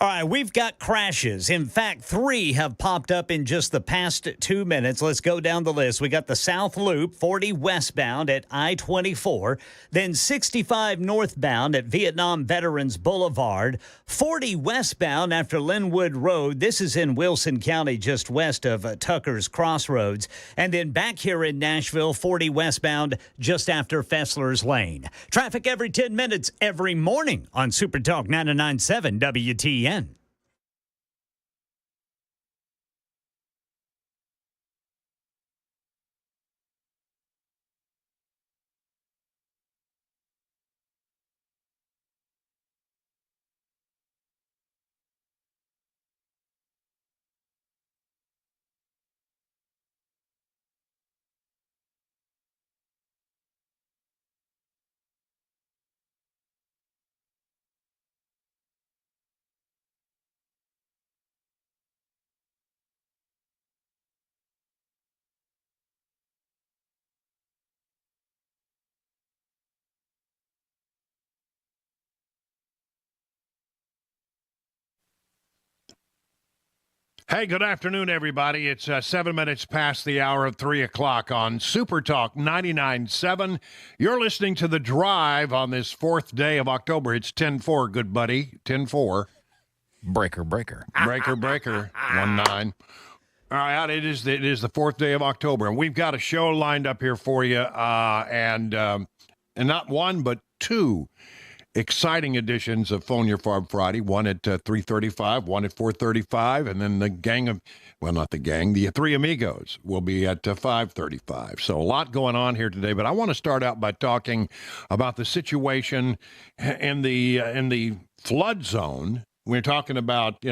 All right, we've got crashes. In fact, 3 have popped up in just the past 2 minutes. Let's go down the list. We got the South Loop, 40 westbound at I-24, then 65 northbound at Vietnam Veterans Boulevard, 40 westbound after Linwood Road. This is in Wilson County, just west of Tucker's Crossroads. And then back here in Nashville, 40 westbound just after Fessler's Lane. Traffic every 10 minutes every morning on Super Talk 99.7 WTN. Hey, good afternoon, everybody. It's 7 minutes past the hour of 3 o'clock on Super Talk 99.7. You're listening to The Drive on this 4th day of October. It's 10-4, good buddy, 10-4. Breaker. Breaker, 1-9. All right, it is the 4th day of October, and we've got a show lined up here for you, and not one, but 2 exciting editions of Phone Your Farb Friday, one at 3:35, one at 4:35, and then the 3 amigos will be at 5:35. So a lot going on here today, but I want to start out by talking about the situation in the flood zone. We're talking about,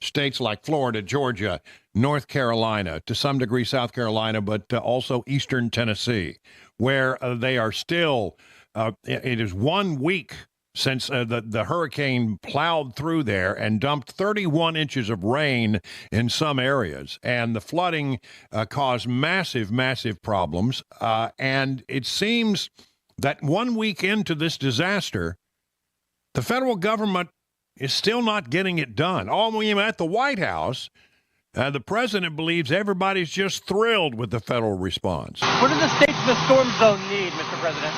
states like Florida, Georgia, North Carolina, to some degree South Carolina, but also eastern Tennessee, where they are still, it is 1 week since the hurricane plowed through there and dumped 31 inches of rain in some areas. And the flooding caused massive, massive problems. And it seems that 1 week into this disaster, the federal government is still not getting it done. At the White House, the president believes everybody's just thrilled with the federal response. What do the states in the storm zone need, Mr. President?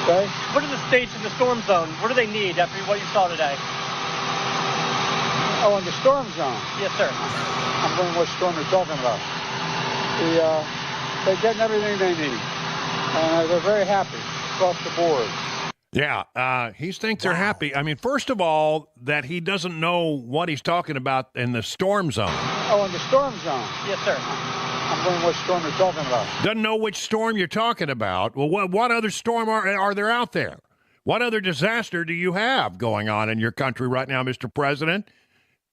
Okay. What do the states in the storm zone, what do they need after what you saw today? Oh, in the storm zone? Yes, sir. I'm wondering what storm you're talking about. They're getting everything they need. They're very happy across the board. Yeah, he thinks they're happy. I mean, first of all, that he doesn't know what he's talking about in the storm zone. Oh, in the storm zone? Yes, sir. I'm wondering what storm you're talking about. Doesn't know which storm you're talking about. Well, what other storm are there out there? What other disaster do you have going on in your country right now, Mr. President?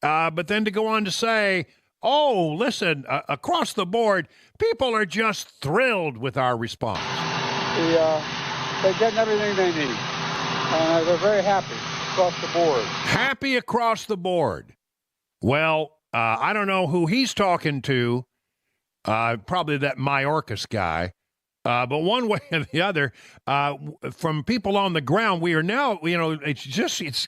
But then to go on to say, oh, listen, across the board, people are just thrilled with our response. They're getting everything they need. They're very happy across the board. Happy across the board. Well, I don't know who he's talking to. Probably that Mayorkas guy. But one way or the other, from people on the ground, we are now, the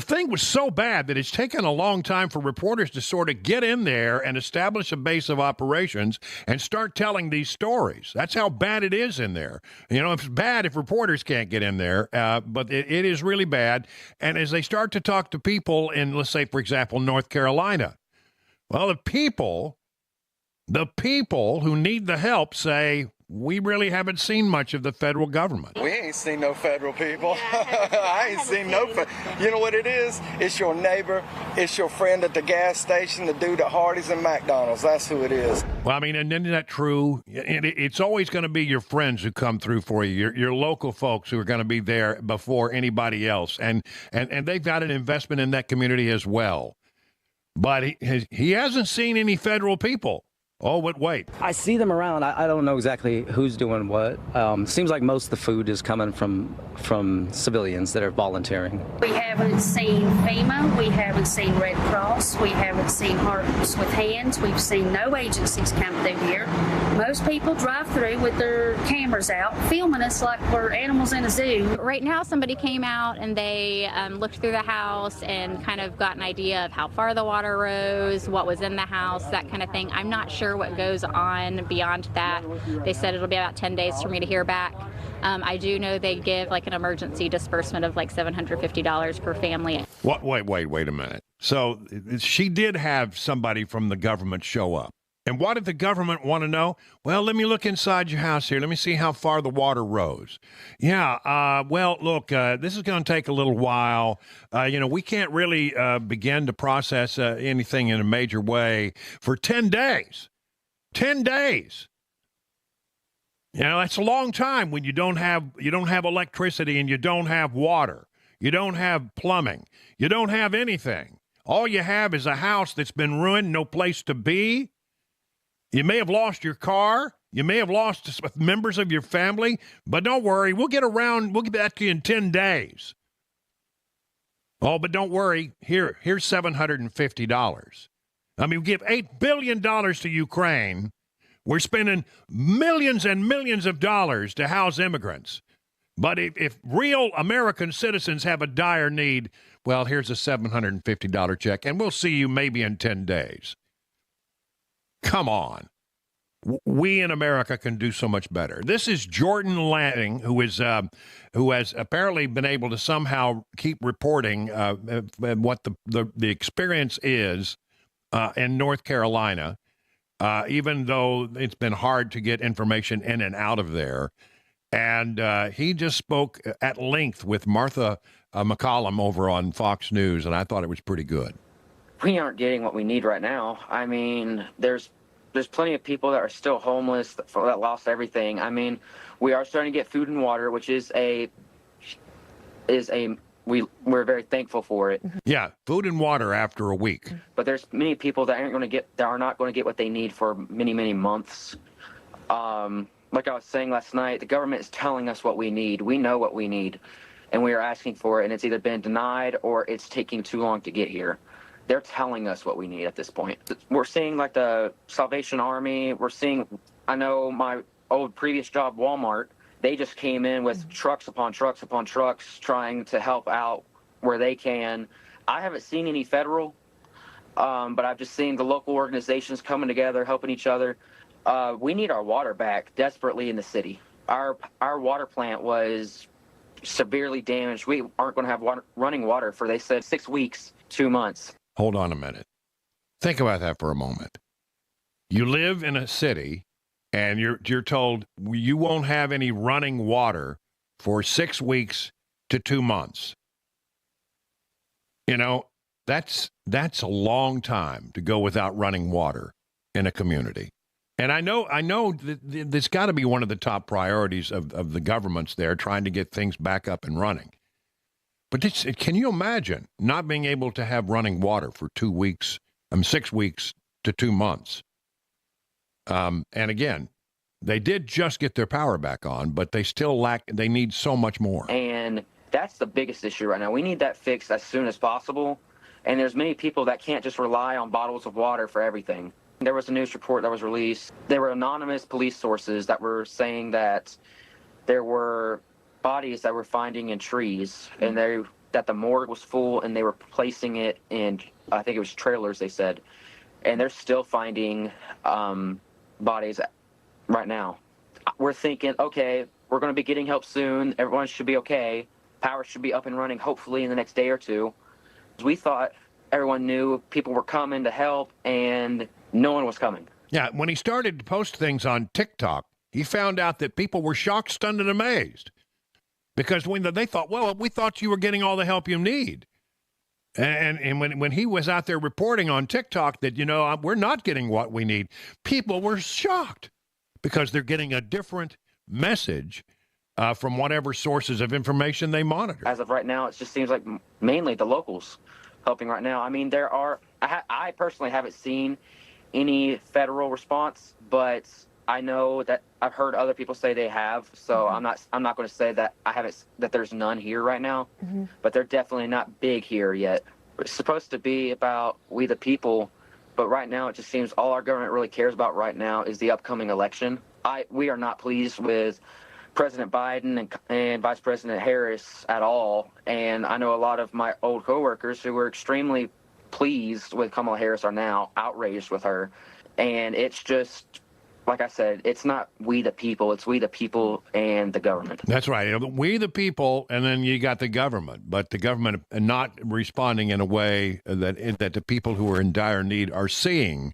thing was so bad that it's taken a long time for reporters to sort of get in there and establish a base of operations and start telling these stories. That's how bad it is in there. It's bad if reporters can't get in there, but it is really bad. And as they start to talk to people in, let's say, for example, North Carolina, well, the people who need the help say, we really haven't seen much of the federal government. We ain't seen no federal people. I ain't seen no. You know what it is? It's your neighbor. It's your friend at the gas station, the dude at Hardee's and McDonald's. That's who it is. Well, I mean, and isn't that true? It's always going to be your friends who come through for you, your local folks who are going to be there before anybody else. And they've got an investment in that community as well. But he hasn't seen any federal people. Oh, but wait. I see them around. I don't know exactly who's doing what. Seems like most of the food is coming from civilians that are volunteering. We haven't seen FEMA. We haven't seen Red Cross. We haven't seen Hearts with Hands. We've seen no agencies come through here. Most people drive through with their cameras out, filming us like we're animals in a zoo. Right now, somebody came out and they looked through the house and kind of got an idea of how far the water rose, what was in the house, that kind of thing. I'm not sure what goes on beyond that. They said it'll be about 10 days for me to hear back. I do know they give like an emergency disbursement of like $750 per family. What? Wait a minute. So she did have somebody from the government show up. And what did the government want to know? Well, let me look inside your house here. Let me see how far the water rose. Yeah, well, look, this is going to take a little while. We can't really begin to process anything in a major way for 10 days. 10 days. That's a long time when you don't have electricity and you don't have water. You don't have plumbing. You don't have anything. All you have is a house that's been ruined, no place to be. You may have lost your car. You may have lost members of your family, but don't worry. We'll get back to you in 10 days. Oh, but don't worry. Here's $750. I mean, we give $8 billion to Ukraine. We're spending millions and millions of dollars to house immigrants. But if real American citizens have a dire need, well, here's a $750 check, and we'll see you maybe in 10 days. Come on. We in America can do so much better. This is Jordan Lanning, who has apparently been able to somehow keep reporting what the experience is in North Carolina, even though it's been hard to get information in and out of there. And he just spoke at length with Martha McCollum over on Fox News, and I thought it was pretty good. We aren't getting what we need right now. I mean, there's plenty of people that are still homeless that lost everything. I mean, we are starting to get food and water, which we're very thankful for it. Yeah, food and water after a week. But there's many people that are not going to get what they need for many, many months. Like I was saying last night, the government is telling us what we need. We know what we need, and we are asking for it, and it's either been denied or it's taking too long to get here. They're telling us what we need at this point. We're seeing like the Salvation Army. I know my old previous job, Walmart, they just came in with trucks upon trucks upon trucks trying to help out where they can. I haven't seen any federal, but I've just seen the local organizations coming together, helping each other. We need our water back desperately in the city. Our water plant was severely damaged. We aren't going to have running water for, they said, 6 weeks, 2 months. Hold on a minute. Think about that for a moment. You live in a city, and you're told you won't have any running water for 6 weeks to 2 months. That's a long time to go without running water in a community. And I know that it's got to be one of the top priorities of the governments there, trying to get things back up and running. But can you imagine not being able to have running water for 2 weeks, 6 weeks to 2 months? And again, they did just get their power back on, but they still they need so much more. And that's the biggest issue right now. We need that fixed as soon as possible. And there's many people that can't just rely on bottles of water for everything. There was a news report that was released. There were anonymous police sources that were saying that there were bodies that were finding in trees, and that the morgue was full, and they were placing it in, I think it was trailers, they said. And they're still finding bodies right now. We're thinking, okay, we're going to be getting help soon. Everyone should be okay. Power should be up and running, hopefully, in the next day or two. We thought everyone knew people were coming to help, and no one was coming. Yeah, when he started to post things on TikTok, he found out that people were shocked, stunned, and amazed. Because when they thought, well, we thought you were getting all the help you need. And when he was out there reporting on TikTok that, we're not getting what we need, people were shocked because they're getting a different message from whatever sources of information they monitor. As of right now, it just seems like mainly the locals helping right now. I mean, I personally haven't seen any federal response, but I know that I've heard other people say they have. So I'm not going to say that that there's none here right now, but they're definitely not big here yet. It's supposed to be about we the people, but right now it just seems all our government really cares about right now is the upcoming election. We are not pleased with President Biden and Vice President Harris at all. And I know a lot of my old coworkers who were extremely pleased with Kamala Harris are now outraged with her. And it's just, like I said, it's not we the people, it's we the people and the government. That's right. We the people, and then you got the government, but the government not responding in a way that the people who are in dire need are seeing.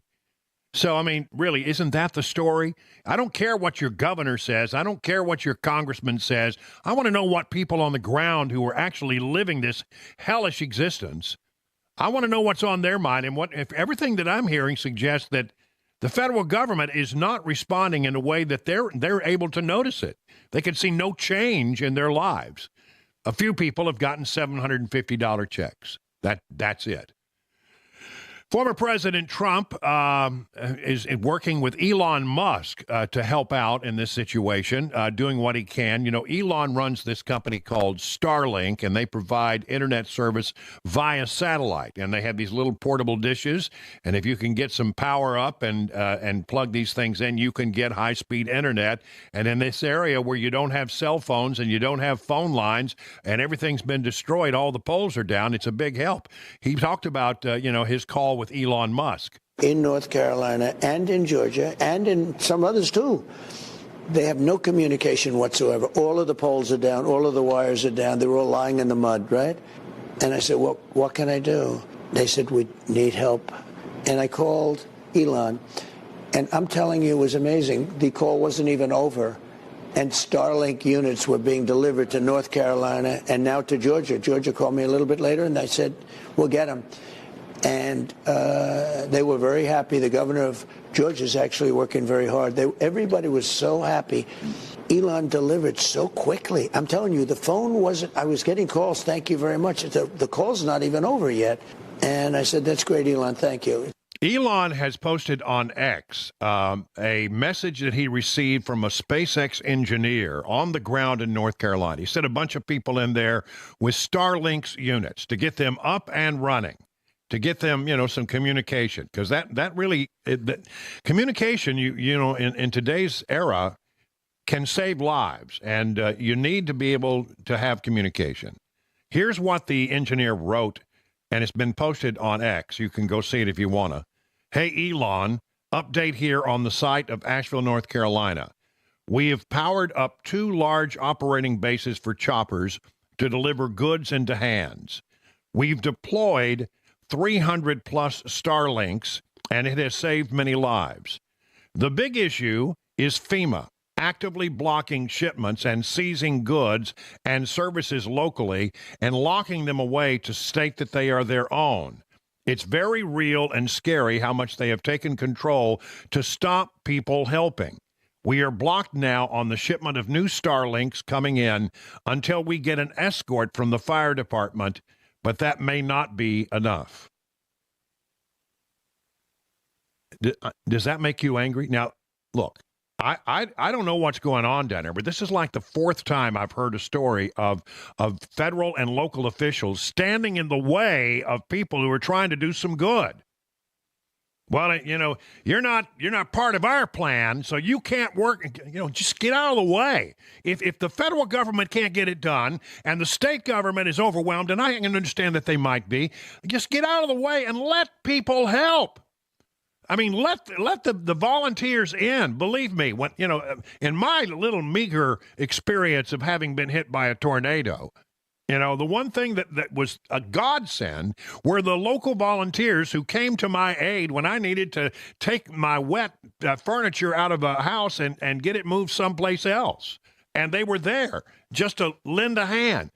So, I mean, really, isn't that the story? I don't care what your governor says. I don't care what your congressman says. I want to know what people on the ground who are actually living this hellish existence, I want to know what's on their mind. And what if everything that I'm hearing suggests that the federal government is not responding in a way that they're able to notice it. They can see no change in their lives. A few people have gotten $750 checks. That's it. Former President Trump is working with Elon Musk to help out in this situation, doing what he can. You know, Elon runs this company called Starlink, and they provide internet service via satellite. And they have these little portable dishes, and if you can get some power up and plug these things in, you can get high-speed internet. And in this area where you don't have cell phones and you don't have phone lines and everything's been destroyed, all the poles are down, it's a big help. He talked about, his call with Elon Musk. In North Carolina and in Georgia and in some others too, they have no communication whatsoever. All of the poles are down, all of the wires are down, they're all lying in the mud, right? And I said, well, what can I do? They said, we need help. And I called Elon, and I'm telling you, it was amazing. The call wasn't even over, and Starlink units were being delivered to North Carolina and now to Georgia. Georgia called me a little bit later, and I said, we'll get them. And they were very happy. The governor of Georgia is actually working very hard. Everybody was so happy. Elon delivered so quickly. I'm telling you, the phone wasn't, I was getting calls, thank you very much. The call's not even over yet. And I said, that's great, Elon, thank you. Elon has posted on X a message that he received from a SpaceX engineer on the ground in North Carolina. He said a bunch of people in there with Starlink's units to get them up and running, to get them, some communication, because that really, communication, in today's era can save lives, and you need to be able to have communication. Here's what the engineer wrote, and it's been posted on X. You can go see it if you want to. Hey, Elon, update here on the site of Asheville, North Carolina. We have powered up 2 large operating bases for choppers to deliver goods into hands. We've deployed 300 plus Starlinks, and it has saved many lives. The big issue is FEMA actively blocking shipments and seizing goods and services locally and locking them away to state that they are their own. It's very real and scary how much they have taken control to stop people helping. We are blocked now on the shipment of new Starlinks coming in until we get an escort from the fire department, but that may not be enough. Does that make you angry? Now, look, I don't know what's going on down there, but this is like the 4th time I've heard a story of federal and local officials standing in the way of people who are trying to do some good. Well, you're not part of our plan, so you can't work. Just get out of the way. If the federal government can't get it done and the state government is overwhelmed, and I can understand that they might be, just get out of the way and let people help. I mean, let the volunteers in. Believe me, when in my little meager experience of having been hit by a tornado, the one thing that was a godsend were the local volunteers who came to my aid when I needed to take my wet furniture out of a house and get it moved someplace else. And they were there just to lend a hand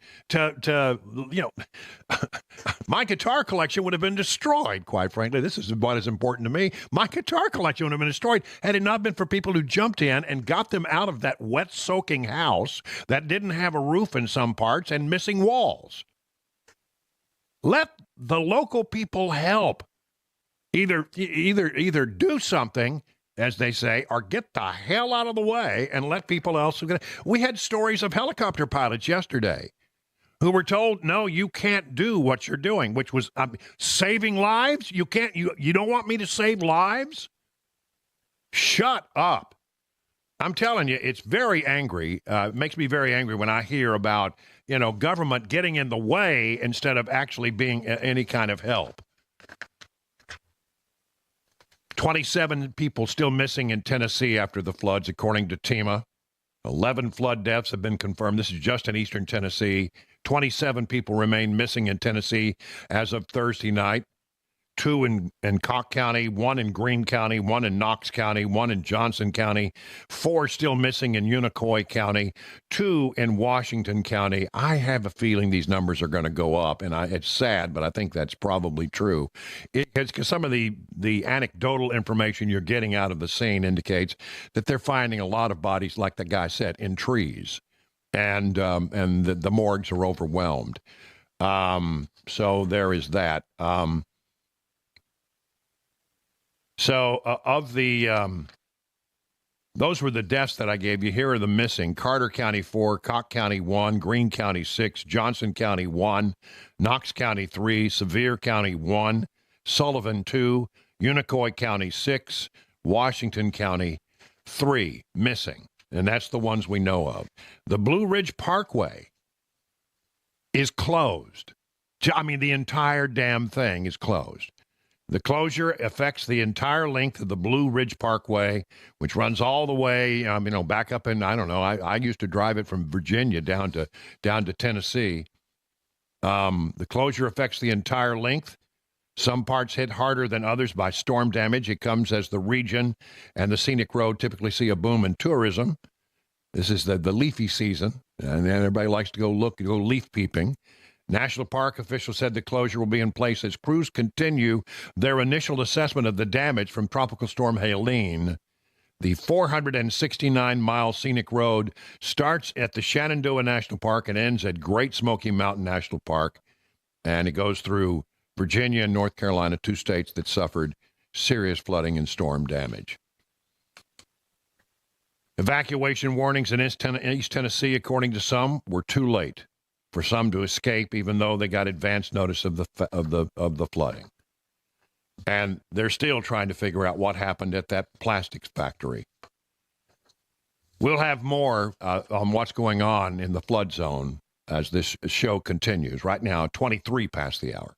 my guitar collection would have been destroyed, quite frankly. This is what is important to me. My guitar collection would have been destroyed had it not been for people who jumped in and got them out of that wet, soaking house that didn't have a roof in some parts and missing walls. Let the local people help. Either do something, as they say, or get the hell out of the way and let people else. We had stories of helicopter pilots yesterday who were told, no, you can't do what you're doing, which was saving lives. You can't. You don't want me to save lives? Shut up. I'm telling you, it's very angry. It makes me very angry when I hear about, government getting in the way instead of actually being any kind of help. 27 people still missing in Tennessee after the floods, according to TEMA. 11 flood deaths have been confirmed. This is just in eastern Tennessee. 27 people remain missing in Tennessee as of Thursday night. 2 in Cocke County, 1 in Greene County, 1 in Knox County, 1 in Johnson County, 4 still missing in Unicoi County, 2 in Washington County. I have a feeling these numbers are going to go up, and it's sad, but I think that's probably true. Because some of the anecdotal information you're getting out of the scene indicates that they're finding a lot of bodies, like the guy said, in trees, and the morgues are overwhelmed. So there is that. Those were the deaths that I gave you. Here are the missing. Carter County 4, Cocke County 1, Greene County 6, Johnson County 1, Knox County 3, Sevier County 1, Sullivan 2, Unicoi County 6, Washington County 3 missing. And that's the ones we know of. The Blue Ridge Parkway is closed. I mean, the entire damn thing is closed. The closure affects the entire length of the Blue Ridge Parkway, which runs all the way, back up in, I don't know, I used to drive it from Virginia down to Tennessee. The closure affects the entire length. Some parts hit harder than others by storm damage. It comes as the region and the scenic road typically see a boom in tourism. This is the leafy season, and everybody likes to go leaf peeping. National Park officials said the closure will be in place as crews continue their initial assessment of the damage from Tropical Storm Helene. The 469-mile scenic road starts at the Shenandoah National Park and ends at Great Smoky Mountain National Park, and it goes through Virginia and North Carolina, 2 states that suffered serious flooding and storm damage. Evacuation warnings in East Tennessee, according to some, were too late for some to escape, even though they got advance notice of the flooding. And they're still trying to figure out what happened at that plastics factory. We'll have more on what's going on in the flood zone as this show continues. Right now, 23 past the hour.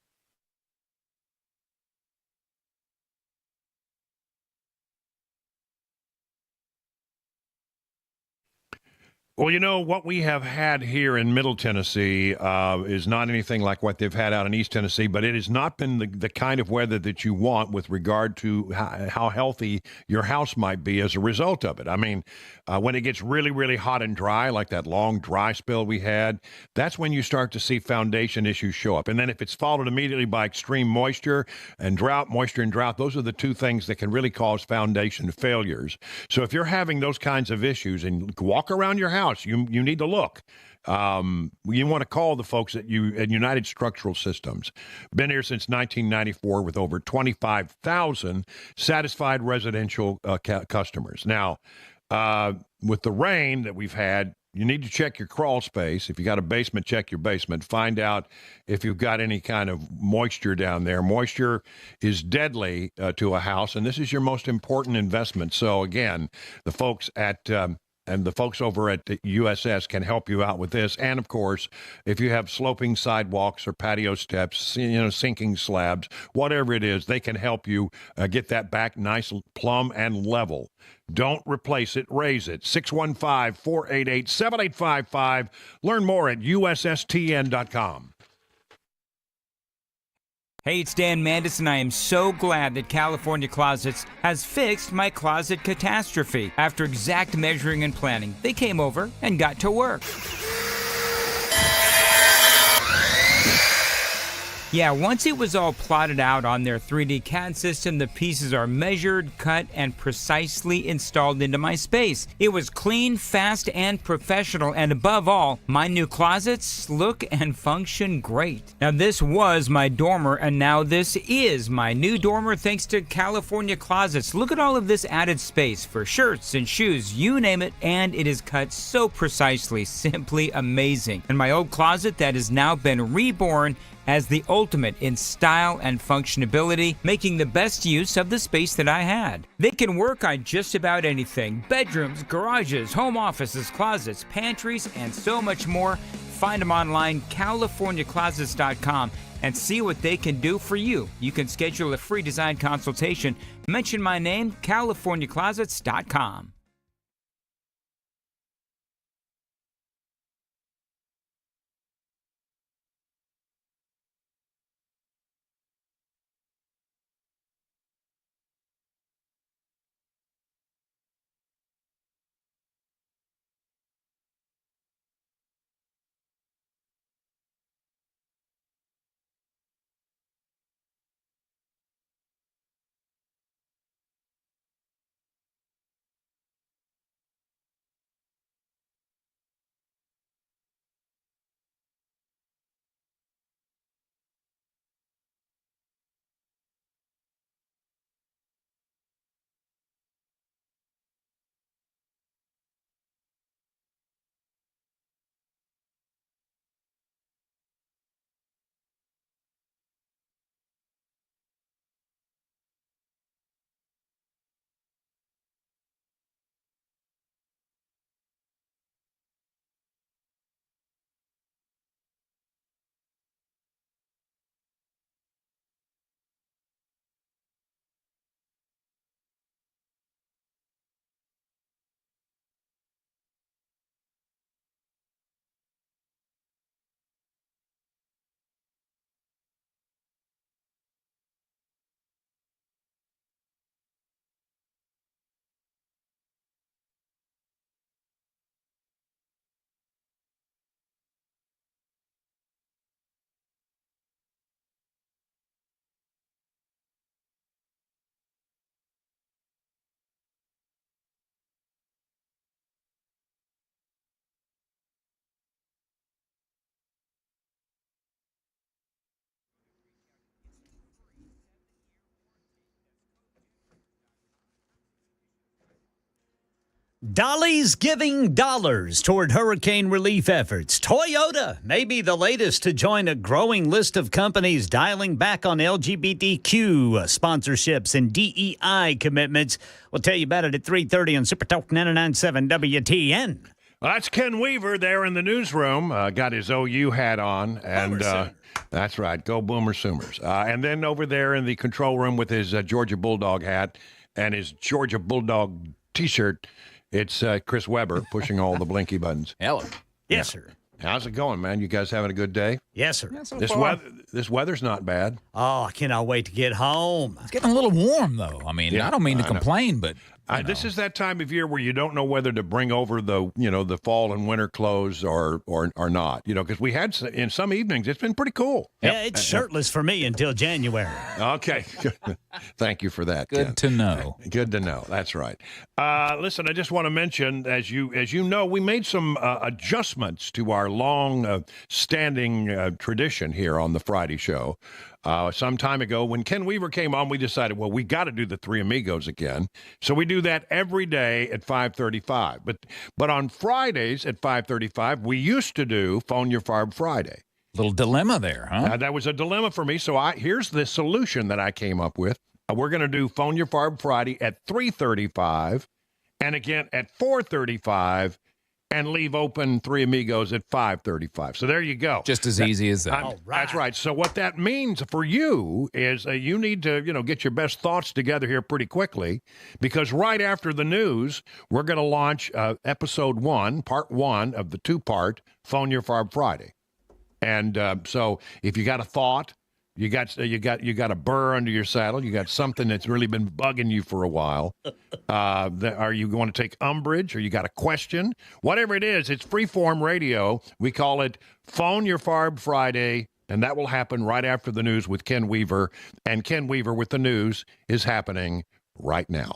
Well, what we have had here in Middle Tennessee is not anything like what they've had out in East Tennessee, but it has not been the kind of weather that you want with regard to how healthy your house might be as a result of it. I mean, when it gets really, really hot and dry, like that long dry spell we had, that's when you start to see foundation issues show up. And then if it's followed immediately by extreme moisture and drought, those are the 2 things that can really cause foundation failures. So if you're having those kinds of issues and walk around your house, you need to look. You want to call the folks at United Structural Systems. Been here since 1994 with over 25,000 satisfied residential customers. Now, with the rain that we've had, you need to check your crawl space. If you got a basement, check your basement. Find out if you've got any kind of moisture down there. Moisture is deadly to a house, and this is your most important investment. So, again, the folks and the folks over at USS can help you out with this. And, of course, if you have sloping sidewalks or patio steps, sinking slabs, whatever it is, they can help you get that back nice, plumb, and level. Don't replace it, raise it. 615-488-7855. Learn more at USSTN.com. Hey, it's Dan Mandis, and I am so glad that California Closets has fixed my closet catastrophe. After exact measuring and planning, they came over and got to work. Yeah, once it was all plotted out on their 3D CAD system, the pieces are measured, cut, and precisely installed into my space. It was clean, fast, and professional, and above all, my new closets look and function great. Now, this was my dormer, and now this is my new dormer thanks to California Closets. Look at all of this added space for shirts and shoes, you name it, and it is cut so precisely, simply amazing. And my old closet that has now been reborn as the ultimate in style and functionality, making the best use of the space that I had. They can work on just about anything: bedrooms, garages, home offices, closets, pantries, and so much more. Find them online, CaliforniaClosets.com, and see what they can do for you. You can schedule a free design consultation. Mention my name, CaliforniaClosets.com. Dolly's giving dollars toward hurricane relief efforts. Toyota may be the latest to join a growing list of companies dialing back on LGBTQ sponsorships and DEI commitments. We'll tell you about it at 3:30 on Super Talk 99.7 WTN. Well, that's Ken Weaver there in the newsroom. Got his OU hat on. And that's right. Go Boomer Soomers. And then over there in the control room with his Georgia Bulldog hat and his Georgia Bulldog T-shirt, it's Chris Weber pushing all the blinky buttons. Hello. Yes, sir. How's it going, man? You guys having a good day? Yes, sir. Yeah, This weather's not bad. Oh, I cannot wait to get home. It's getting a little warm, though. I mean, I don't mean to complain, but this is that time of year where you don't know whether to bring over the fall and winter clothes or not. Because we had in some evenings it's been pretty cool. Yeah, it's shirtless for me until January. Okay, thank you for that. Good Ken. to know. Good to know. That's right. Listen, I just want to mention, as you know, we made some adjustments to our long standing tradition here on the Friday show. Some time ago, when Ken Weaver came on, we decided, well, we got to do the Three Amigos again. So we do that every day at 5:35. But on Fridays at 5:35, we used to do Phone Your Farb Friday. Little dilemma there, huh? That was a dilemma for me. So here's the solution that I came up with. We're going to do Phone Your Farb Friday at 3:35 and again at 4:35. And leave open Three Amigos at 5:35. So there you go. Just as easy as that. All right. That's right. So what that means for you is you need to, get your best thoughts together here pretty quickly, because right after the news, we're going to launch episode 1, part 1 of the 2-part Phone Your Farb Friday. And so if you got a thought, you got a burr under your saddle, you got something that's really been bugging you for a while. Are you going to take umbrage, or you got a question? Whatever it is, it's freeform radio. We call it Phone Your Farb Friday And that will happen right after the news with Ken Weaver. And Ken Weaver with the news is happening right now.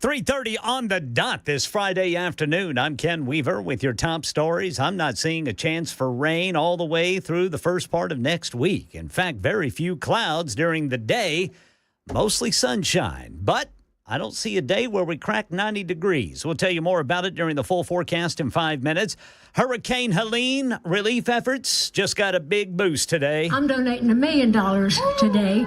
.30 on the dot this Friday afternoon. I'm Ken Weaver with your top stories. I'm not seeing a chance for rain all the way through the first part of next week. In fact, very few clouds during the day, mostly sunshine. But I don't see a day where we crack 90 degrees. We'll tell you more about it during the full forecast in 5 minutes. Hurricane Helene relief efforts just got a big boost today. I'm donating $1 million today,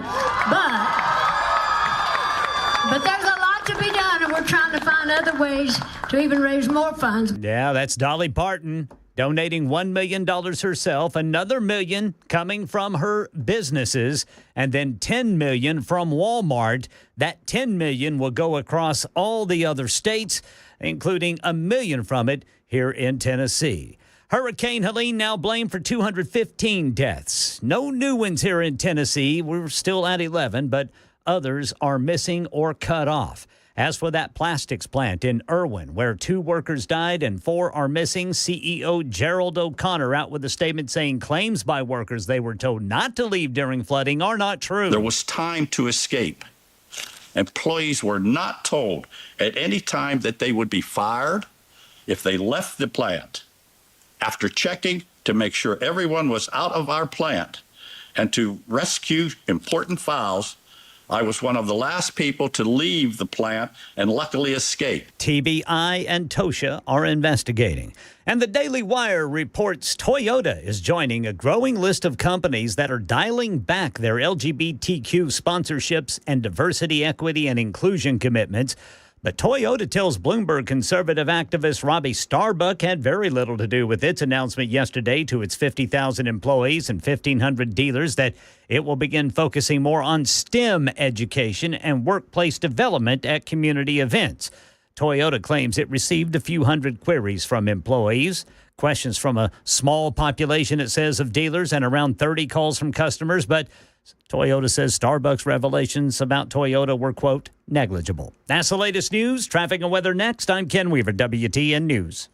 but there's a lot to be done, and we're trying to find other ways to even raise more funds. Yeah, that's Dolly Parton donating $1 million herself, another $1 million coming from her businesses, and then $10 million from Walmart. That $10 million will go across all the other states, including $1 million from it here in Tennessee. Hurricane Helene now blamed for 215 deaths. No new ones here in Tennessee. We're still at 11, but others are missing or cut off. As for that plastics plant in Irwin, where 2 workers died and 4 are missing, CEO Gerald O'Connor out with a statement saying claims by workers they were told not to leave during flooding are not true. There was time to escape. Employees were not told at any time that they would be fired if they left the plant. After checking to make sure everyone was out of our plant and to rescue important files, I was one of the last people to leave the plant and luckily escape. TBI and Tosha are investigating. And the Daily Wire reports Toyota is joining a growing list of companies that are dialing back their LGBTQ sponsorships and diversity, equity, and inclusion commitments. But Toyota tells Bloomberg conservative activist Robbie Starbuck had very little to do with its announcement yesterday to its 50,000 employees and 1,500 dealers that it will begin focusing more on STEM education and workplace development at community events. Toyota claims it received a few hundred queries from employees, questions from a small population, it says, of dealers, and around 30 calls from customers. But Toyota says Starbucks' revelations about Toyota were, quote, negligible. That's the latest news. Traffic and weather next. I'm Ken Weaver, WTN News.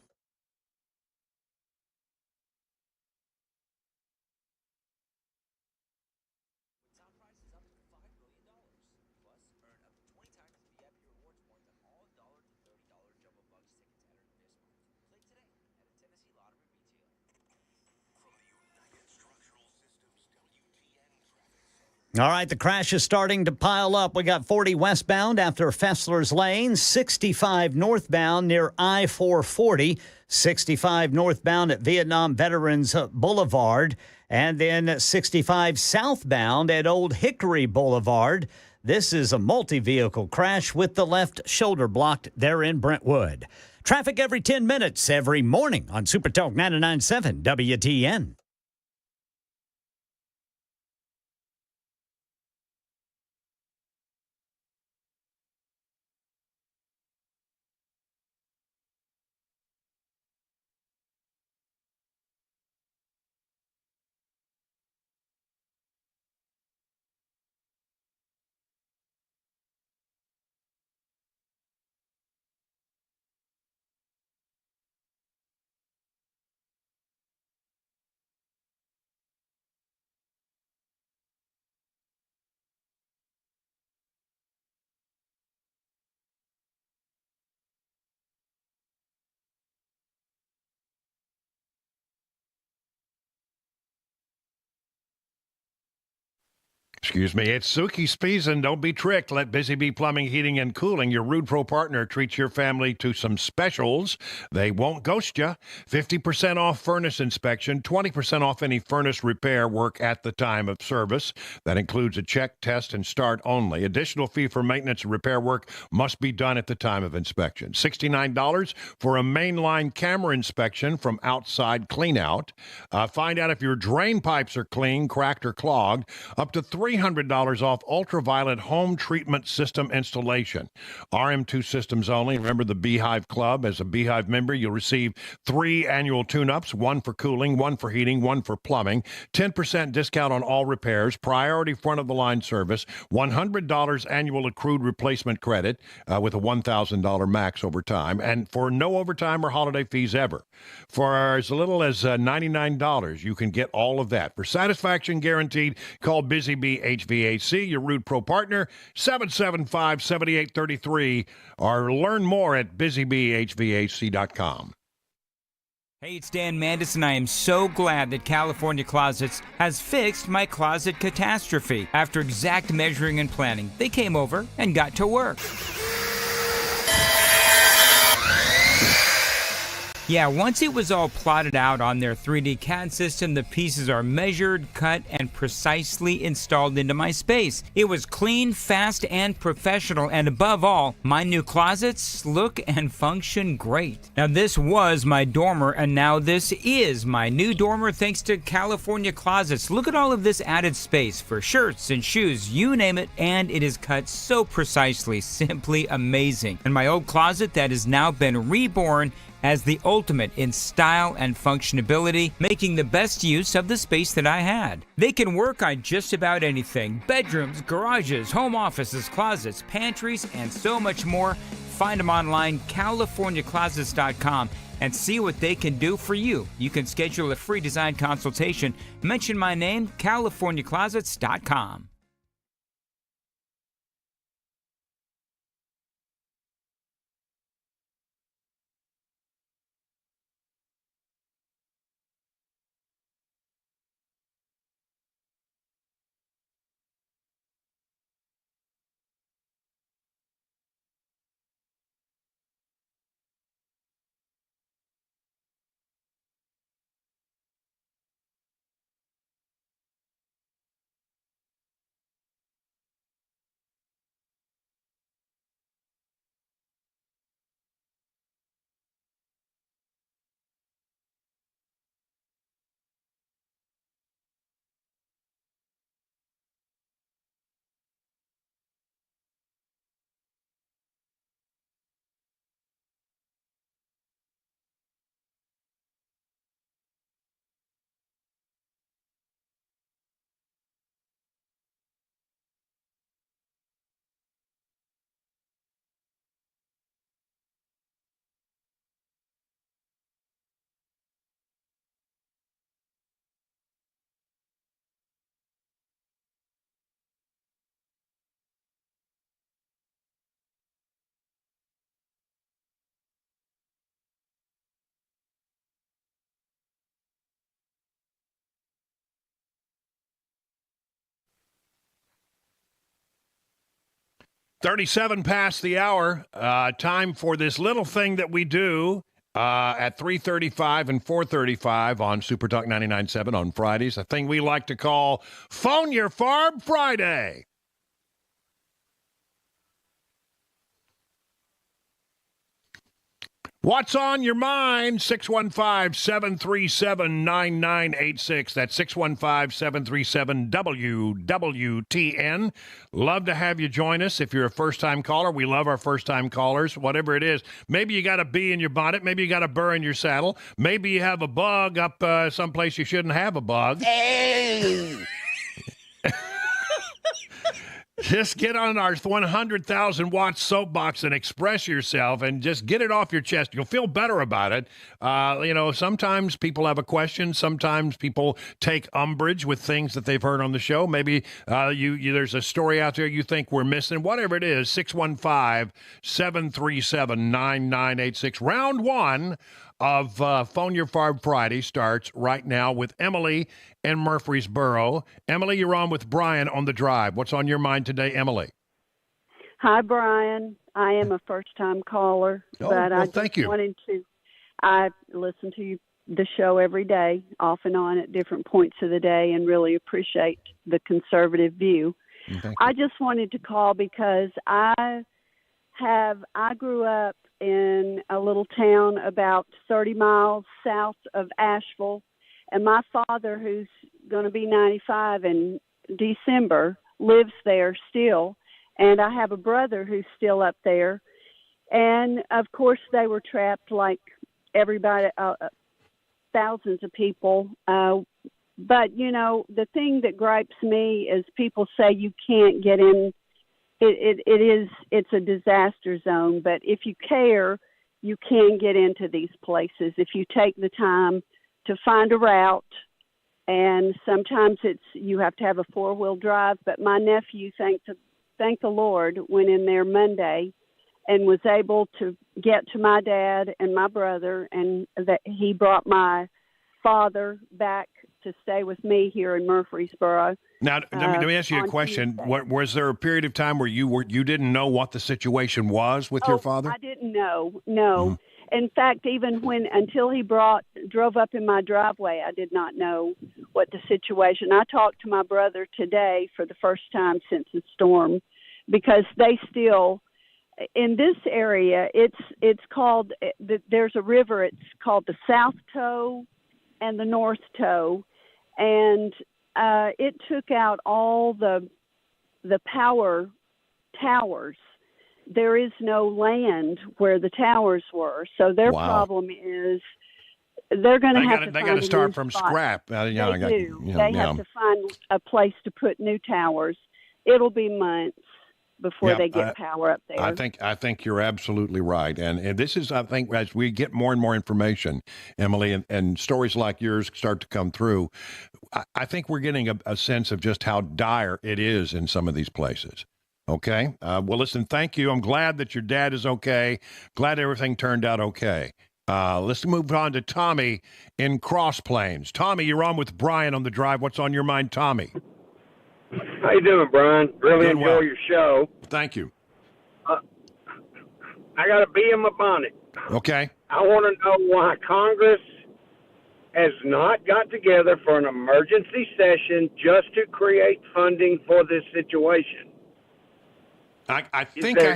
All right, the crash is starting to pile up. We got 40 westbound after Fessler's Lane, 65 northbound near I-440, 65 northbound at Vietnam Veterans Boulevard, and then 65 southbound at Old Hickory Boulevard. This is a multi-vehicle crash with the left shoulder blocked there in Brentwood. Traffic every 10 minutes every morning on Super Talk 99.7 WTN. Excuse me, it's Suki Spiesen. Don't be tricked. Let Busy Bee Plumbing, Heating, and Cooling, your Rude Pro partner, treat your family to some specials. They won't ghost you. 50% off furnace inspection, 20% off any furnace repair work at the time of service. That includes a check, test, and start only. Additional fee for maintenance and repair work must be done at the time of inspection. $69 for a mainline camera inspection from outside cleanout. Find out if your drain pipes are clean, cracked, or clogged. Up to $300 $300 off ultraviolet home treatment system installation. RM2 systems only. Remember the Beehive Club. As a Beehive member, you'll receive 3 annual tune-ups, 1 for cooling, 1 for heating, 1 for plumbing, 10% discount on all repairs, priority front-of-the-line service, $100 annual accrued replacement credit with a $1,000 max over time, and for no overtime or holiday fees ever. For as little as $99, you can get all of that. For satisfaction guaranteed, call Busy Bee HVAC, your Root Pro partner, 775-7833, or learn more at busybeehvac.com. Hey, it's Dan Mandis, and I am so glad that California Closets has fixed my closet catastrophe. After exact measuring and planning, they came over and got to work. Yeah, once it was all plotted out on their 3D CAD system, the pieces are measured, cut, and precisely installed into my space. It was clean, fast, and professional, and above all, my new closets look and function great. Now, this was my dormer, and now this is my new dormer thanks to California Closets. Look at all of this added space for shirts and shoes, you name it, and it is cut so precisely, simply amazing. And my old closet that has now been reborn as the ultimate in style and functionality, making the best use of the space that I had. They can work on just about anything: bedrooms, garages, home offices, closets, pantries, and so much more. Find them online, CaliforniaClosets.com, and see what they can do for you. You can schedule a free design consultation. Mention my name, CaliforniaClosets.com. $37 past the hour. Time for this little thing that we do at 3:35 and 4:35 on Super Talk 99.7 on Fridays, a thing we like to call Phone Your Farb Friday. What's on your mind? 615-737-9986. That's 615-737-WWTN. Love to have you join us. If you're a first-time caller, we love our first-time callers, whatever it is. Maybe you got a bee in your bonnet. Maybe you got a burr in your saddle. Maybe you have a bug up someplace you shouldn't have a bug. Hey! Just get on our 100,000-watt soapbox and express yourself and just get it off your chest. You'll feel better about it. Sometimes people have a question. Sometimes people take umbrage with things that they've heard on the show. Maybe there's a story out there you think we're missing. Whatever it is, 615-737-9986. Round one of Phone Your Farb Friday starts right now with Emily in Murfreesboro. Emily, you're on with Brian on the drive. What's on your mind today, Emily? Hi, Brian. I am a first-time caller, but I just wanted to. I listen to the show every day, off and on at different points of the day, and really appreciate the conservative view. I just wanted to call because I grew up in a little town about 30 miles south of Asheville, and my father, who's going to be 95 in December, lives there still. And I have a brother who's still up there. And, of course, they were trapped like everybody, thousands of people. But, you know, the thing that gripes me is people say you can't get in. It's a disaster zone. But if you care, you can get into these places if you take the time to find a route. And sometimes you have to have a 4-wheel drive. But my nephew, thank the Lord, went in there Monday and was able to get to my dad and my brother, and that he brought my father back to stay with me here in Murfreesboro. Now, let me ask you a question. Was there a period of time where you didn't know what the situation was with your father? I didn't know. No. Mm-hmm. In fact, even until he drove up in my driveway, I did not know what the situation. I talked to my brother today for the first time since the storm, because they still, in this area, it's called, there's a river, it's called the South Toe and the North Toe, and it took out all the power towers. There is no land where the towers were, so their problem is they're going to have to they got to start from scrap. They do. They have to find a place to put new towers. It'll be months before they get power up there. I think you're absolutely right, and this is, I think, as we get more and more information, Emily, and stories like yours start to come through, I think we're getting a sense of just how dire it is in some of these places. Okay. Well, listen, thank you. I'm glad that your dad is okay. Glad everything turned out okay. Let's move on to Tommy in Cross Plains. Tommy, you're on with Brian on the drive. What's on your mind, Tommy? How you doing, Brian? Really enjoy your show. Thank you. I got a bee in my bonnet. Okay. I want to know why Congress has not got together for an emergency session just to create funding for this situation. I think I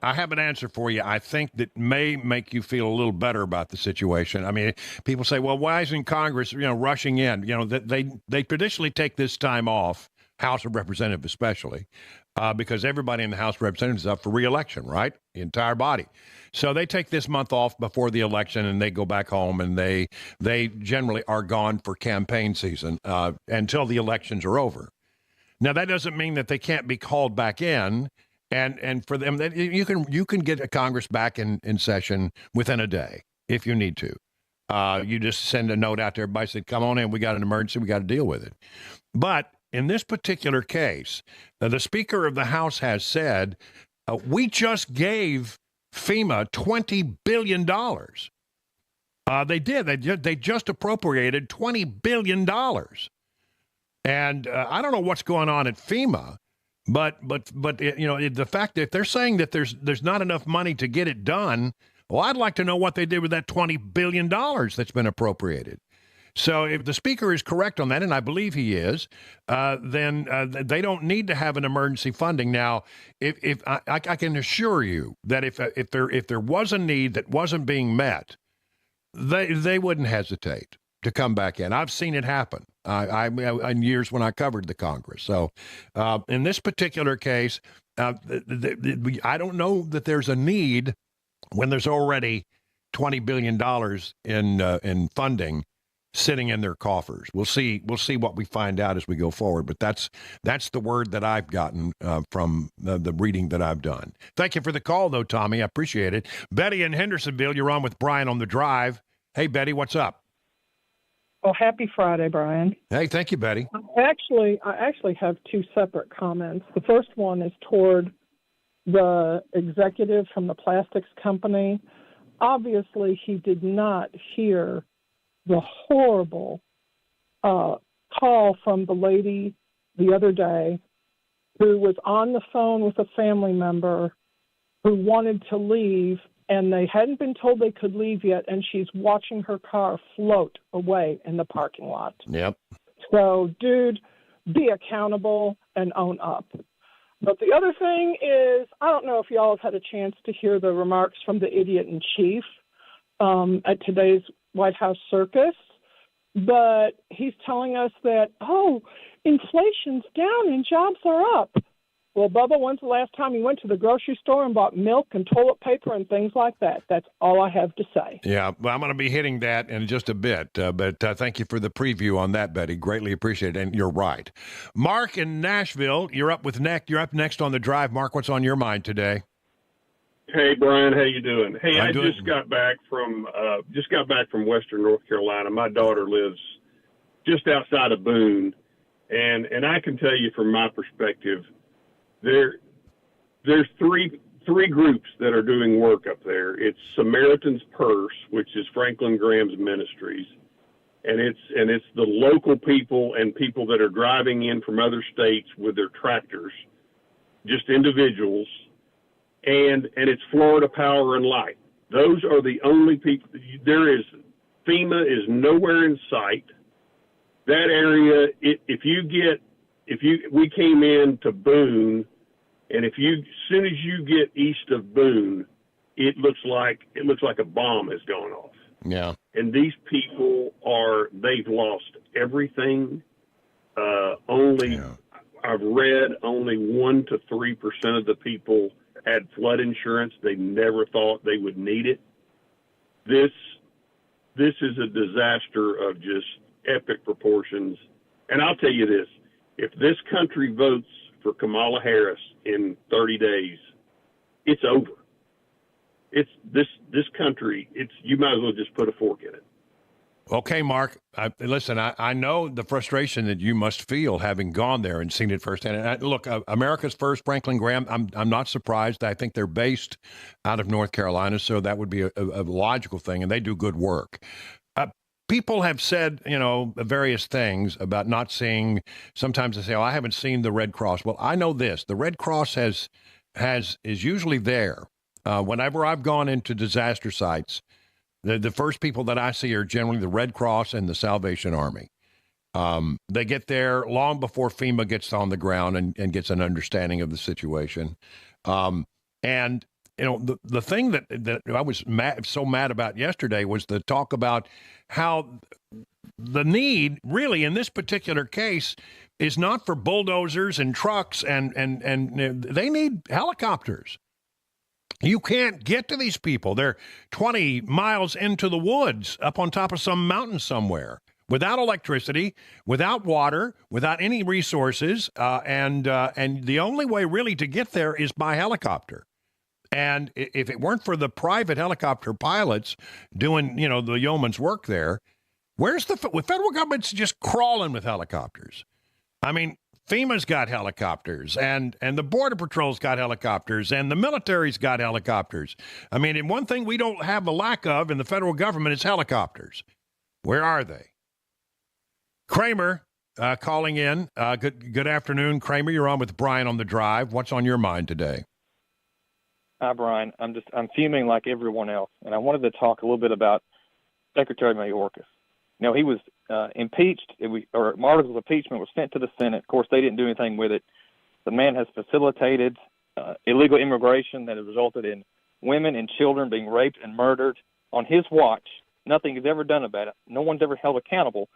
have an answer for you. I think that may make you feel a little better about the situation. I mean, people say, well, why isn't Congress, rushing in? They traditionally take this time off, House of Representatives especially, because everybody in the House of Representatives is up for re-election, right? The entire body. So they take this month off before the election, and they go back home, and they generally are gone for campaign season until the elections are over. Now, that doesn't mean that they can't be called back in, and for them, you can get a Congress back in session within a day if you need to. You just send a note out to everybody, say, come on in, we got an emergency, we got to deal with it. But in this particular case, the Speaker of the House has said, we just gave FEMA $20 billion. They did. They just appropriated $20 billion. And I don't know what's going on at FEMA, but the fact that they're saying that there's not enough money to get it done, well, I'd like to know what they did with that $20 billion that's been appropriated. So if the Speaker is correct on that, and I believe he is, then they don't need to have an emergency funding. Now, if I can assure you that if there was a need that wasn't being met, they wouldn't hestate to come back in. I've seen it happen in years when I covered the Congress. So in this particular case, I don't know that there's a need when there's already $20 billion in funding sitting in their coffers. We'll see what we find out as we go forward. But that's the word that I've gotten from the reading that I've done. Thank you for the call, though, Tommy. I appreciate it. Betty in Hendersonville, you're on with Brian on the drive. Hey, Betty, what's up? Oh, happy Friday, Brian. Hey, thank you, Betty. I actually have two separate comments. The first one is toward the executive from the plastics company. Obviously, he did not hear the horrible call from the lady the other day who was on the phone with a family member who wanted to leave, and they hadn't been told they could leave yet, and she's watching her car float away in the parking lot. Yep. So, dude, be accountable and own up. But the other thing is, I don't know if y'all have had a chance to hear the remarks from the idiot-in-chief at today's White House circus, but he's telling us that, inflation's down and jobs are up. Well, Bubba, when's the last time you went to the grocery store and bought milk and toilet paper and things like that? That's all I have to say. Yeah, well, I'm going to be hitting that in just a bit, but thank you for the preview on that, Betty. Greatly appreciate it, and you're right. Mark in Nashville, you're up next on the drive. Mark, what's on your mind today? Hey, Brian, how you doing? Hey, I'm I doing- just got back from Western North Carolina. My daughter lives just outside of Boone, and I can tell you from my perspective, there's three groups that are doing work up there. It's Samaritan's Purse, which is Franklin Graham's Ministries, and it's the local people and people that are driving in from other states with their tractors, just individuals, and it's Florida Power and Light. Those are the only people. FEMA is nowhere in sight. That area, we came in to Boone, and as soon as you get east of Boone, it looks like a bomb has gone off. Yeah. And these people they've lost everything. I've read only 1 to 3% of the people had flood insurance. They never thought they would need it. This is a disaster of just epic proportions. And I'll tell you this, if this country votes for Kamala Harris in 30 days, it's over. It's this country, you might as well just put a fork in it. Okay, Mark, listen, I know the frustration that you must feel having gone there and seen it firsthand. And look, America's First, Franklin Graham, I'm not surprised. I think they're based out of North Carolina, so that would be a logical thing, and they do good work. People have said, various things about not seeing. Sometimes they say, I haven't seen the Red Cross. Well, I know this. The Red Cross is usually there. Whenever I've gone into disaster sites, the first people that I see are generally the Red Cross and the Salvation Army. They get there long before FEMA gets on the ground and gets an understanding of the situation. And the thing that I was so mad about yesterday was the talk about how the need really in this particular case is not for bulldozers and trucks and they need helicopters. You can't get to these people. They're 20 miles into the woods up on top of some mountain somewhere without electricity, without water, without any resources. And the only way really to get there is by helicopter. And if it weren't for the private helicopter pilots doing, the yeoman's work there, where's the federal government's just crawling with helicopters? I mean, FEMA's got helicopters, and the Border Patrol's got helicopters, and the military's got helicopters. I mean, and one thing we don't have a lack of in the federal government is helicopters. Where are they? Kramer calling in. Good afternoon, Kramer. You're on with Brian on the Drive. What's on your mind today? Hi, Brian. I'm fuming like everyone else, and I wanted to talk a little bit about Secretary Mayorkas. He was impeached, articles of impeachment were sent to the Senate. Of course, they didn't do anything with it. The man has facilitated illegal immigration that has resulted in women and children being raped and murdered. On his watch, nothing is ever done about it. No one's ever held accountable.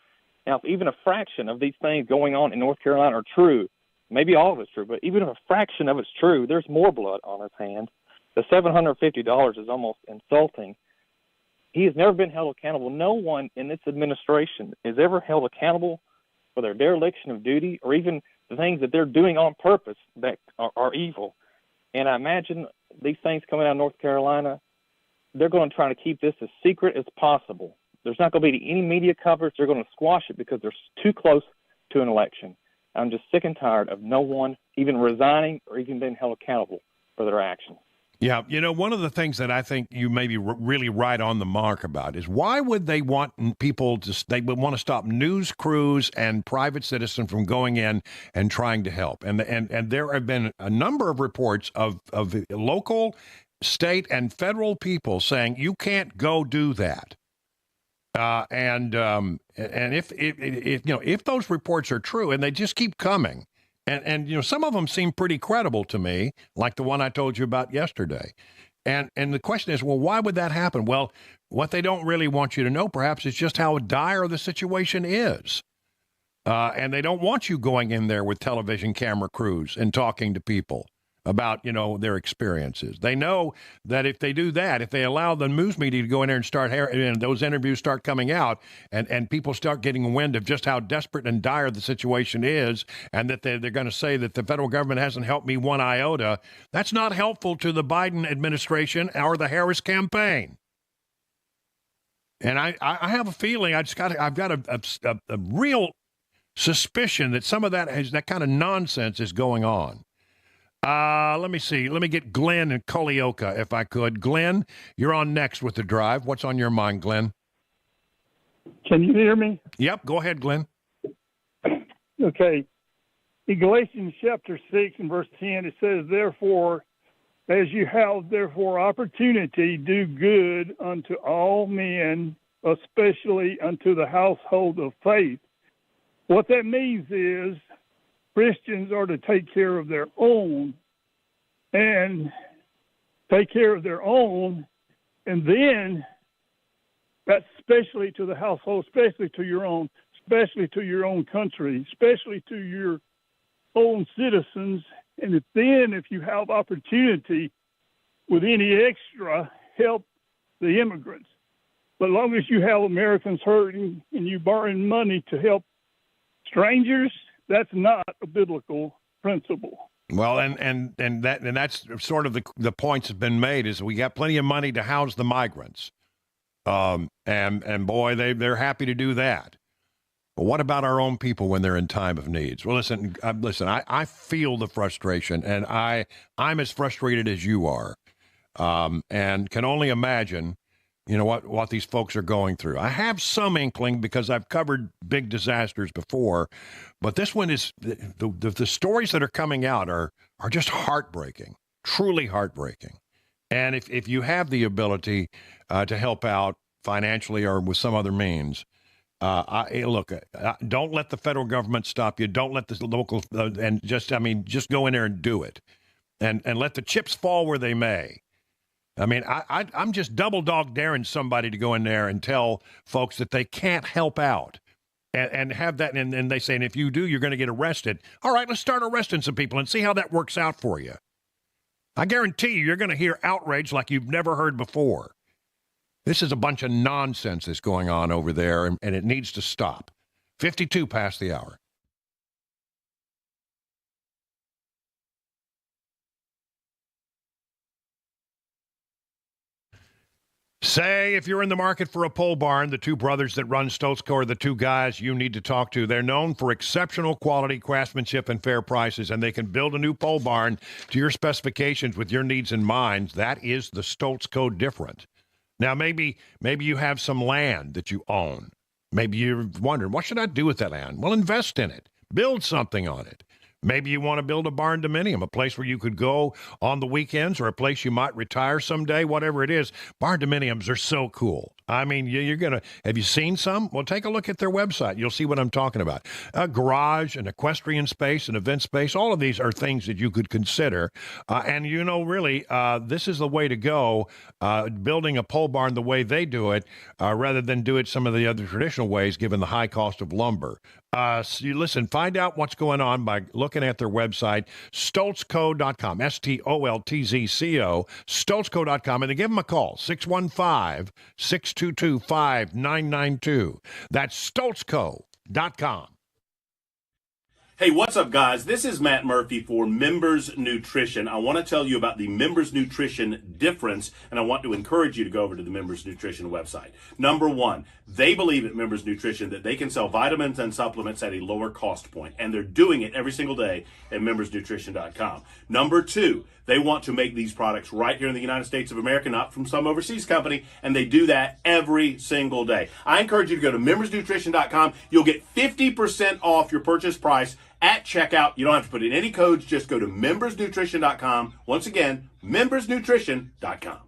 Now, if even a fraction of these things going on in North Carolina are true, maybe all of it's true, but even if a fraction of it's true, there's more blood on his hands. The $750 is almost insulting. He has never been held accountable. No one in this administration is ever held accountable for their dereliction of duty or even the things that they're doing on purpose that are evil. And I imagine these things coming out of North Carolina, they're going to try to keep this as secret as possible. There's not going to be any media coverage. They're going to squash it because they're too close to an election. I'm just sick and tired of no one even resigning or even being held accountable for their actions. Yeah, one of the things that I think you may be really right on the mark about is why would they want people they would want to stop news crews and private citizens from going in and trying to help. And there have been a number of reports of local, state, and federal people saying you can't go do that. And if those reports are true and they just keep coming, and some of them seem pretty credible to me, like the one I told you about yesterday. And the question is, well, why would that happen? Well, what they don't really want you to know, perhaps, is just how dire the situation is. And they don't want you going in there with television camera crews and talking to people about, their experiences. They know that if they do that, if they allow the news media to go in there and start, and those interviews start coming out, and people start getting wind of just how desperate and dire the situation is, and that they're going to say that the federal government hasn't helped me one iota, that's not helpful to the Biden administration or the Harris campaign. And I have a feeling I've got a real suspicion that some of that kind of nonsense is going on. Let me see. Let me get Glenn and Culleoka, if I could. Glenn, you're on next with The Drive. What's on your mind, Glenn? Can you hear me? Yep, go ahead, Glenn. Okay. In Galatians chapter 6 and verse 10, it says, therefore, as you have therefore opportunity, do good unto all men, especially unto the household of faith. What that means is Christians are to take care of their own and then that's especially to the household, especially to your own, especially to your own country, especially to your own citizens. And if you have opportunity with any extra, help the immigrants. But as long as you have Americans hurting and you borrowing money to help strangers, that's not a biblical principle. Well, and that's sort of the points have been made is we got plenty of money to house the migrants, and boy, they're happy to do that. But what about our own people when they're in time of needs? Well, listen. I feel the frustration, and I'm as frustrated as you are, and can only imagine. What these folks are going through. I have some inkling because I've covered big disasters before, but this one is the stories that are coming out are just heartbreaking, truly heartbreaking. And if you have the ability to help out financially or with some other means, don't let the federal government stop you. Don't let the local just go in there and do it, and let the chips fall where they may. I mean, I'm just double dog daring somebody to go in there and tell folks that they can't help out and have that. And they say, and if you do, you're going to get arrested. All right, let's start arresting some people and see how that works out for you. I guarantee you're going to hear outrage like you've never heard before. This is a bunch of nonsense that's going on over there, and it needs to stop. 52 past the hour. Say, if you're in the market for a pole barn, the two brothers that run Stoltzko are the two guys you need to talk to. They're known for exceptional quality, craftsmanship, and fair prices, and they can build a new pole barn to your specifications with your needs in mind. That is the Stoltzko different. Now, maybe you have some land that you own. Maybe you're wondering, what should I do with that land? Well, invest in it. Build something on it. Maybe you want to build a barn dominium, a place where you could go on the weekends or a place you might retire someday, whatever it is. Barn dominiums are so cool. I mean, have you seen some? Well, take a look at their website. You'll see what I'm talking about. A garage, an equestrian space, an event space, all of these are things that you could consider. And really, this is the way to go, building a pole barn the way they do it, rather than do it some of the other traditional ways, given the high cost of lumber. Find out what's going on by looking at their website, stoltzco.com, STOLTZCO, stoltzco.com, and then give them a call, 615-622-5992. That's stoltzco.com. Hey, what's up, guys? This is Matt Murphy for Members Nutrition. I want to tell you about the Members Nutrition difference, and I want to encourage you to go over to the Members Nutrition website. Number one, they believe at Members Nutrition that they can sell vitamins and supplements at a lower cost point, and they're doing it every single day at membersnutrition.com. Number two, they want to make these products right here in the United States of America, not from some overseas company, and they do that every single day. I encourage you to go to membersnutrition.com. You'll get 50% off your purchase price at checkout. You don't have to put in any codes. Just go to membersnutrition.com. Once again, membersnutrition.com.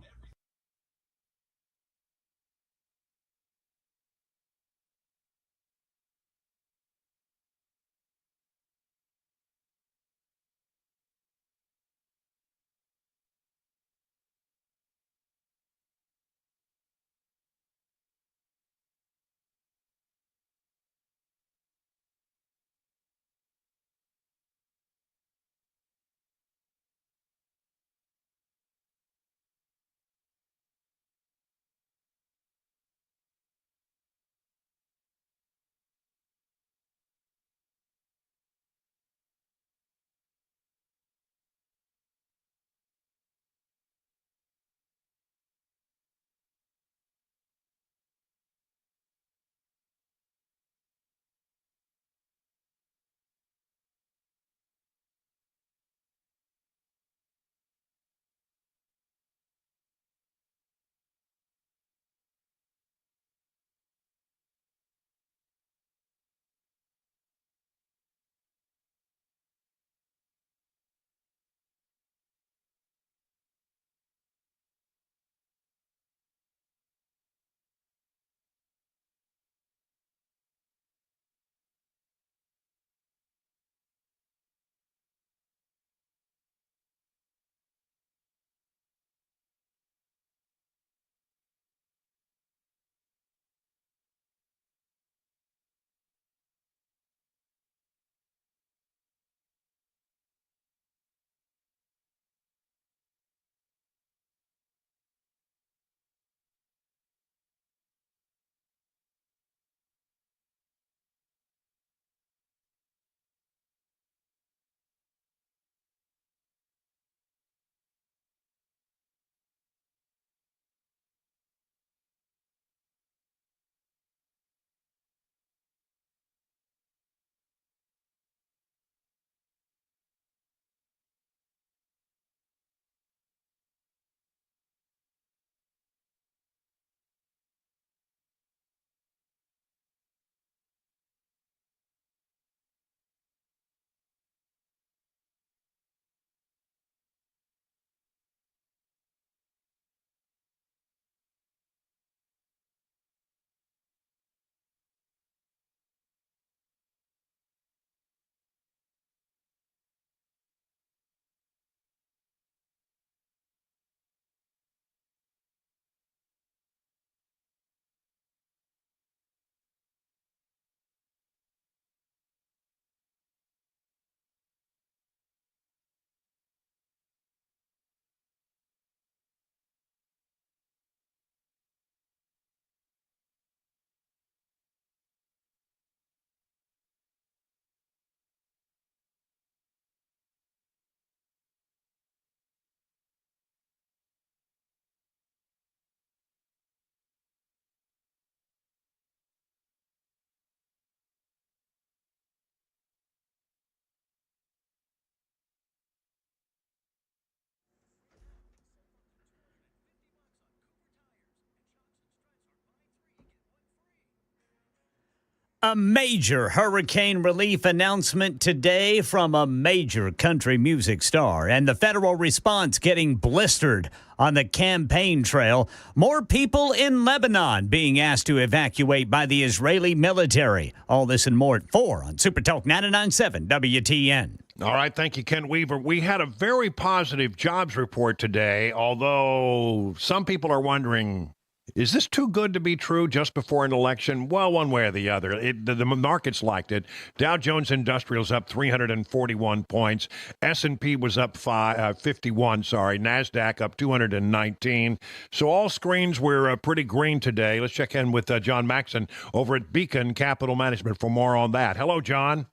A major hurricane relief announcement today from a major country music star, and the federal response getting blistered on the campaign trail. More people in Lebanon being asked to evacuate by the Israeli military. All this and more at 4 on Super Talk 99.7 WTN. All right, thank you, Ken Weaver. We had a very positive jobs report today, although some people are wondering, is this too good to be true just before an election? Well, one way or the other. The markets liked it. Dow Jones Industrial's up 341 points. S&P was up 51, NASDAQ up 219. So all screens were pretty green today. Let's check in with John Maxon over at Beacon Capital Management for more on that. Hello, John.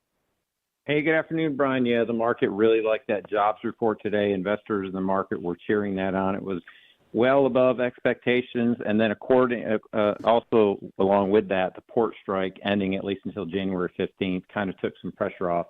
Hey, good afternoon, Brian. Yeah, the market really liked that jobs report today. Investors in the market were cheering that on. It was well above expectations. And then also along with that, the port strike ending at least until January 15th kind of took some pressure off.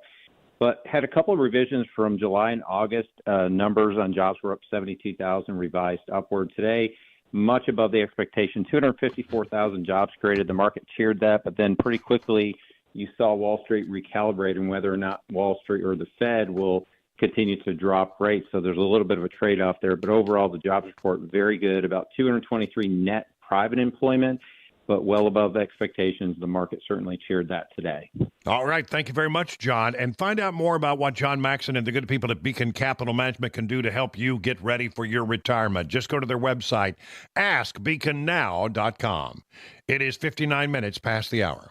But had a couple of revisions from July and August. Numbers on jobs were up 72,000, revised upward today, much above the expectation. 254,000 jobs created. The market cheered that, but then pretty quickly you saw Wall Street recalibrating whether or not Wall Street or the Fed will continue to drop rates. So there's a little bit of a trade-off there. But overall, the jobs report very good, about 223 net private employment, but well above expectations. The market certainly cheered that today. All right. Thank you very much, John. And find out more about what John Maxon and the good people at Beacon Capital Management can do to help you get ready for your retirement. Just go to their website, askbeaconnow.com. It is 59 minutes past the hour.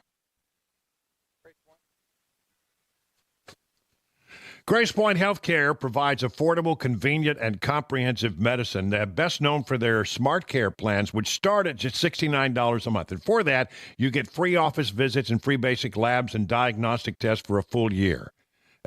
Grace Point Healthcare provides affordable, convenient, and comprehensive medicine. They're best known for their Smart Care plans, which start at just $69 a month. And for that, you get free office visits and free basic labs and diagnostic tests for a full year.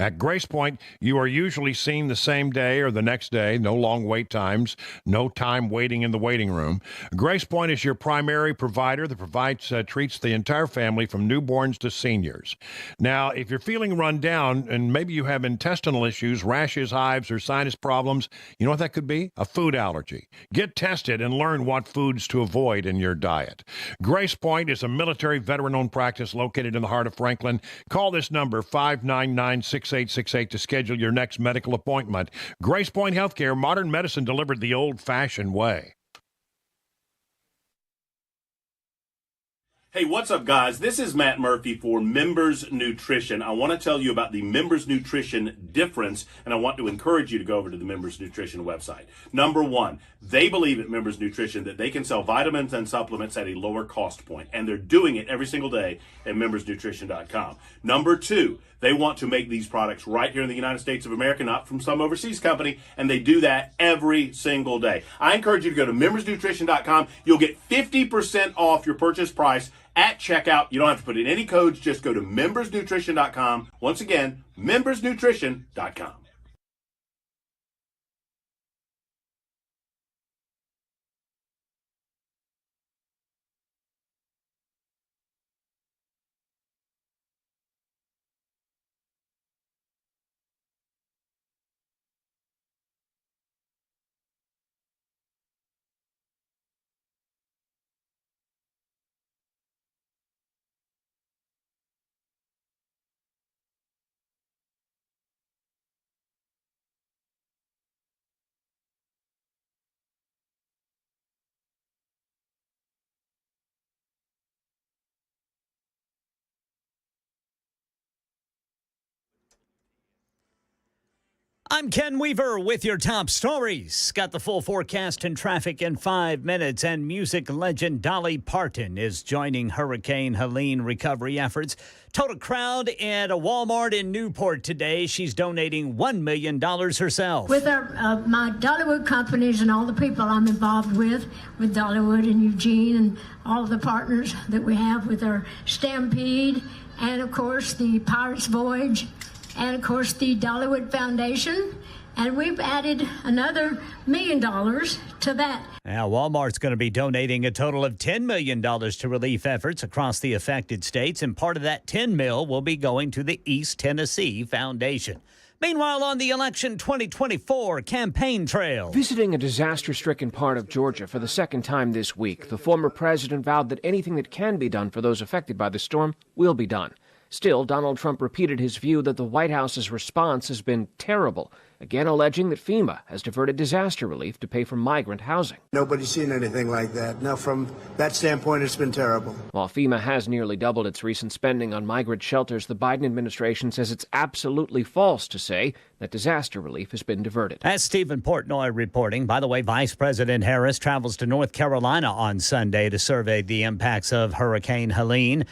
At Grace Point, you are usually seen the same day or the next day. No long wait times, no time waiting in the waiting room. Grace Point is your primary provider that treats the entire family from newborns to seniors. Now, if you're feeling run down and maybe you have intestinal issues, rashes, hives, or sinus problems, you know what that could be? A food allergy. Get tested and learn what foods to avoid in your diet. Grace Point is a military veteran-owned practice located in the heart of Franklin. Call this number, 599-6868, to schedule your next medical appointment. Grace Point Healthcare, modern medicine delivered the old-fashioned way. Hey, what's up, guys? This is Matt Murphy for Members Nutrition. I want to tell you about the Members Nutrition difference, and I want to encourage you to go over to the Members Nutrition website. Number one, they believe at Members Nutrition that they can sell vitamins and supplements at a lower cost point, and they're doing it every single day at membersnutrition.com. Number two, they want to make these products right here in the United States of America, not from some overseas company, and they do that every single day. I encourage you to go to membersnutrition.com. You'll get 50% off your purchase price at checkout. You don't have to put in any codes. Just go to membersnutrition.com. Once again, membersnutrition.com. I'm Ken Weaver with your top stories. Got the full forecast and traffic in 5 minutes, and music legend Dolly Parton is joining Hurricane Helene recovery efforts. Total crowd at a Walmart in Newport today. She's donating $1 million herself. With my Dollywood companies and all the people I'm involved with Dollywood and Eugene and all the partners that we have with our Stampede and, of course, the Pirates Voyage, and, of course, the Dollywood Foundation. And we've added another $1 million to that. Now, Walmart's going to be donating a total of $10 million to relief efforts across the affected states, and part of that $10 million will be going to the East Tennessee Foundation. Meanwhile, on the election 2024 campaign trail. Visiting a disaster-stricken part of Georgia for the second time this week, the former president vowed that anything that can be done for those affected by the storm will be done. Still, Donald Trump repeated his view that the White House's response has been terrible, again alleging that FEMA has diverted disaster relief to pay for migrant housing. Nobody's seen anything like that. Now, from that standpoint, it's been terrible. While FEMA has nearly doubled its recent spending on migrant shelters, the Biden administration says it's absolutely false to say that disaster relief has been diverted. As Stephen Portnoy reporting. By the way, Vice President Harris travels to North Carolina on Sunday to survey the impacts of Hurricane Helene.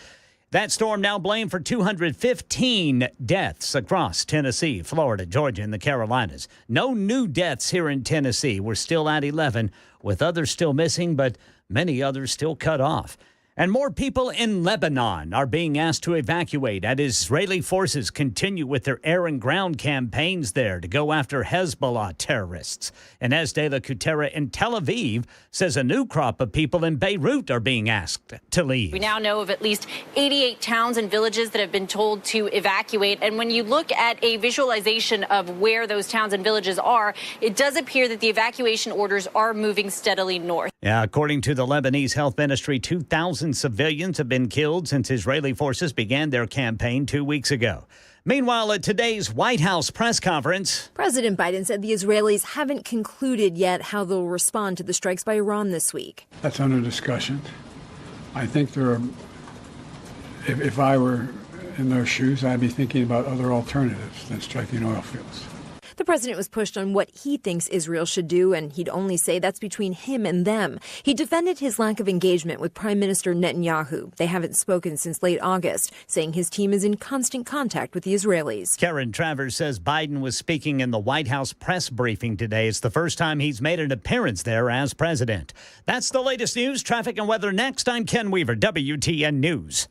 That storm now blamed for 215 deaths across Tennessee, Florida, Georgia, and the Carolinas. No new deaths here in Tennessee. We're still at 11, with others still missing, but many others still cut off. And more people in Lebanon are being asked to evacuate as Israeli forces continue with their air and ground campaigns there to go after Hezbollah terrorists. And Esde La Kutera in Tel Aviv says a new crop of people in Beirut are being asked to leave. We now know of at least 88 towns and villages that have been told to evacuate. And when you look at a visualization of where those towns and villages are, it does appear that the evacuation orders are moving steadily north. Yeah, according to the Lebanese Health Ministry, 2,000 civilians have been killed since Israeli forces began their campaign 2 weeks ago. Meanwhile, at today's White House press conference, President Biden said the Israelis haven't concluded yet how they'll respond to the strikes by Iran this week. That's under discussion. I think there are, if I were in their shoes, I'd be thinking about other alternatives than striking oil fields. The president was pushed on what he thinks Israel should do, and he'd only say that's between him and them. He defended his lack of engagement with Prime Minister Netanyahu. They haven't spoken since late August, saying his team is in constant contact with the Israelis. Karen Travers says Biden was speaking in the White House press briefing today. It's the first time he's made an appearance there as president. That's the latest news, traffic, and weather next. I'm Ken Weaver, WTN News.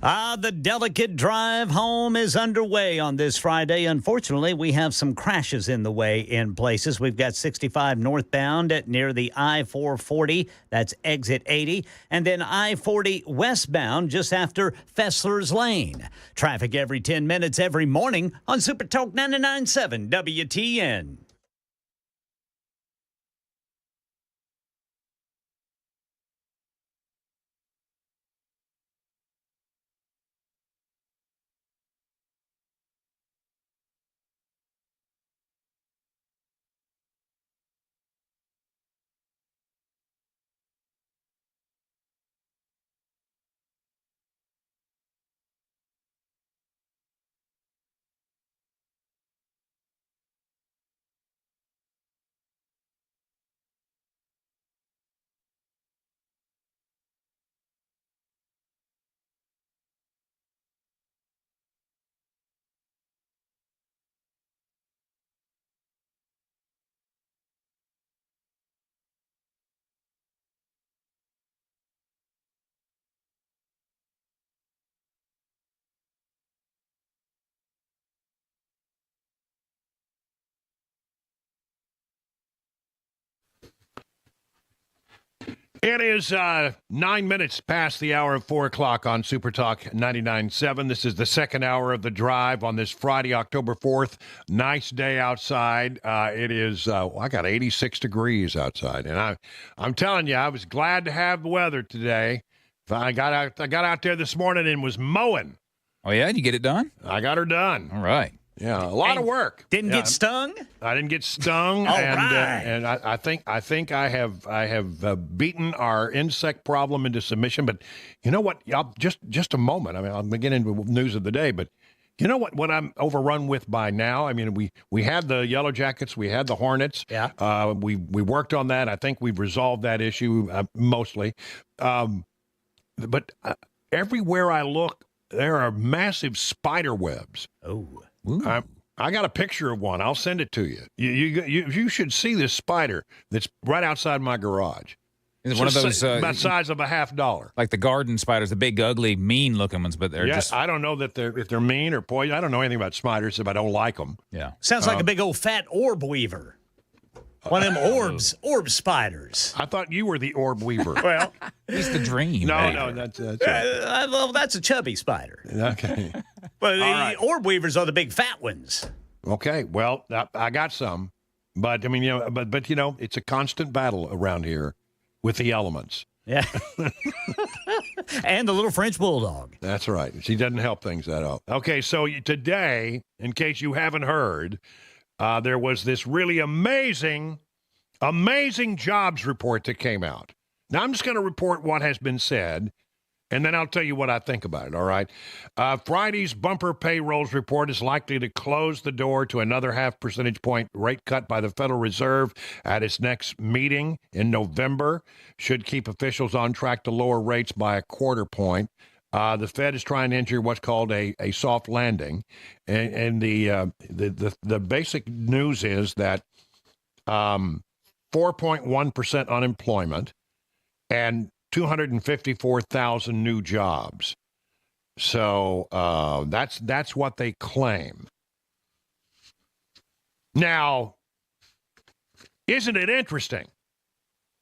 The delicate drive home is underway on this Friday. Unfortunately, we have some crashes in the way in places. We've got 65 northbound near the I-440. That's exit 80. And then I-40 westbound just after Fessler's Lane. Traffic every 10 minutes every morning on Super Talk 99.7 WTN. It is 9 minutes past the hour of 4 o'clock on Super Talk 99.7. This is the second hour of the drive on this Friday, October 4th. Nice day outside. It is, I got 86 degrees outside. And I'm telling you, I was glad to have the weather today. I got out there this morning and was mowing. Oh, yeah? Did you get it done? I got her done. All right. Yeah, a lot of work. Didn't get stung? I didn't get stung, All and right. and I think I have beaten our insect problem into submission. But you know what? Just a moment. I mean, I'll get into news of the day, but you know what I'm overrun with by now? I mean, we had the Yellow Jackets, we had the Hornets. Yeah. We worked on that. I think we've resolved that issue mostly. But everywhere I look, there are massive spider webs. Oh. I got a picture of one. I'll send it to you. You should see this spider that's right outside my garage. Is it one of those about the size of a $50? Like the garden spiders, the big, ugly, mean-looking ones, but they're just. I don't know if they're mean or poison. I don't know anything about spiders if I don't like them. Yeah. Sounds like a big old fat orb weaver. One of them orb spiders. I thought you were the orb weaver. Well, he's the dream. No, that's right. well, that's a chubby spider. Okay. But the right. orb weavers are the big fat ones. Okay. Well, I got some, but I mean, but it's a constant battle around here with the elements. Yeah. And the little French bulldog. That's right. She doesn't help things at all. Okay. So today, in case you haven't heard, there was this really amazing jobs report that came out. Now, I'm just going to report what has been said, and then I'll tell you what I think about it, all right? Friday's bumper payrolls report is likely to close the door to another 0.5 percentage point rate cut by the Federal Reserve at its next meeting in November. Should keep officials on track to lower rates by 0.25 point. The Fed is trying to enter what's called a soft landing, and the basic news is that 4.1% unemployment and 254,000 new jobs. So that's what they claim. Now, isn't it interesting?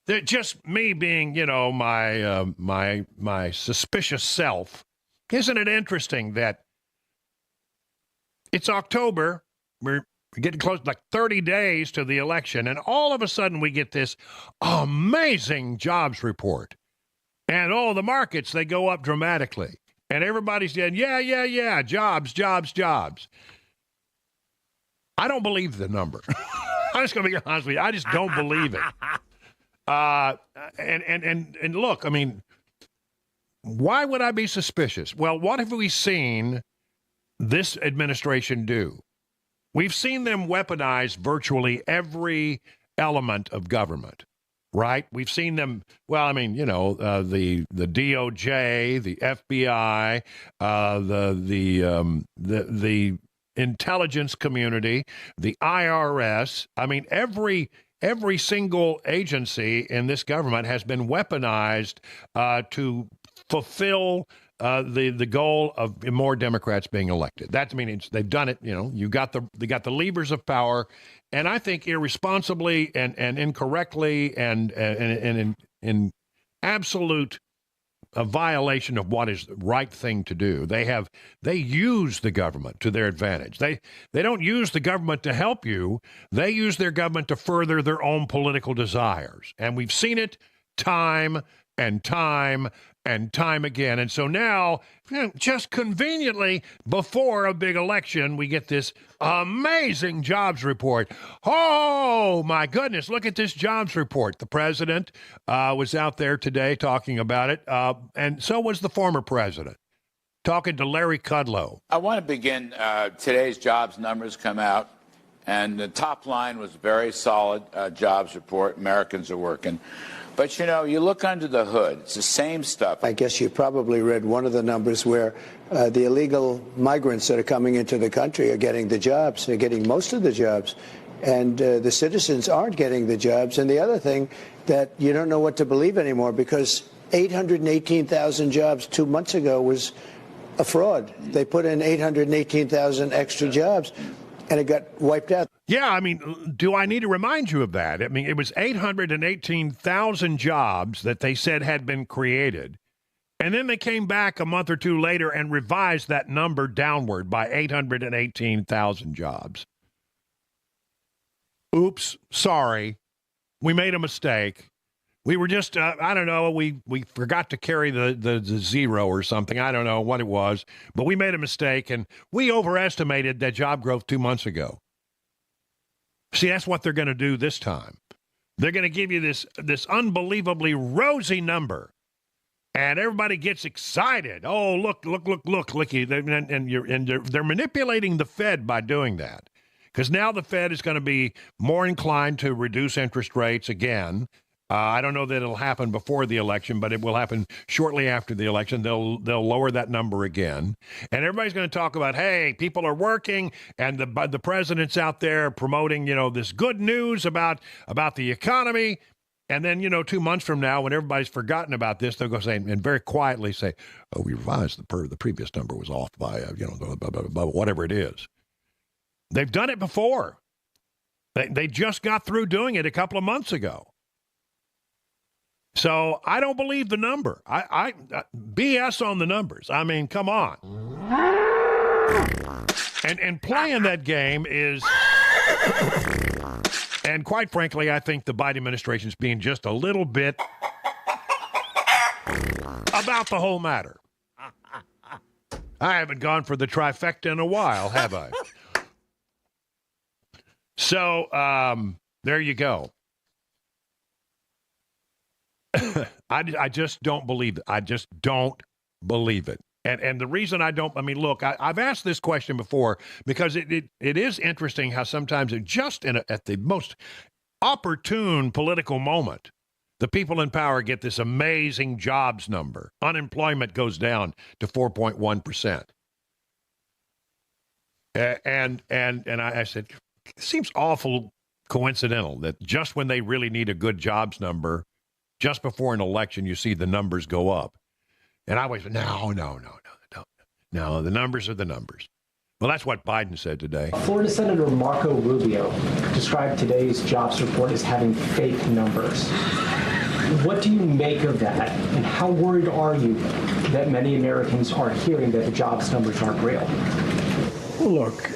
That just me being, my suspicious self, isn't it interesting that it's October, we're getting close, like 30 days to the election, and all of a sudden we get this amazing jobs report. And the markets, they go up dramatically. And everybody's saying, yeah, jobs. I don't believe the number. I'm just going to be honest with you. I just don't believe it. And look, I mean, why would I be suspicious? Well, what have we seen this administration do? We've seen them weaponize virtually every element of government, right? We've seen them, well, I mean, the DOJ, the FBI, the intelligence community, the IRS. I mean, every single agency in this government has been weaponized to fulfill the goal of more Democrats being elected. That means they've done it. They got the levers of power, and I think irresponsibly and incorrectly and in absolute a violation of what is the right thing to do. They use the government to their advantage. They don't use the government to help you. They use their government to further their own political desires. And we've seen it time and time and time again. And so now, just conveniently, before a big election, we get this amazing jobs report. Oh, my goodness, look at this jobs report. The president was out there today talking about it, and so was the former president, talking to Larry Kudlow. I want to begin, today's jobs numbers come out, and the top line was very solid jobs report. Americans are working. But, you look under the hood, it's the same stuff. I guess you probably read one of the numbers where the illegal migrants that are coming into the country are getting the jobs. They're getting most of the jobs. And the citizens aren't getting the jobs. And the other thing that you don't know what to believe anymore, because 818,000 jobs 2 months ago was a fraud. They put in 818,000 extra jobs, and it got wiped out. Yeah, I mean, do I need to remind you of that? I mean, it was 818,000 jobs that they said had been created. And then they came back a month or two later and revised that number downward by 818,000 jobs. Oops, sorry. We made a mistake. We were just, I don't know, we forgot to carry the zero or something. I don't know what it was, but we made a mistake, and we overestimated that job growth 2 months ago. See, that's what they're going to do this time. They're going to give you this unbelievably rosy number, and everybody gets excited. Oh, look, and they're manipulating the Fed by doing that, because now the Fed is going to be more inclined to reduce interest rates again. I don't know that it'll happen before the election, but it will happen shortly after the election. They'll lower that number again. And everybody's going to talk about, hey, people are working, and the president's out there promoting, this good news about the economy. And then, 2 months from now, when everybody's forgotten about this, they'll go say, and very quietly say, oh, we revised the previous number was off by, whatever it is. They've done it before. They just got through doing it a couple of months ago. So I don't believe the number. I BS on the numbers. I mean, come on. And playing that game is, and quite frankly, I think the Biden administration is being just a little bit about the whole matter. I haven't gone for the trifecta in a while, have I? So there you go. I just don't believe it. I just don't believe it. And the reason I don't, look, I've asked this question before because it is interesting how sometimes at the most opportune political moment, the people in power get this amazing jobs number. Unemployment goes down to 4.1%. And I said, it seems awful coincidental that just when they really need a good jobs number, just before an election, you see the numbers go up. And I always said, no, the numbers are the numbers. Well, that's what Biden said today. Florida Senator Marco Rubio described today's jobs report as having fake numbers. What do you make of that? And how worried are you that many Americans are hearing that the jobs numbers aren't real? Well, look,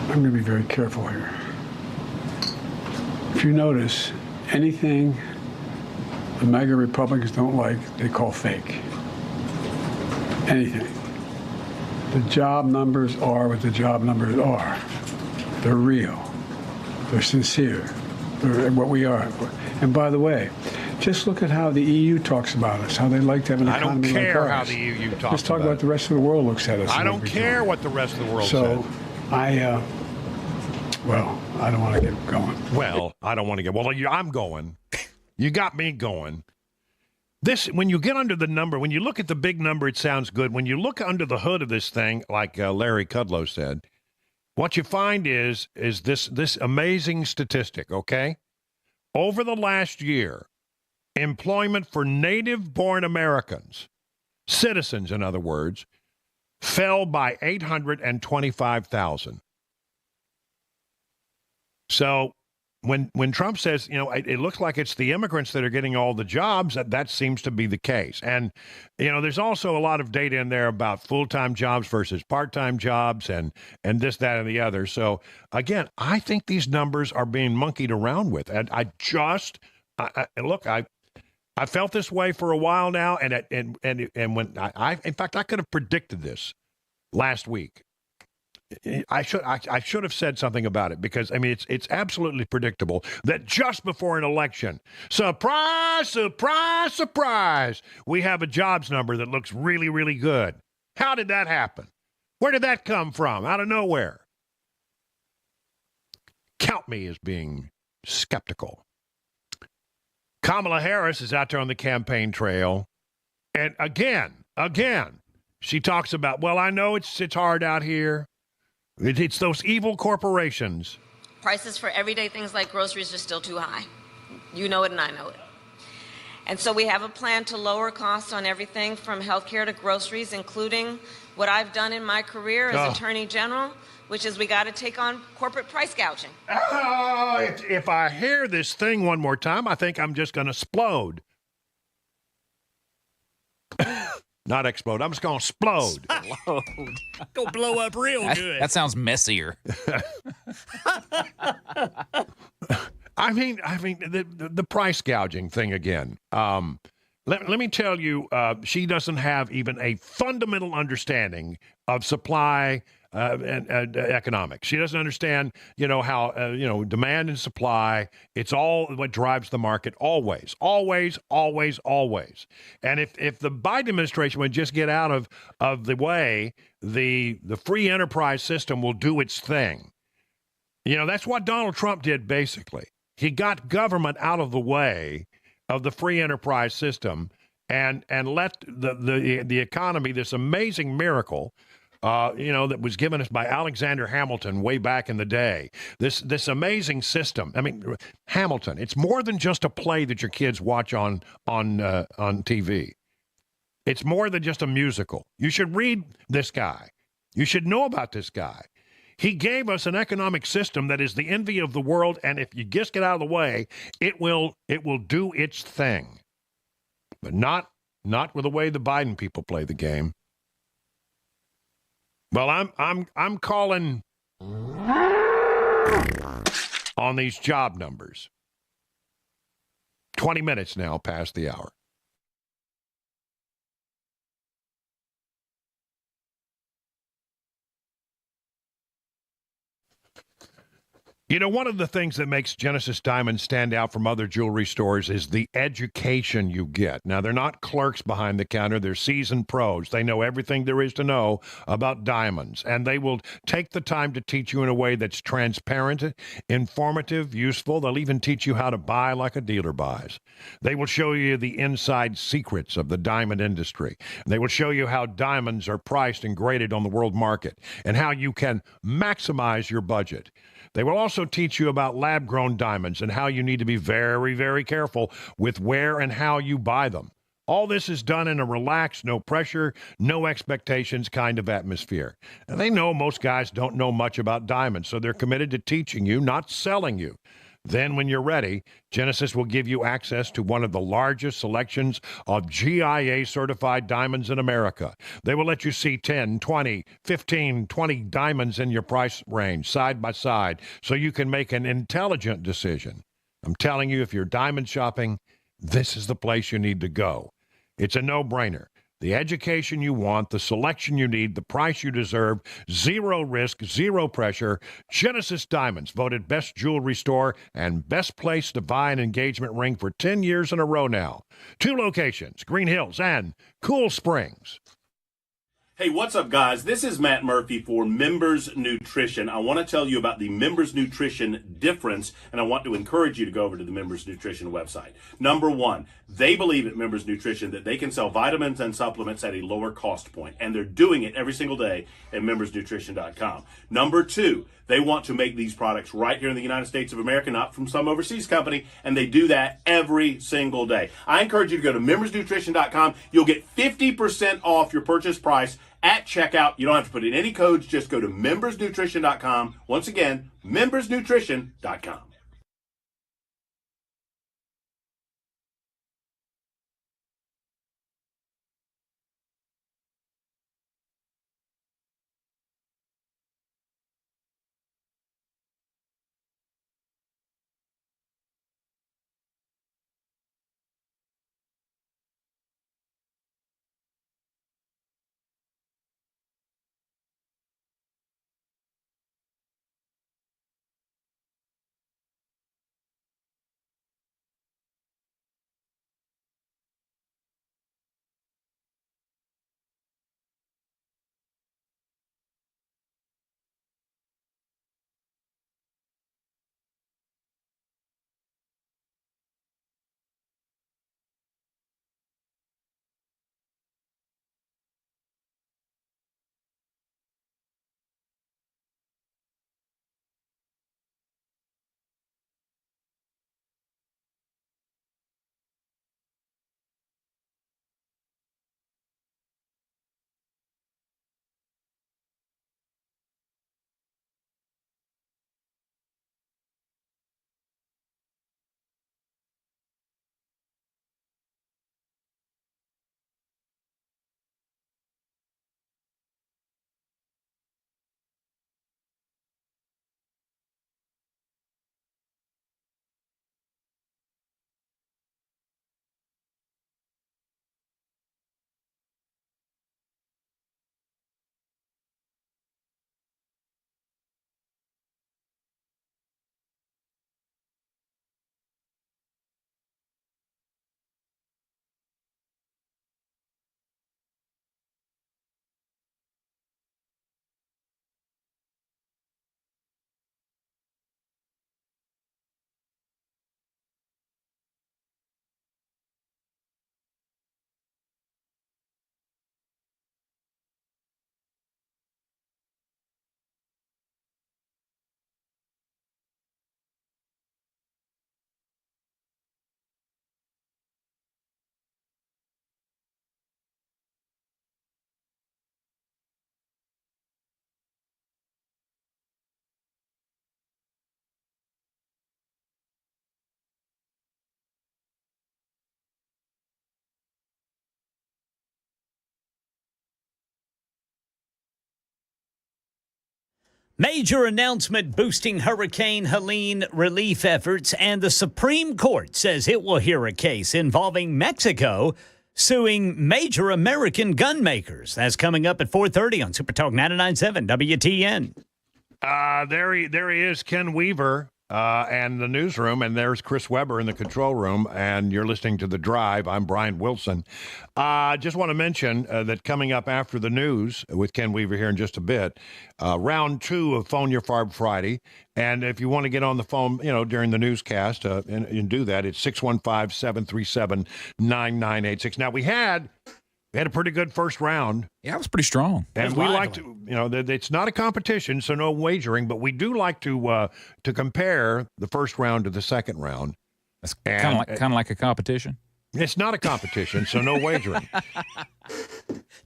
I'm going to be very careful here. If you notice, anything the MAGA Republicans don't like, they call fake. Anything. The job numbers are what the job numbers are. They're real. They're sincere. They're what we are. And by the way, just look at how the EU talks about us, how they like to have an economy like ours. I don't care how the EU talks about us. Just talk about the rest of the world looks at us. I don't care what the rest of the world says. So, well, I don't want to get going. Well, I don't want to get... Well, I'm going. You got me going. When you get under the number, when you look at the big number, it sounds good. When you look under the hood of this thing, like Larry Kudlow said, what you find is this amazing statistic, okay? Over the last year, employment for native-born Americans, citizens, in other words, fell by 825,000. So when Trump says, it looks like it's the immigrants that are getting all the jobs, that seems to be the case. And, there's also a lot of data in there about full-time jobs versus part-time jobs and this, that, and the other. So, again, I think these numbers are being monkeyed around with. And I felt this way for a while now, and when in fact, I could have predicted this last week. I should have said something about it because, it's absolutely predictable that just before an election, surprise, surprise, surprise, we have a jobs number that looks really, really good. How did that happen? Where did that come from? Out of nowhere. Count me as being skeptical. Kamala Harris is out there on the campaign trail, and again, she talks about, well, I know it's hard out here. It's those evil corporations. Prices for everyday things like groceries are still too high. You know it and I know it. And so we have a plan to lower costs on everything from healthcare to groceries, including what I've done in my career as Attorney General, which is we got to take on corporate price gouging. If I hear this thing one more time, I think I'm just going to explode. Not explode. I'm just going to explode. Go blow up real good. That sounds messier. The price gouging thing again. Let me tell you, she doesn't have even a fundamental understanding of supply and economics. She doesn't understand, how, demand and supply, it's all what drives the market always, always, always, always. And if the Biden administration would just get out of the way, the free enterprise system will do its thing. That's what Donald Trump did, basically. He got government out of the way of the free enterprise system and let the economy, this amazing miracle, that was given us by Alexander Hamilton way back in the day. This amazing system. Hamilton. It's more than just a play that your kids watch on TV. It's more than just a musical. You should read this guy. You should know about this guy. He gave us an economic system that is the envy of the world, and if you just get out of the way, it will do its thing. But not with the way the Biden people play the game. Well, I'm calling on these job numbers. 20 minutes now past the hour. One of the things that makes Genesis Diamonds stand out from other jewelry stores is the education you get. Now, they're not clerks behind the counter. They're seasoned pros. They know everything there is to know about diamonds, and they will take the time to teach you in a way that's transparent, informative, useful. They'll even teach you how to buy like a dealer buys. They will show you the inside secrets of the diamond industry. They will show you how diamonds are priced and graded on the world market and how you can maximize your budget. They will also teach you about lab-grown diamonds and how you need to be very, very careful with where and how you buy them. All this is done in a relaxed, no pressure, no expectations kind of atmosphere. And they know most guys don't know much about diamonds, so they're committed to teaching you, not selling you. Then, when you're ready, Genesis will give you access to one of the largest selections of GIA-certified diamonds in America. They will let you see 10, 20, 15, 20 diamonds in your price range, side by side, so you can make an intelligent decision. I'm telling you, if you're diamond shopping, this is the place you need to go. It's a no-brainer. The education you want, the selection you need, the price you deserve, zero risk, zero pressure. Genesis Diamonds, voted best jewelry store and best place to buy an engagement ring for 10 years in a row now. 2 locations, Green Hills and Cool Springs. Hey, what's up, guys? This is Matt Murphy for Members Nutrition. I want to tell you about the Members Nutrition difference, and I want to encourage you to go over to the Members Nutrition website. Number one, they believe at Members Nutrition that they can sell vitamins and supplements at a lower cost point, and they're doing it every single day at membersnutrition.com. Number two, they want to make these products right here in the United States of America, not from some overseas company, and they do that every single day. I encourage you to go to membersnutrition.com. You'll get 50% off your purchase price at checkout. You don't have to put in any codes. Just go to membersnutrition.com. Once again, membersnutrition.com. Major announcement boosting Hurricane Helene relief efforts, and the Supreme Court says it will hear a case involving Mexico suing major American gun makers. That's coming up at 4:30 on Super Talk 99.7 WTN. There he is, Ken Weaver, and the newsroom, and there's Chris Weber in the control room, and you're listening to The Drive. I'm Brian Wilson. Just want to mention that coming up after the news with Ken Weaver here in just a bit, round 2 of Phone Your FARB Friday. And if you want to get on the phone, during the newscast and do that, it's 615-737-9986. Now, we had a pretty good first round. Yeah, it was pretty strong. And we like to, it's not a competition, so no wagering, but we do like to compare the first round to the second round. That's kind of like a competition. It's not a competition, so no wagering.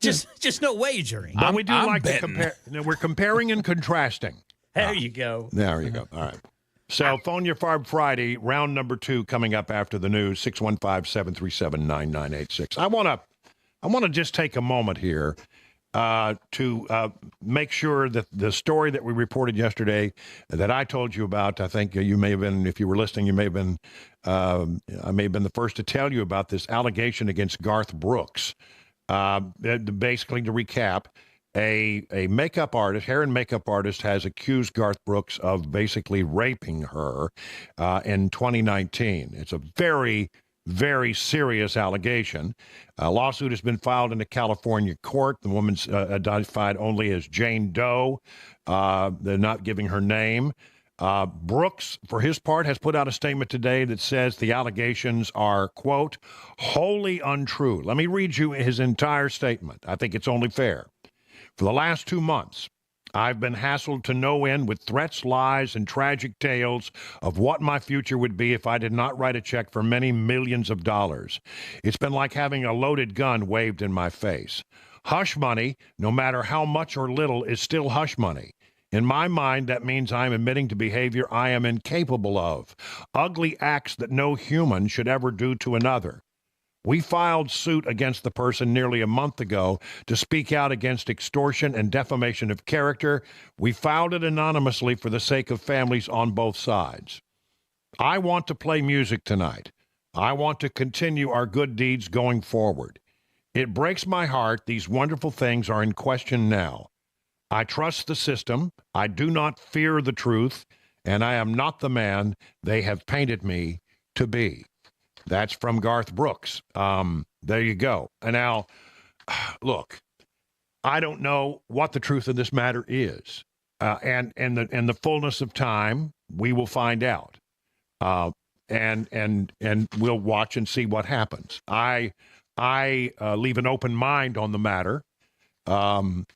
Just no wagering. But we do like to compare. We're comparing and contrasting. There you go. There you go. All right. So Phone Your FARB Friday, round number 2 coming up after the news, 615-737-9986. I want to just take a moment here to make sure that the story that we reported yesterday that I told you about, I think you may have been, if you were listening, I may have been the first to tell you about this allegation against Garth Brooks. Basically, to recap, a makeup artist, hair and makeup artist, has accused Garth Brooks of basically raping her in 2019. It's a very, very serious allegation. A lawsuit has been filed in a California court. The woman's identified only as Jane Doe. They're not giving her name. Brooks, for his part, has put out a statement today that says the allegations are, quote, wholly untrue. Let me read you his entire statement. I think it's only fair. For the last 2 months, I've been hassled to no end with threats, lies, and tragic tales of what my future would be if I did not write a check for many millions of dollars. It's been like having a loaded gun waved in my face. Hush money, no matter how much or little, is still hush money. In my mind, that means I am admitting to behavior I am incapable of, ugly acts that no human should ever do to another. We filed suit against the person nearly a month ago to speak out against extortion and defamation of character. We filed it anonymously for the sake of families on both sides. I want to play music tonight. I want to continue our good deeds going forward. It breaks my heart these wonderful things are in question now. I trust the system. I do not fear the truth, and I am not the man they have painted me to be. That's from Garth Brooks. There you go. And now, look, I don't know what the truth of this matter is. And in the fullness of time, we will find out. And we'll watch and see what happens. I leave an open mind on the matter. And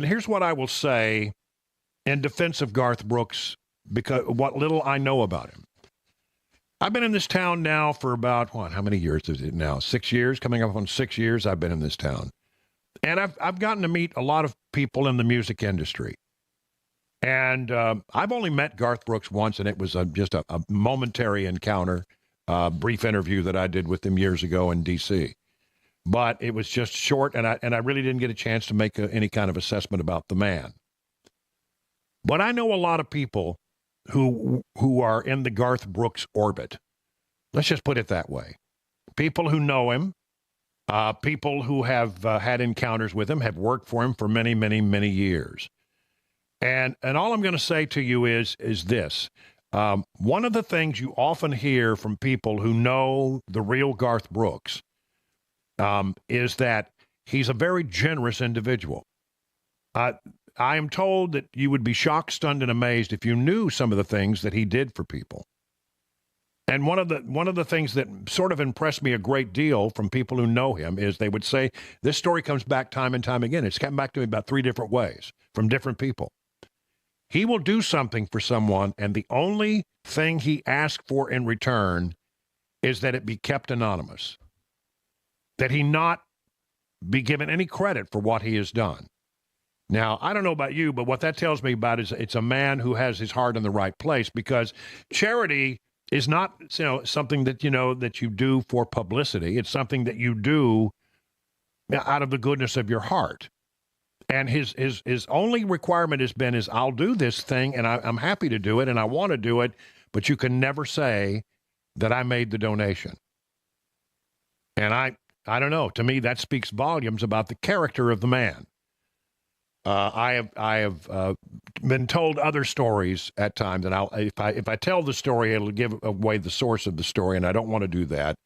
here's what I will say in defense of Garth Brooks, because what little I know about him. I've been in this town now for about, how many years is it now? 6 years? Coming up on 6 years I've been in this town. And I've gotten to meet a lot of people in the music industry. And I've only met Garth Brooks once, and it was just a momentary encounter, brief interview that I did with him years ago in D.C. But it was just short, and I really didn't get a chance to make any kind of assessment about the man. But I know a lot of people who are in the Garth Brooks orbit. Let's just put it that way. People who know him, people who have had encounters with him, have worked for him for many, many, many years. And all I'm going to say to you is this. One of the things you often hear from people who know the real Garth Brooks is that he's a very generous individual. I am told that you would be shocked, stunned, and amazed if you knew some of the things that he did for people. And one of the things that sort of impressed me a great deal from people who know him is they would say, this story comes back time and time again. It's come back to me about 3 different ways from different people. He will do something for someone, and the only thing he asks for in return is that it be kept anonymous, that he not be given any credit for what he has done. Now, I don't know about you, but what that tells me about is it's a man who has his heart in the right place, because charity is not, something that, that you do for publicity. It's something that you do out of the goodness of your heart. And his only requirement has been I'll do this thing, and I'm happy to do it, and I want to do it, but you can never say that I made the donation. And I don't know. To me, that speaks volumes about the character of the man. I have been told other stories at times, and if I tell the story, it'll give away the source of the story, and I don't want to do that.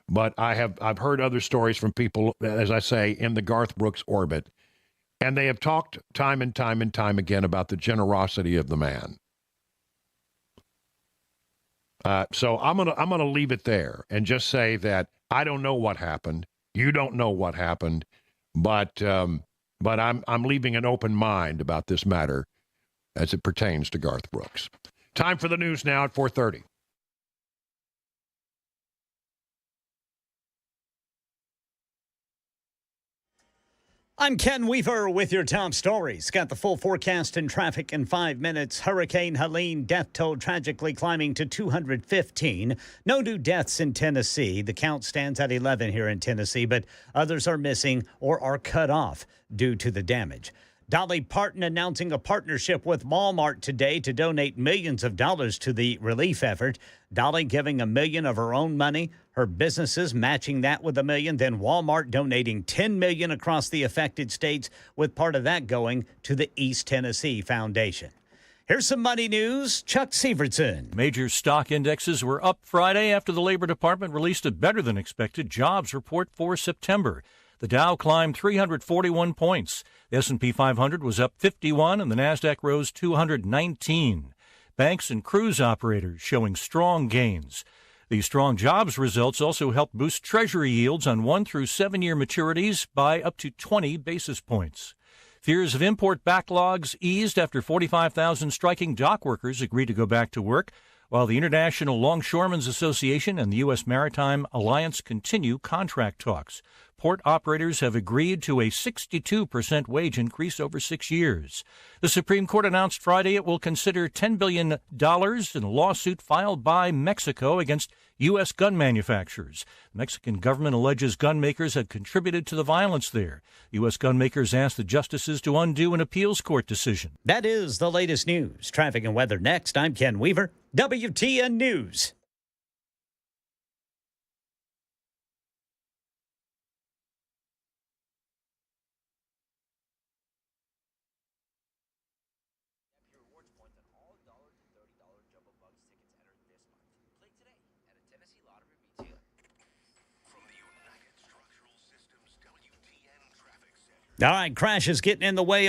But I've heard other stories from people, as I say, in the Garth Brooks orbit, and they have talked time and time and time again about the generosity of the man. So I'm gonna leave it there and just say that I don't know what happened. You don't know what happened, but I'm leaving an open mind about this matter as it pertains to Garth Brooks. Time for the news now at 4:30. I'm Ken Weaver with your top stories. Got the full forecast and traffic in 5 minutes. Hurricane Helene death toll tragically climbing to 215. No new deaths in Tennessee. The count stands at 11 here in Tennessee, but others are missing or are cut off due to the damage. Dolly Parton announcing a partnership with Walmart today to donate millions of dollars to the relief effort. Dolly giving $1 million of her own money, her businesses matching that with $1 million, then Walmart donating $10 million across the affected states, with part of that going to the East Tennessee Foundation. Here's some money news. Chuck Sievertson. Major stock indexes were up Friday after the Labor Department released a better-than-expected jobs report for September. The Dow climbed 341 points. The S&P 500 was up 51, and the Nasdaq rose 219. Banks and cruise operators showing strong gains. These strong jobs results also helped boost Treasury yields on 1 through 7 year maturities by up to 20 basis points. Fears of import backlogs eased after 45,000 striking dock workers agreed to go back to work, while the International Longshoremen's Association and the U.S. Maritime Alliance continue contract talks. Port operators have agreed to a 62% wage increase over 6 years. The Supreme Court announced Friday it will consider $10 billion in a lawsuit filed by Mexico against U.S. gun manufacturers. The Mexican government alleges gun makers had contributed to the violence there. U.S. gun makers asked the justices to undo an appeals court decision. That is the latest news. Traffic and weather next. I'm Ken Weaver, WTN News. All right, crashes getting in the way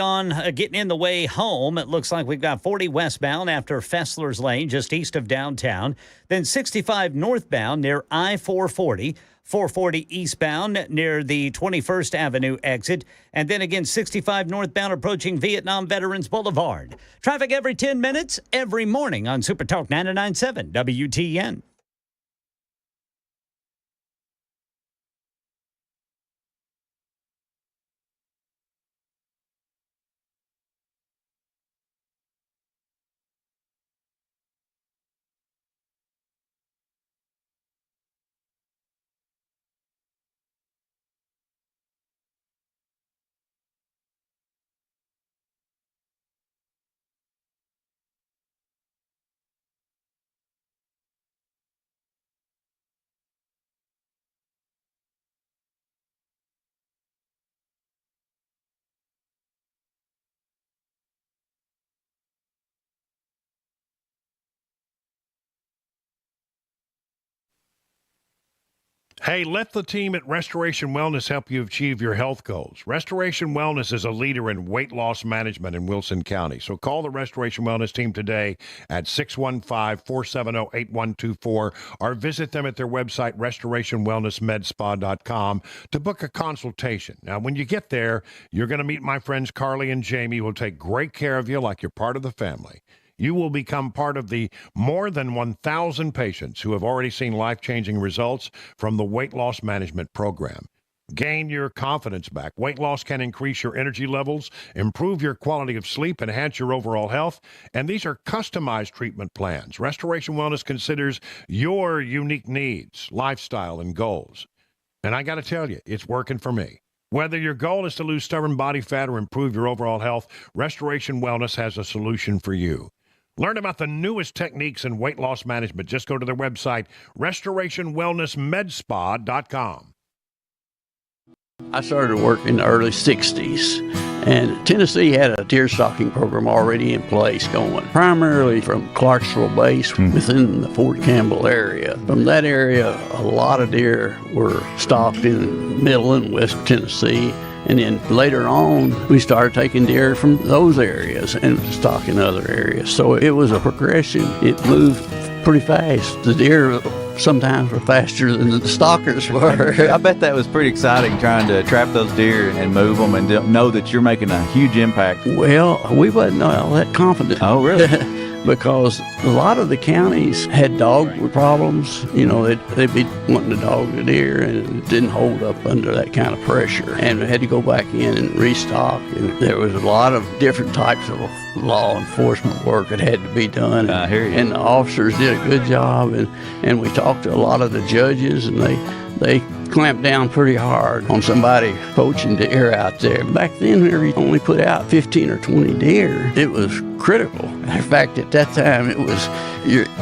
home. It looks like we've got 40 westbound after Fessler's Lane, just east of downtown. Then 65 northbound near I-440. 440 eastbound near the 21st Avenue exit. And then again, 65 northbound approaching Vietnam Veterans Boulevard. Traffic every 10 minutes, every morning on Super Talk 99.7 WTN. Hey, let the team at Restoration Wellness help you achieve your health goals. Restoration Wellness is a leader in weight loss management in Wilson County. So call the Restoration Wellness team today at 615-470-8124 or visit them at their website, restorationwellnessmedspa.com, to book a consultation. Now, when you get there, you're going to meet my friends Carly and Jamie, who will take great care of you like you're part of the family. You will become part of the more than 1,000 patients who have already seen life-changing results from the weight loss management program. Gain your confidence back. Weight loss can increase your energy levels, improve your quality of sleep, enhance your overall health, and these are customized treatment plans. Restoration Wellness considers your unique needs, lifestyle, and goals. And I got to tell you, it's working for me. Whether your goal is to lose stubborn body fat or improve your overall health, Restoration Wellness has a solution for you. Learn about the newest techniques in weight loss management. Just go to their website, restorationwellnessmedspa.com. I started work in the early 60s, and Tennessee had a deer stalking program already in place going, primarily from Clarksville Base within the Fort Campbell area. From that area, a lot of deer were stalked in Middle and West Tennessee. And then later on, we started taking deer from those areas and stalking other areas. So it was a progression. It moved pretty fast. The deer sometimes were faster than the stalkers were. I bet that was pretty exciting, trying to trap those deer and move them and know that you're making a huge impact. Well, we wasn't all that confident. Oh, really? Because a lot of the counties had dog problems. You know, they'd be wanting to dog the deer, and it didn't hold up under that kind of pressure. And we had to go back in and restock. And there was a lot of different types of law enforcement work that had to be done. I hear you. And the officers did a good job. And we talked to a lot of the judges, and they clamped down pretty hard on somebody poaching deer out there. Back then, we only put out 15 or 20 deer. It was critical. In fact, at that time, it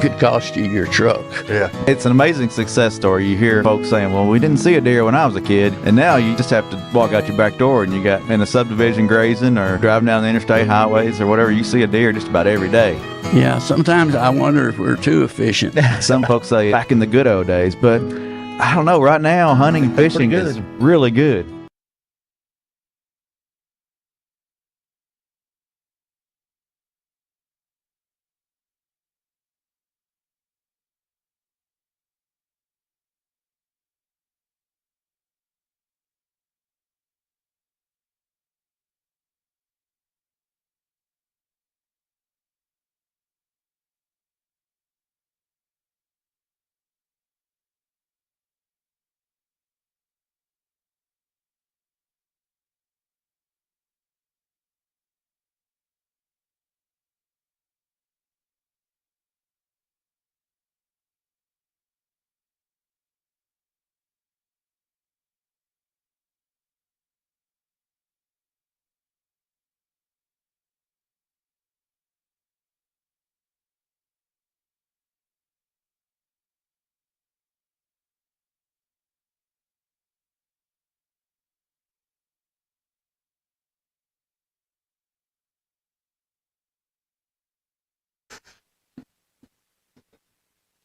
could cost you your truck. Yeah. It's an amazing success story. You hear folks saying, well, we didn't see a deer when I was a kid, and now you just have to walk out your back door and you got in a subdivision grazing or driving down the interstate highways or whatever, you see a deer just about every day. Yeah, sometimes I wonder if we're too efficient. Some folks say back in the good old days, but I don't know. Right now, hunting and fishing is really good.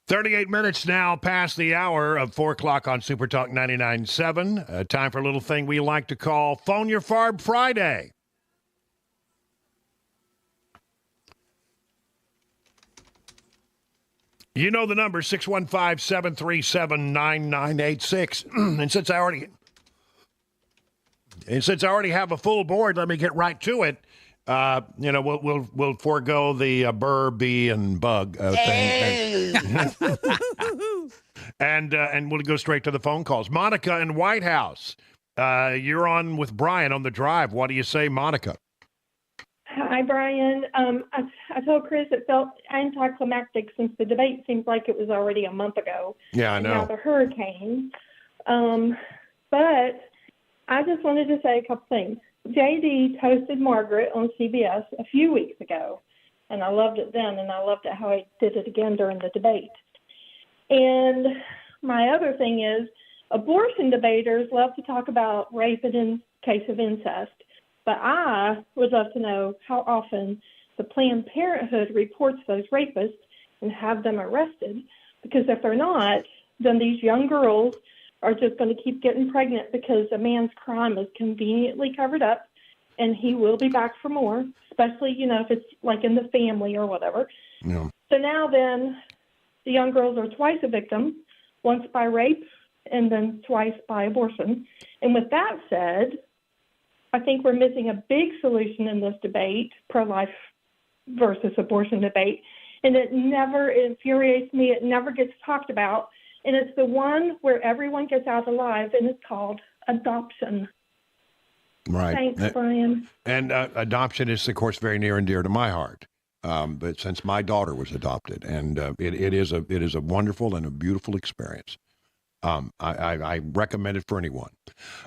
.38 minutes now past the hour of 4 o'clock on Super Talk 99.7. Time for a little thing we like to call Phone Your Farb Friday. You know the number, 615-737-9986. And since I already have a full board, let me get right to it. We'll forego the burr, bee, and bug thing. And we'll go straight to the phone calls. Monica in White House, you're on with Brian on the drive. What do you say, Monica? Hi, Brian. I told Chris it felt anticlimactic since the debate seems like it was already a month ago. Yeah, I know. And now the hurricane. But I just wanted to say a couple things. JD toasted Margaret on CBS a few weeks ago, and I loved it then, and I loved it how he did it again during the debate. And my other thing is, abortion debaters love to talk about rape and in case of incest, but I would love to know how often the Planned Parenthood reports those rapists and have them arrested, because if they're not, then these young girls are just going to keep getting pregnant because a man's crime is conveniently covered up, and he will be back for more, especially, if it's like in the family or whatever. Yeah. So now then the young girls are twice a victim, once by rape and then twice by abortion. And with that said, I think we're missing a big solution in this debate, pro-life versus abortion debate, and it infuriates me. It never gets talked about. And it's the one where everyone gets out alive, and it's called adoption. Right. Thanks, Brian. And adoption is, of course, very near and dear to my heart. But since my daughter was adopted, and it is a wonderful and a beautiful experience. I recommend it for anyone.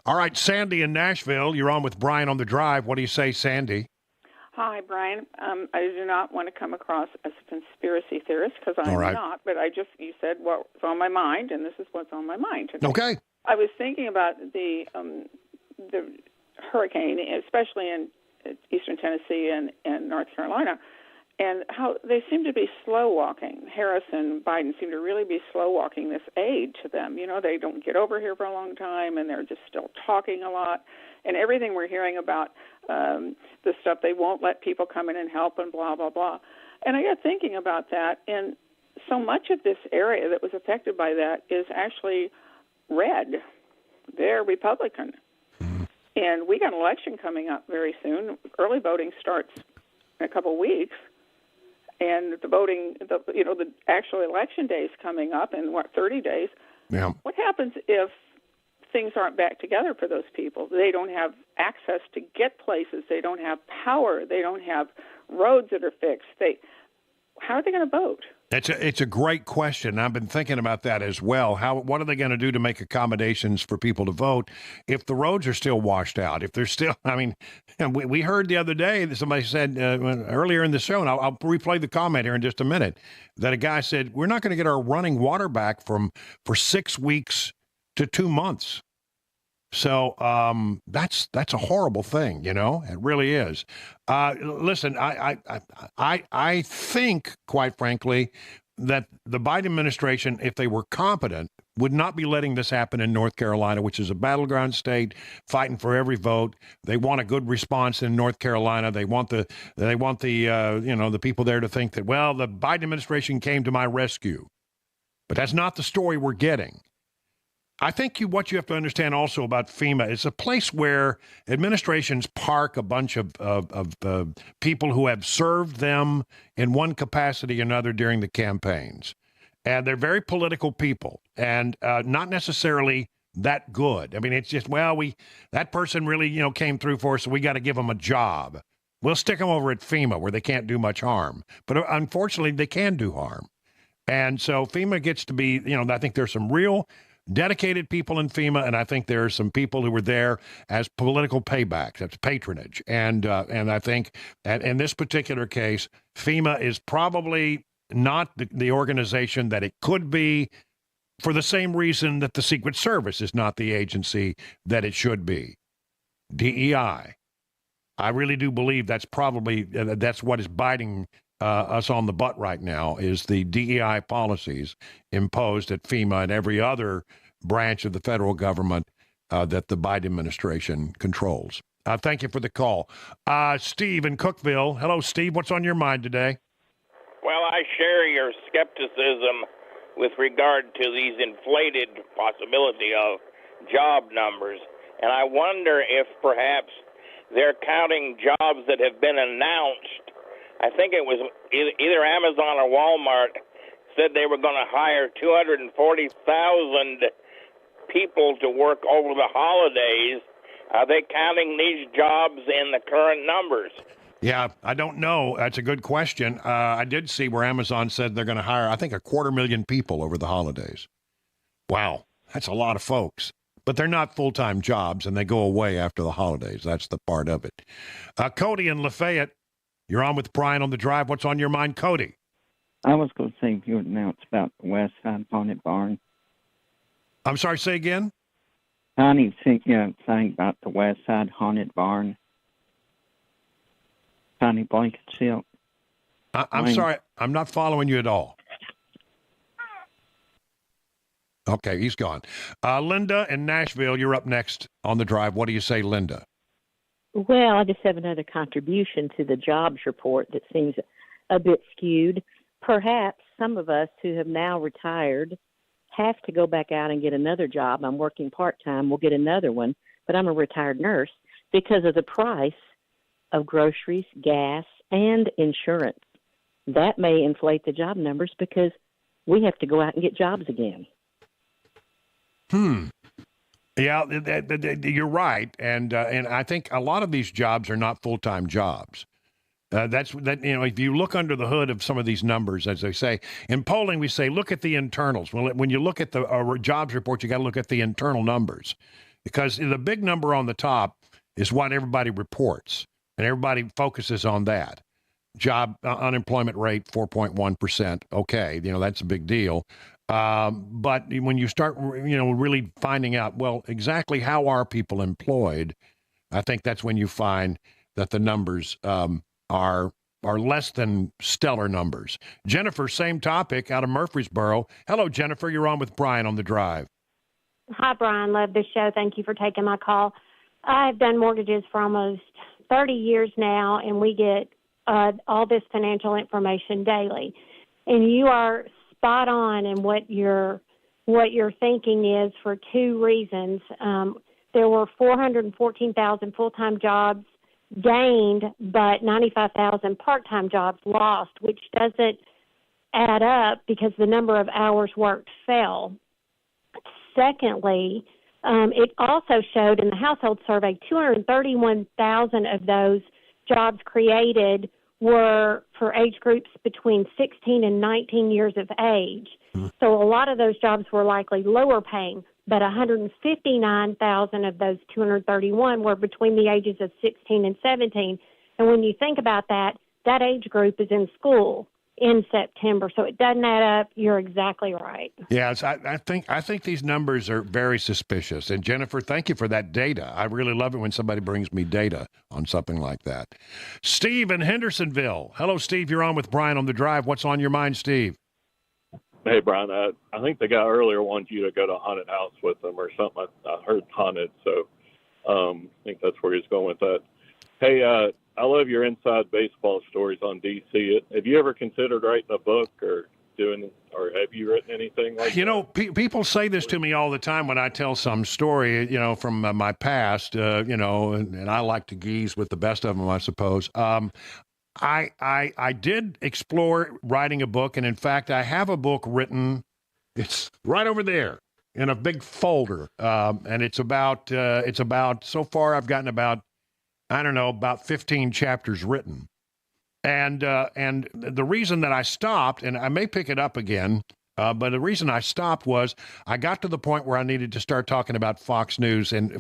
All right, Sandy in Nashville, you're on with Brian on the drive. What do you say, Sandy? Hi, Brian. I do not want to come across as a conspiracy theorist because I'm not, but you said what's on my mind, and this is what's on my mind today. Okay. I was thinking about the hurricane, especially in eastern Tennessee and North Carolina, and how they seem to be slow walking. Harris and Biden seem to really be slow walking this aid to them. They don't get over here for a long time, and they're just still talking a lot. And everything we're hearing about the stuff, they won't let people come in and help and blah, blah, blah. And I got thinking about that, and so much of this area that was affected by that is actually red. They're Republican. And we got an election coming up very soon. Early voting starts in a couple of weeks. And the voting, the actual election day is coming up in, 30 days. Yeah. What happens if things aren't back together for those people? They don't have access to get places. They don't have power. They don't have roads that are fixed. How are they going to vote? It's a great question. I've been thinking about that as well. What are they going to do to make accommodations for people to vote if the roads are still washed out? If they're still, I mean, we heard the other day that somebody said earlier in the show, and I'll replay the comment here in just a minute, that a guy said we're not going to get our running water back for 6 weeks to 2 months. So that's a horrible thing, you know. It really is. Listen, I think, quite frankly, that the Biden administration, if they were competent, would not be letting this happen in North Carolina, which is a battleground state, fighting for every vote. They want a good response in North Carolina. They want the the people there to think that, well, the Biden administration came to my rescue. But that's not the story we're getting. I think what you have to understand also about FEMA, it's a place where administrations park a bunch of people who have served them in one capacity or another during the campaigns. And they're very political people and not necessarily that good. I mean, it's just, that person really, came through for us, so we got to give them a job. We'll stick them over at FEMA where they can't do much harm. But unfortunately, they can do harm. And so FEMA gets to be, I think there's some real dedicated people in FEMA, and I think there are some people who were there as political paybacks. That's patronage. And I think that in this particular case, FEMA is probably not the organization that it could be, for the same reason that the Secret Service is not the agency that it should be. DEI. I really do believe that's probably, that's what is biting us on the butt right now, is the DEI policies imposed at FEMA and every other branch of the federal government that the Biden administration controls. Thank you for the call. Steve in Cookeville. Hello, Steve. What's on your mind today? Well, I share your skepticism with regard to these inflated possibility of job numbers. And I wonder if perhaps they're counting jobs that have been announced. I think it was either Amazon or Walmart said they were going to hire 240,000 people to work over the holidays. Are they counting these jobs in the current numbers? Yeah, I don't know. That's a good question. I did see where Amazon said they're going to hire, I think, 250,000 people over the holidays. Wow, that's a lot of folks. But they're not full-time jobs, and they go away after the holidays. That's the part of it. Cody in Lafayette. You're on with Brian on the Drive. What's on your mind, Cody? I was going to say if you announced about the West Side Haunted Barn. I'm sorry, say again? Connie sent you a thing about the West Side Haunted Barn. Connie Blanket Silk. I'm sorry. I'm not following you at all. Okay, he's gone. Linda in Nashville, you're up next on the Drive. What do you say, Linda? Well, I just have another contribution to the jobs report that seems a bit skewed. Perhaps some of us who have now retired have to go back out and get another job. I'm working part-time. We'll get another one, but I'm a retired nurse because of the price of groceries, gas, and insurance. That may inflate the job numbers because we have to go out and get jobs again. Yeah, you're right, and I think a lot of these jobs are not full-time jobs. If you look under the hood of some of these numbers, as they say in polling, we say look at the internals. Well, when you look at the jobs report, you got to look at the internal numbers, because the big number on the top is what everybody reports, and everybody focuses on that. Unemployment rate 4.1%. Okay, that's a big deal. But when you start, really finding out, well, exactly how are people employed, I think that's when you find that the numbers are less than stellar numbers. Jennifer, same topic, out of Murfreesboro. Hello, Jennifer. You're on with Brian on the Drive. Hi, Brian. Love this show. Thank you for taking my call. I've done mortgages for almost 30 years now, and we get all this financial information daily. And you are spot on in what your thinking is for two reasons. There were 414,000 full-time jobs gained, but 95,000 part-time jobs lost, which doesn't add up because the number of hours worked fell. Secondly, it also showed in the household survey 231,000 of those jobs created were for age groups between 16 and 19 years of age. So a lot of those jobs were likely lower paying, but 159,000 of those 231 were between the ages of 16 and 17. And when you think about that, that age group is in school in September, so it doesn't add up. You're exactly right. Yes, I think these numbers are very suspicious. And Jennifer, thank you for that data. I really love it when somebody brings me data on something like that. Steve in Hendersonville. Hello, Steve. You're on with Brian on the Drive. What's on your mind, Steve? Hey, Brian, I think the guy earlier wanted you to go to a haunted house with him or something. I heard haunted, so I think that's where he's going with that. Hey, I love your inside baseball stories on D.C. Have you ever considered writing a book or have you written anything like that? You know, people say this to me all the time when I tell some story, from my past, and I like to geese with the best of them, I suppose. I did explore writing a book, and in fact, I have a book written. It's right over there in a big folder, and it's about so far I've gotten about 15 chapters written, and the reason that I stopped, and I may pick it up again. But the reason I stopped was I got to the point where I needed to start talking about Fox News. And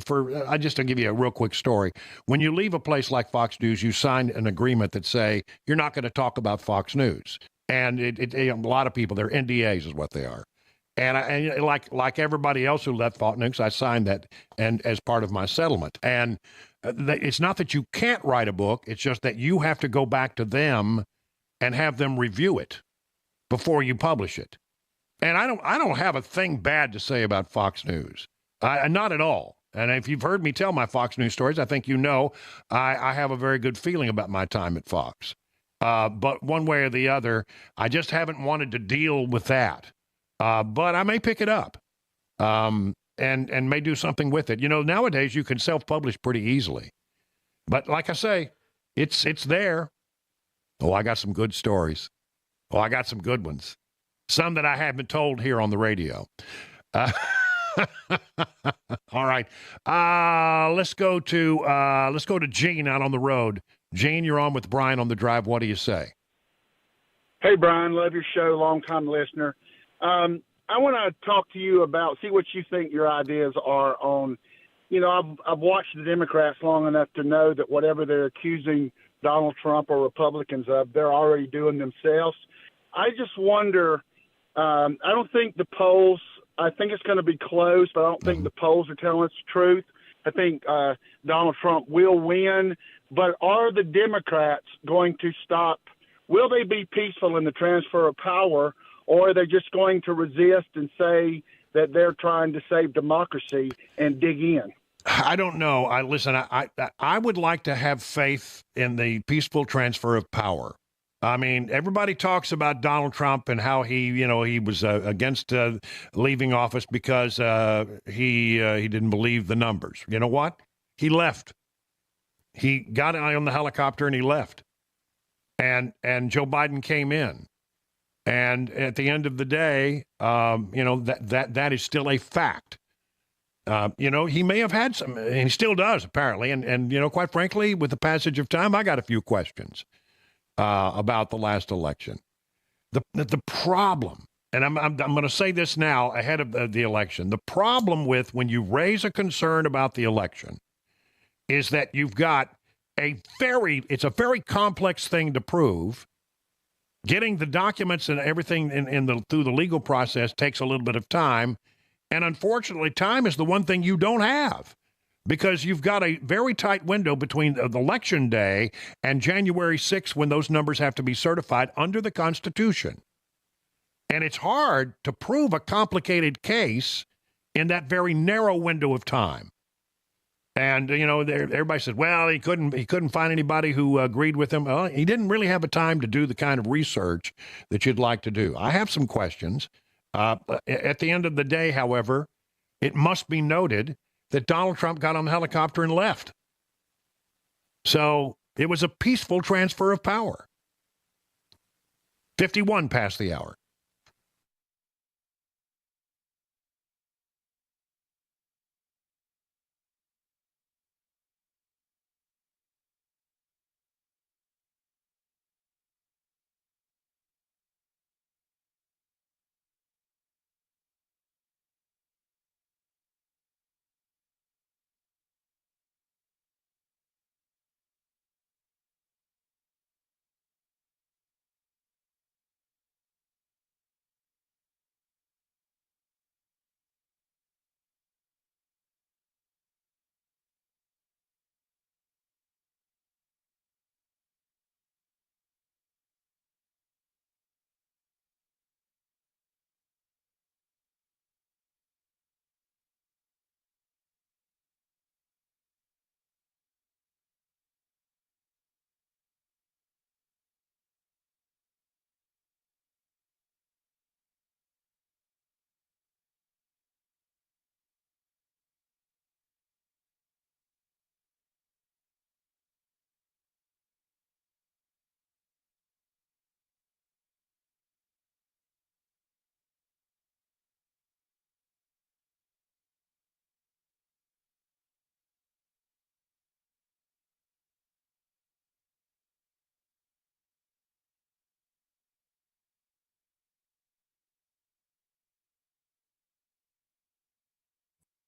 just to give you a real quick story, when you leave a place like Fox News, you sign an agreement that say you're not going to talk about Fox News. And a lot of people, they're NDAs is what they are. And like everybody else who left Fox News, I signed that and as part of my settlement. And it's not that you can't write a book. It's just that you have to go back to them and have them review it before you publish it. And I don't have a thing bad to say about Fox News. Not at all. And if you've heard me tell my Fox News stories, I think I have a very good feeling about my time at Fox. But one way or the other, I just haven't wanted to deal with that. But I may pick it up and may do something with it. Nowadays you can self-publish pretty easily. But like I say, it's there. Oh, I got some good stories. Oh, I got some good ones. Some that I haven't told here on the radio. All right. Let's go to Gene out on the road. Gene, you're on with Brian on the Drive. What do you say? Hey, Brian. Love your show. Long-time listener. I want to talk to you about, see what you think your ideas are on, I've watched the Democrats long enough to know that whatever they're accusing Donald Trump or Republicans of, they're already doing themselves. I just wonder, I don't think the polls, I think it's going to be close, but I don't think the polls are telling us the truth. I think Donald Trump will win, but are the Democrats going to stop? Will they be peaceful in the transfer of power, or are they just going to resist and say that they're trying to save democracy and dig in? I don't know. I would like to have faith in the peaceful transfer of power. I mean, everybody talks about Donald Trump and how he was against leaving office because he didn't believe the numbers. You know what? He left. He got on the helicopter and he left. And Joe Biden came in. And at the end of the day, that is still a fact. He may have had some, and he still does apparently. And quite frankly, with the passage of time, I got a few questions about the last election. The problem, and I'm going to say this now ahead of the election. The problem with when you raise a concern about the election is that you've got it's a very complex thing to prove. Getting the documents and everything through the legal process takes a little bit of time. And unfortunately, time is the one thing you don't have, because you've got a very tight window between the election day and January 6th when those numbers have to be certified under the Constitution. And it's hard to prove a complicated case in that very narrow window of time. And, everybody said, well, he couldn't find anybody who agreed with him. Well, he didn't really have a time to do the kind of research that you'd like to do. I have some questions. At the end of the day, however, it must be noted that Donald Trump got on the helicopter and left. So it was a peaceful transfer of power. 51 past the hour.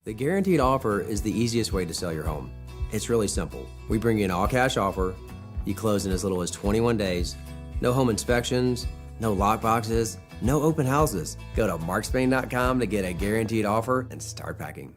The guaranteed offer is the easiest way to sell your home. It's really simple. We bring you an all-cash offer. You close in as little as 21 days. No home inspections, no lock boxes, no open houses. Go to markspain.com to get a guaranteed offer and start packing.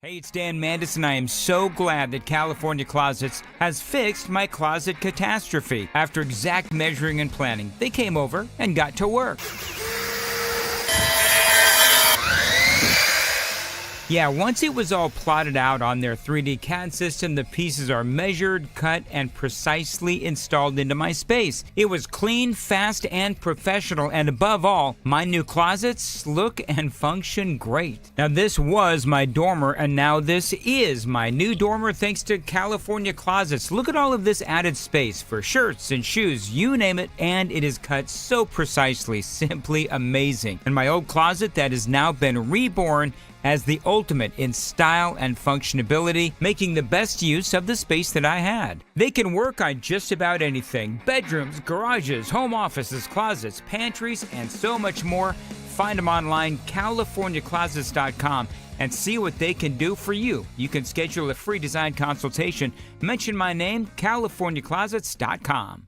Hey, it's Dan Mandis, and I am so glad that California Closets has fixed my closet catastrophe. After exact measuring and planning, they came over and got to work. Yeah, once it was all plotted out on their 3D CAD system, the pieces are measured, cut, and precisely installed into my space. It was clean, fast, and professional, and above all, my new closets look and function great. Now, this was my dormer, and now this is my new dormer thanks to California Closets. Look at all of this added space for shirts and shoes, you name it, and it is cut so precisely, simply amazing. And my old closet that has now been reborn as the ultimate in style and functionability, making the best use of the space that I had. They can work on just about anything: bedrooms, garages, home offices, closets, pantries, and so much more. Find them online, CaliforniaClosets.com, and see what they can do for you. You can schedule a free design consultation. Mention my name, CaliforniaClosets.com.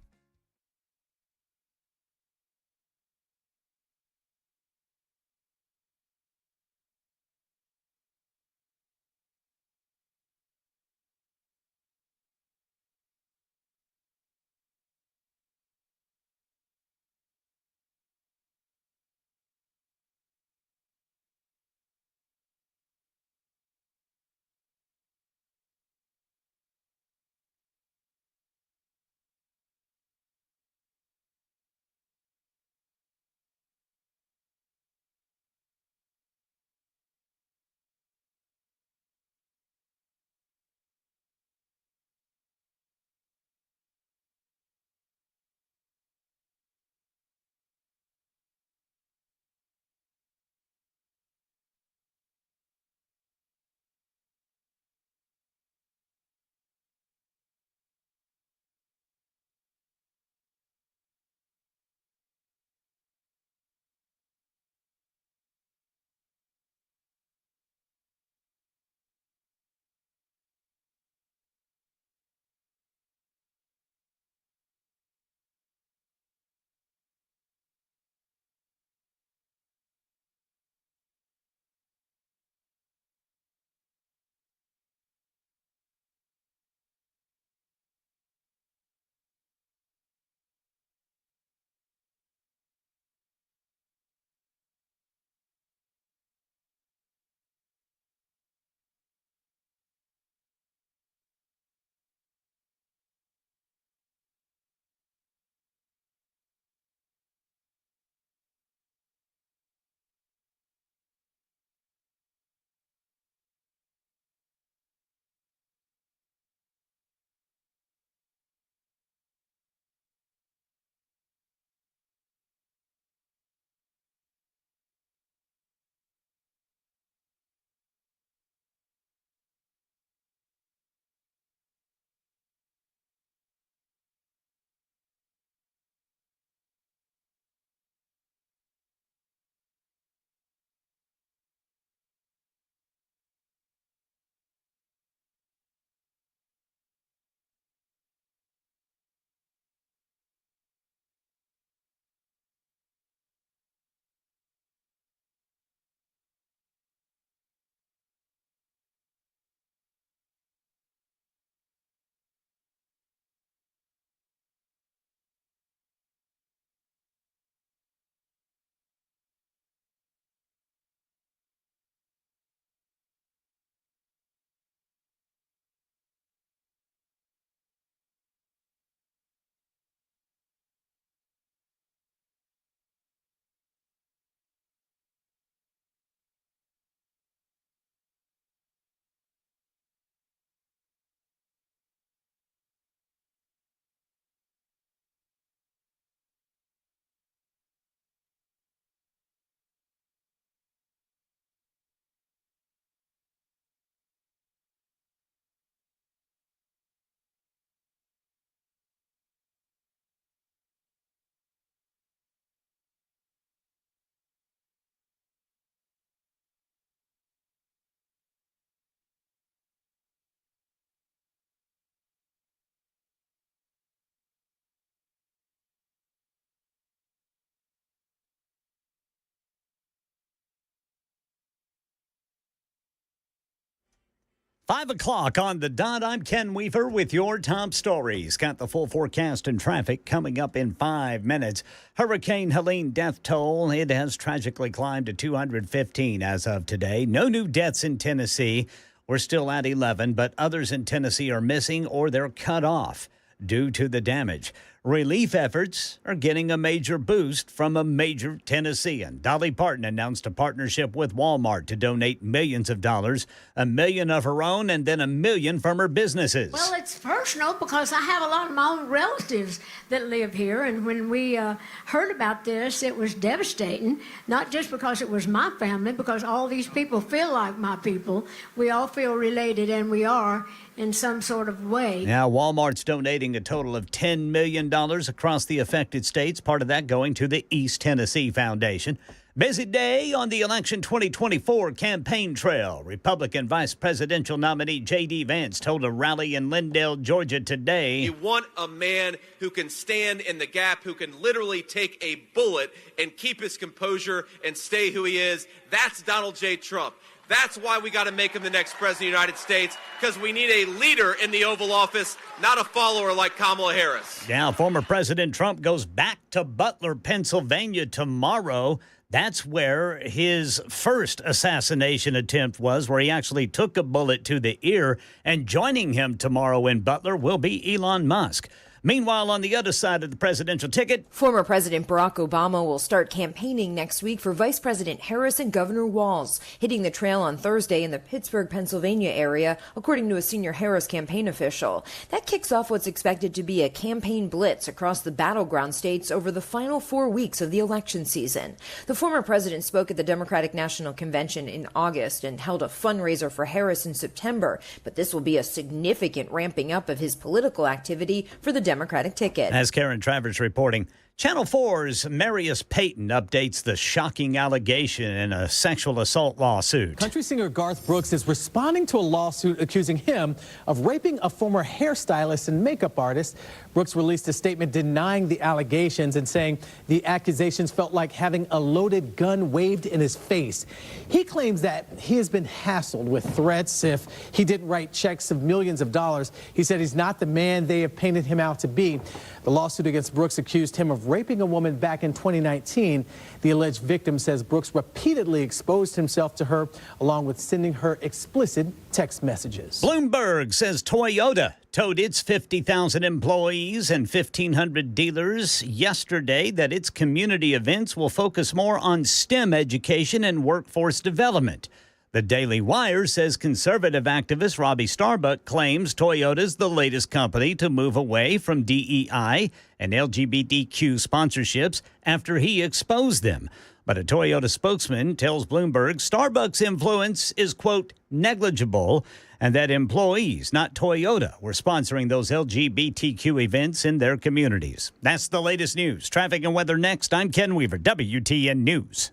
5 o'clock on the dot. I'm Ken Weaver with your top stories. Got the full forecast and traffic coming up in 5 minutes. Hurricane Helene death toll, it has tragically climbed to 215 as of today. No new deaths in Tennessee. We're still at 11, but others in Tennessee are missing or they're cut off due to the damage. Relief efforts are getting a major boost from a major Tennessean. Dolly Parton announced a partnership with Walmart to donate millions of dollars, $1 million of her own and then $1 million from her businesses. Well, it's personal because I have a lot of my own relatives that live here, and when we heard about this, it was devastating, not just because it was my family, because all these people feel like my people. We all feel related, and we are in some sort of way. Now, Walmart's donating a total of $10 million across the affected states, part of that going to the East Tennessee Foundation. Busy day on the election 2024 campaign trail. Republican vice presidential nominee J.D. Vance told a rally in Lindale, Georgia today. You want a man who can stand in the gap, who can literally take a bullet and keep his composure and stay who he is. That's Donald J. Trump. That's why we got to make him the next president of the United States, because we need a leader in the Oval Office, not a follower like Kamala Harris. Now, former President Trump goes back to Butler, Pennsylvania tomorrow. That's where his first assassination attempt was, where he actually took a bullet to the ear. And joining him tomorrow in Butler will be Elon Musk. Meanwhile, on the other side of the presidential ticket, former President Barack Obama will start campaigning next week for Vice President Harris and Governor Walz, hitting the trail on Thursday in the Pittsburgh, Pennsylvania area, according to a senior Harris campaign official. That kicks off what's expected to be a campaign blitz across the battleground states over the final 4 weeks of the election season. The former president spoke at the Democratic National Convention in August and held a fundraiser for Harris in September, but this will be a significant ramping up of his political activity for the Democratic ticket. As Karen Travers reporting, Channel 4's Marius Payton updates the shocking allegation in a sexual assault lawsuit. Country singer Garth Brooks is responding to a lawsuit accusing him of raping a former hairstylist and makeup artist. Brooks released a statement denying the allegations and saying the accusations felt like having a loaded gun waved in his face. He claims that he has been hassled with threats if he didn't write checks of millions of dollars. He said he's not the man they have painted him out to be. The lawsuit against Brooks accused him of raping a woman back in 2019. The alleged victim says Brooks repeatedly exposed himself to her, along with sending her explicit text messages. Bloomberg says Toyota told its 50,000 employees and 1,500 dealers yesterday that its community events will focus more on STEM education and workforce development. The Daily Wire says conservative activist Robbie Starbuck claims Toyota's the latest company to move away from DEI and LGBTQ sponsorships after he exposed them. But a Toyota spokesman tells Bloomberg Starbucks' influence is, quote, negligible, and that employees, not Toyota, were sponsoring those LGBTQ events in their communities. That's the latest news. Traffic and weather next. I'm Ken Weaver, WTN News.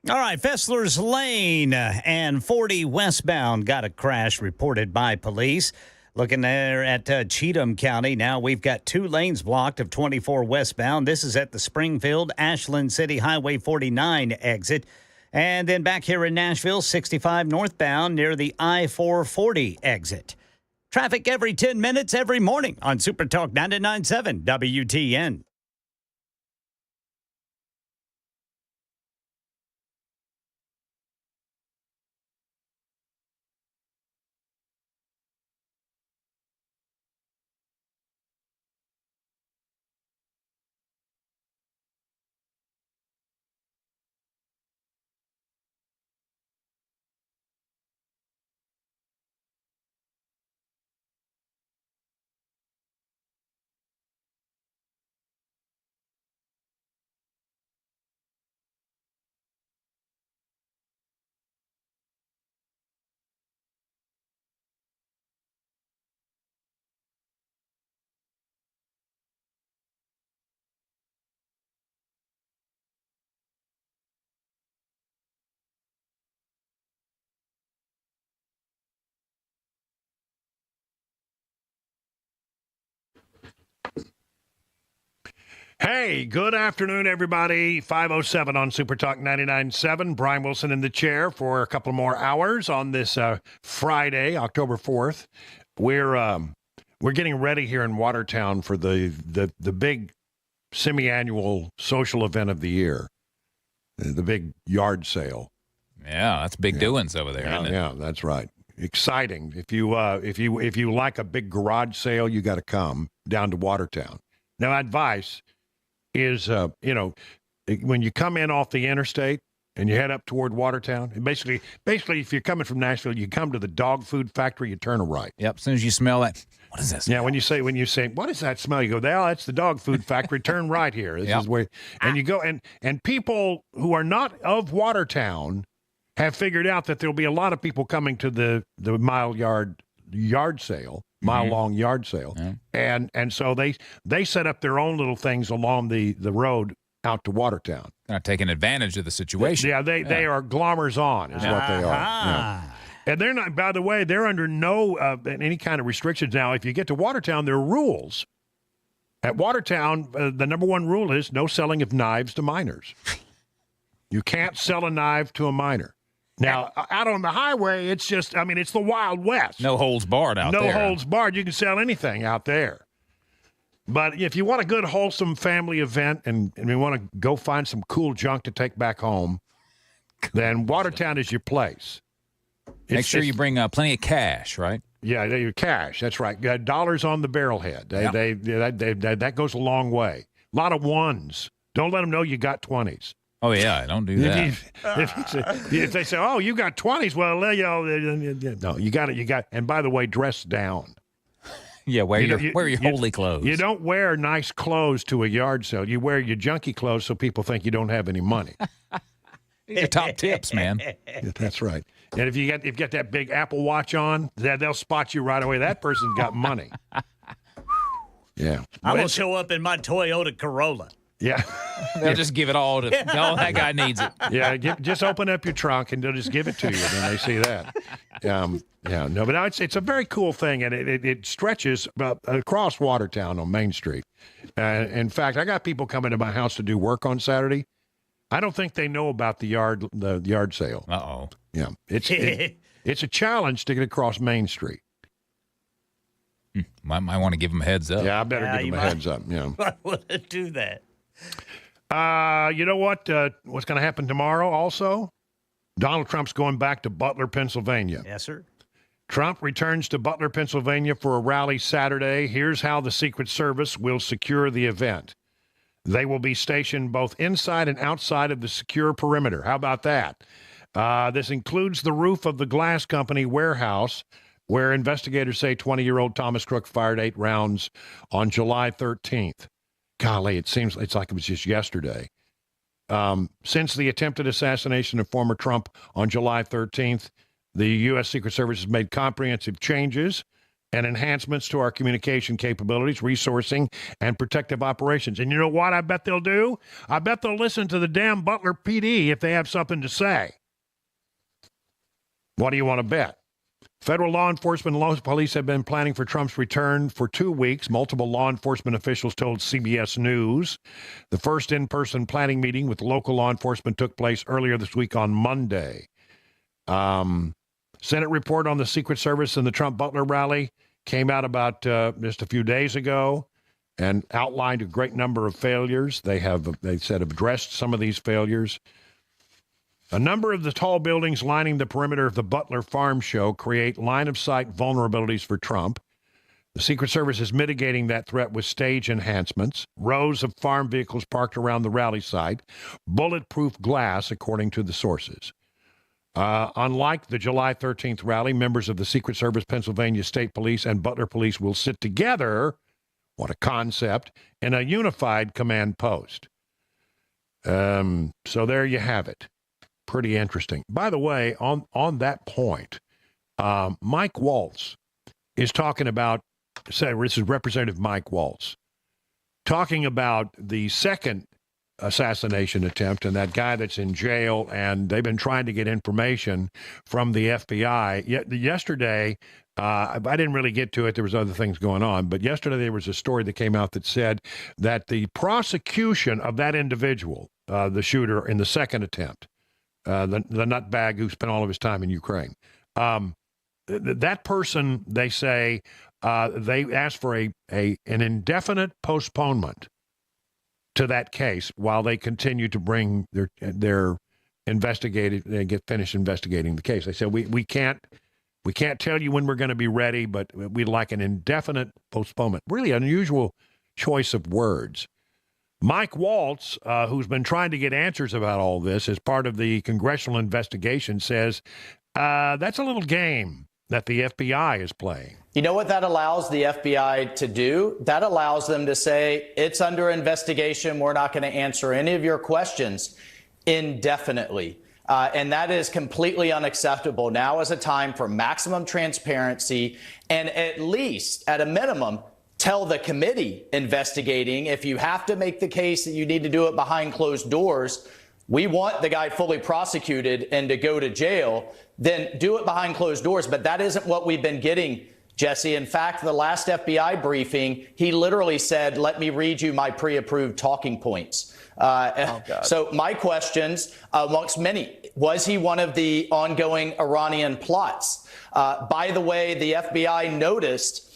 All right, Fessler's Lane and 40 westbound got a crash reported by police. Looking there at Cheatham County, now we've got 2 lanes blocked of 24 westbound. This is at the Springfield, Ashland City Highway 49 exit. And then back here in Nashville, 65 northbound near the I-440 exit. Traffic every 10 minutes every morning on Super Talk 99.7 WTN. Hey, good afternoon, everybody. 5:07 on Super Talk 99.7. Brian Wilson in the chair for a couple more hours on this Friday, October 4th. We're getting ready here in Watertown for the big semi-annual social event of the year, the big yard sale. Yeah, that's big doings over there, isn't it? Yeah, that's right. Exciting. If you like a big garage sale, you got to come down to Watertown. Now, advice is, when you come in off the interstate and you head up toward Watertown, and basically, if you're coming from Nashville, you come to the dog food factory, you turn a right. Yep. As soon as you smell that, what is this? Yeah. When you say, what is that smell? You go, well, that's the dog food factory. Turn right here. This is where, and you go, and people who are not of Watertown have figured out that there'll be a lot of people coming to the yard sale. Mile-long yard sale, and so they set up their own little things along the road out to Watertown. Taking advantage of the situation. Yeah, they are glommers on, is what they are. Yeah. And they're not. By the way, they're under no any kind of restrictions now. If you get to Watertown, there are rules. At Watertown, the number one rule is no selling of knives to minors. You can't sell a knife to a minor. Now, out on the highway, it's just, it's the Wild West. No holds barred out there. No holds barred. You can sell anything out there. But if you want a good, wholesome family event and you want to go find some cool junk to take back home, then Watertown is your place. Make sure you bring plenty of cash, right? Yeah, your cash. That's right. Dollars on the barrelhead. That goes a long way. A lot of ones. Don't let them know you got 20s. Oh, yeah, don't do that. If they say, oh, you got 20s, well, no, you got, and by the way, dress down. Yeah, wear your holy clothes. You don't wear nice clothes to a yard sale. You wear your junky clothes so people think you don't have any money. These are top tips, man. Yeah, that's right. And if you got that big Apple Watch on, they'll spot you right away. That person's got money. Yeah. I'm going to show up in my Toyota Corolla. Yeah. They'll just give it all to, no, that guy needs it. Yeah, just open up your trunk and they'll just give it to you when they see that. But now it's a very cool thing, and it stretches across Watertown on Main Street. In fact, I got people coming to my house to do work on Saturday. I don't think they know about the yard sale. Uh-oh. Yeah, it's a challenge to get across Main Street. Might want to give them a heads up. Yeah, I better give them a heads up. Yeah, I want to do that. You know what? What's going to happen tomorrow also? Donald Trump's going back to Butler, Pennsylvania. Yes, sir. Trump returns to Butler, Pennsylvania for a rally Saturday. Here's how the Secret Service will secure the event. They will be stationed both inside and outside of the secure perimeter. How about that? This includes the roof of the glass company warehouse, where investigators say 20-year-old Thomas Crook fired 8 rounds on July 13th. Golly, it's like it was just yesterday. Since the attempted assassination of former Trump on July 13th, the U.S. Secret Service has made comprehensive changes, and enhancements to our communication capabilities, resourcing, and protective operations. And you know what I bet they'll do? I bet they'll listen to the damn Butler PD if they have something to say. What do you want to bet? Federal law enforcement and local police have been planning for Trump's return for 2 weeks. Multiple law enforcement officials told CBS News. The first in-person planning meeting with local law enforcement took place earlier this week on Monday. Senate report on the Secret Service and the Trump-Butler rally came out about just a few days ago and outlined a great number of failures. They said addressed some of these failures. A number of the tall buildings lining the perimeter of the Butler Farm Show create line-of-sight vulnerabilities for Trump. The Secret Service is mitigating that threat with stage enhancements, rows of farm vehicles parked around the rally site, bulletproof glass, according to the sources. Unlike the July 13th rally, members of the Secret Service, Pennsylvania State Police, and Butler Police will sit together, what a concept, in a unified command post. So there you have it. Pretty interesting. By the way, on that point, Mike Waltz is talking about, this is Representative Mike Waltz, talking about the second assassination attempt and that guy that's in jail, and they've been trying to get information from the FBI. Yesterday, I didn't really get to it. There was other things going on. But yesterday there was a story that came out that said that the prosecution of that individual, the shooter in the second attempt, the nutbag who spent all of his time in Ukraine. That person, they say, they asked for an indefinite postponement to that case while they continue to bring their investigated and get finished investigating the case. They said we can't tell you when we're going to be ready, but we'd like an indefinite postponement. Really unusual choice of words. Mike Waltz, who's been trying to get answers about all this as part of the congressional investigation, says that's a little game that the FBI is playing. You know what that allows the FBI to do? That allows them to say, it's under investigation. We're not going to answer any of your questions indefinitely. And that is completely unacceptable. Now is a time for maximum transparency and at least, at a minimum, tell the committee investigating, if you have to make the case that you need to do it behind closed doors, we want the guy fully prosecuted and to go to jail, then do it behind closed doors. But that isn't what we've been getting, Jesse. In fact, the last FBI briefing, he literally said, let me read you my pre-approved talking points. So my questions, amongst many, was he one of the ongoing Iranian plots? By the way, the FBI noticed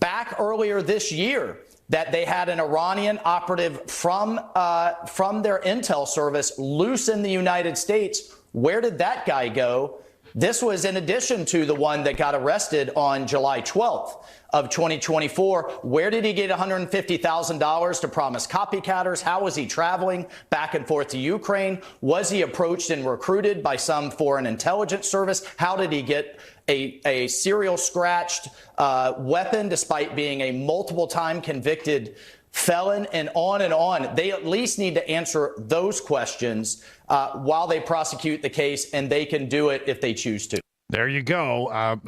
back earlier this year that they had an Iranian operative from their intel service loose in the United States. Where did that guy go? This was in addition to the one that got arrested on July 12th of 2024. Where did he get $150,000 to promise copycatters? How was he traveling back and forth to Ukraine? Was he approached and recruited by some foreign intelligence service? How did he get a serial scratched weapon despite being a multiple time convicted felon, and on and on? They at least need to answer those questions while they prosecute the case, and they can do it if they choose to. There you go.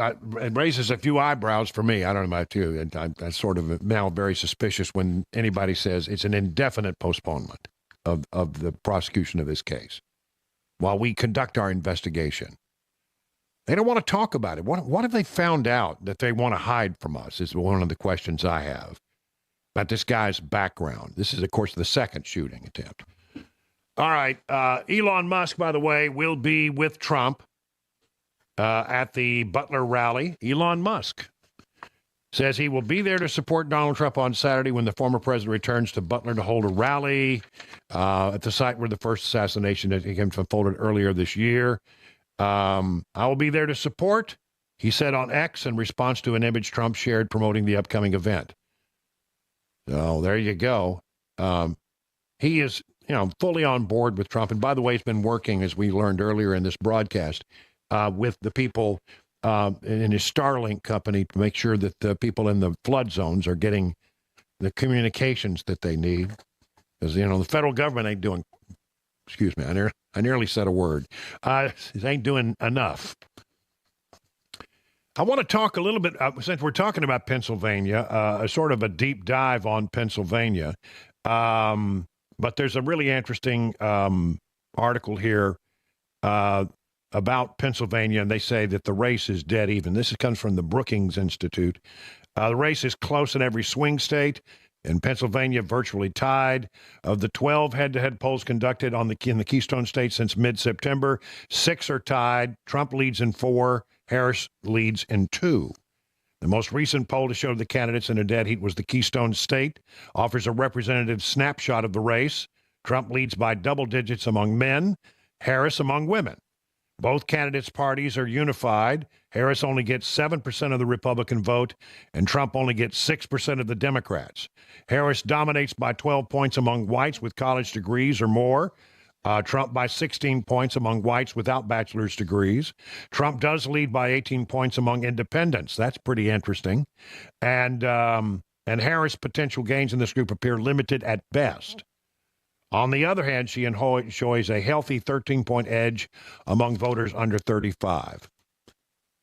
It raises a few eyebrows for me. I don't know about you. I'm sort of now very suspicious when anybody says it's an indefinite postponement of the prosecution of this case while we conduct our investigation. They don't want to talk about it. What have they found out that they want to hide from us is one of the questions I have about this guy's background. This is, of course, the second shooting attempt. All right. Elon Musk, by the way, will be with Trump at the Butler rally. Elon Musk says he will be there to support Donald Trump on Saturday when the former president returns to Butler to hold a rally at the site where the first assassination attempt unfolded earlier this year. I will be there to support, he said on X in response to an image Trump shared promoting the upcoming event. So there you go. He is, fully on board with Trump. And by the way, he's been working, as we learned earlier in this broadcast, with the people in his Starlink company to make sure that the people in the flood zones are getting the communications that they need. Because, the federal government ain't doing, excuse me, I nearly said a word. It ain't doing enough. I want to talk a little bit, since we're talking about Pennsylvania, a sort of a deep dive on Pennsylvania. But there's a really interesting article here about Pennsylvania, and they say that the race is dead even. This comes from the Brookings Institute. The race is close in every swing state. In Pennsylvania, virtually tied. Of the 12 head-to-head polls conducted in the Keystone State since mid-September, 6 are tied. Trump leads in 4. Harris leads in 2. The most recent poll to show the candidates in a dead heat was the Keystone State, offers a representative snapshot of the race. Trump leads by double digits among men, Harris among women. Both candidates' parties are unified. Harris only gets 7% of the Republican vote, and Trump only gets 6% of the Democrats. Harris dominates by 12 points among whites with college degrees or more. Trump by 16 points among whites without bachelor's degrees. Trump does lead by 18 points among independents. That's pretty interesting. And Harris' potential gains in this group appear limited at best. On the other hand, she enjoys a healthy 13-point edge among voters under 35.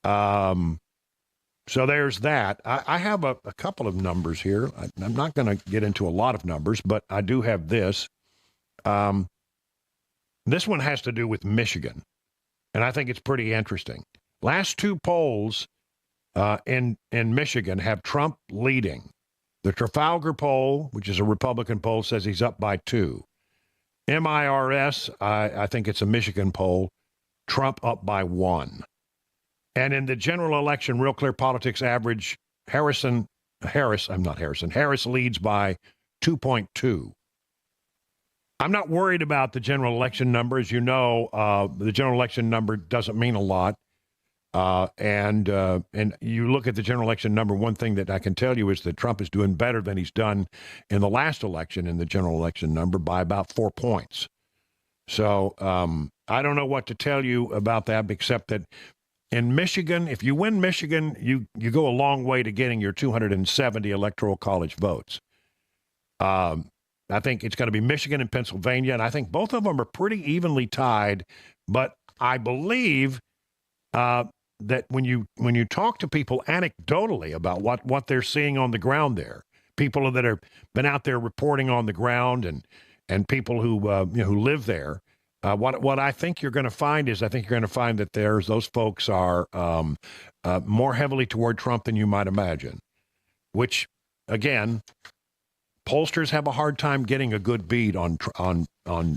So there's that. I have a couple of numbers here. I'm not going to get into a lot of numbers, but I do have this. This one has to do with Michigan, and I think it's pretty interesting. Last 2 polls in Michigan have Trump leading. The Trafalgar poll, which is a Republican poll, says he's up by 2. MIRS, I think it's a Michigan poll, Trump up by 1. And in the general election, Real Clear Politics average, Harris leads by 2.2. I'm not worried about the general election number. As you know, the general election number doesn't mean a lot. And you look at the general election number, one thing that I can tell you is that Trump is doing better than he's done in the last election in the general election number by about 4 points. So I don't know what to tell you about that, except that in Michigan, if you win Michigan, you go a long way to getting your 270 Electoral College votes. I think it's going to be Michigan and Pennsylvania, and I think both of them are pretty evenly tied. But I believe that when you talk to people anecdotally about what they're seeing on the ground there, people that have been out there reporting on the ground and people who live there, what I think you're going to find is that those folks are more heavily toward Trump than you might imagine, which again, pollsters have a hard time getting a good bead on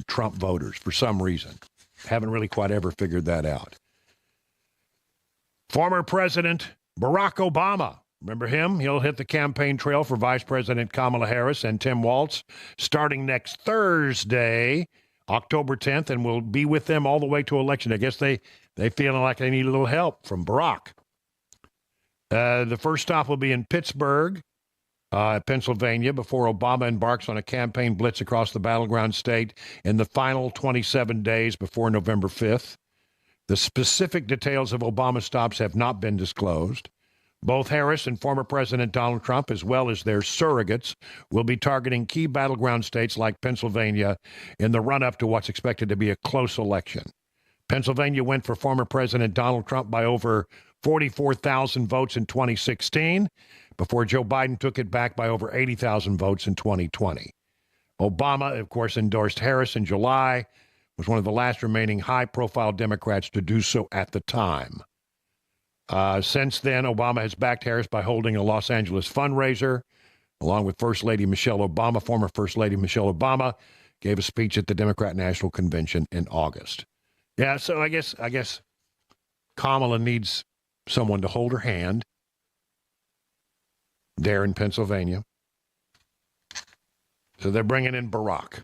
Trump voters for some reason. Haven't really quite ever figured that out. Former President Barack Obama, remember him? He'll hit the campaign trail for Vice President Kamala Harris and Tim Walz starting next Thursday, October 10th, and will be with them all the way to election. I guess they feeling like they need a little help from Barack. The first stop will be in Pittsburgh, Pennsylvania, before Obama embarks on a campaign blitz across the battleground state in the final 27 days before November 5th. The specific details of Obama's stops have not been disclosed. Both Harris and former President Donald Trump, as well as their surrogates, will be targeting key battleground states like Pennsylvania in the run-up to what's expected to be a close election. Pennsylvania went for former President Donald Trump by over 44,000 votes in 2016, before Joe Biden took it back by over 80,000 votes in 2020. Obama, of course, endorsed Harris in July, was one of the last remaining high-profile Democrats to do so at the time. Since then, Obama has backed Harris by holding a Los Angeles fundraiser, along with First Lady Michelle Obama. Former First Lady Michelle Obama gave a speech at the Democrat National Convention in August. Yeah, so I guess Kamala needs someone to hold her hand there in Pennsylvania. So they're bringing in Barack.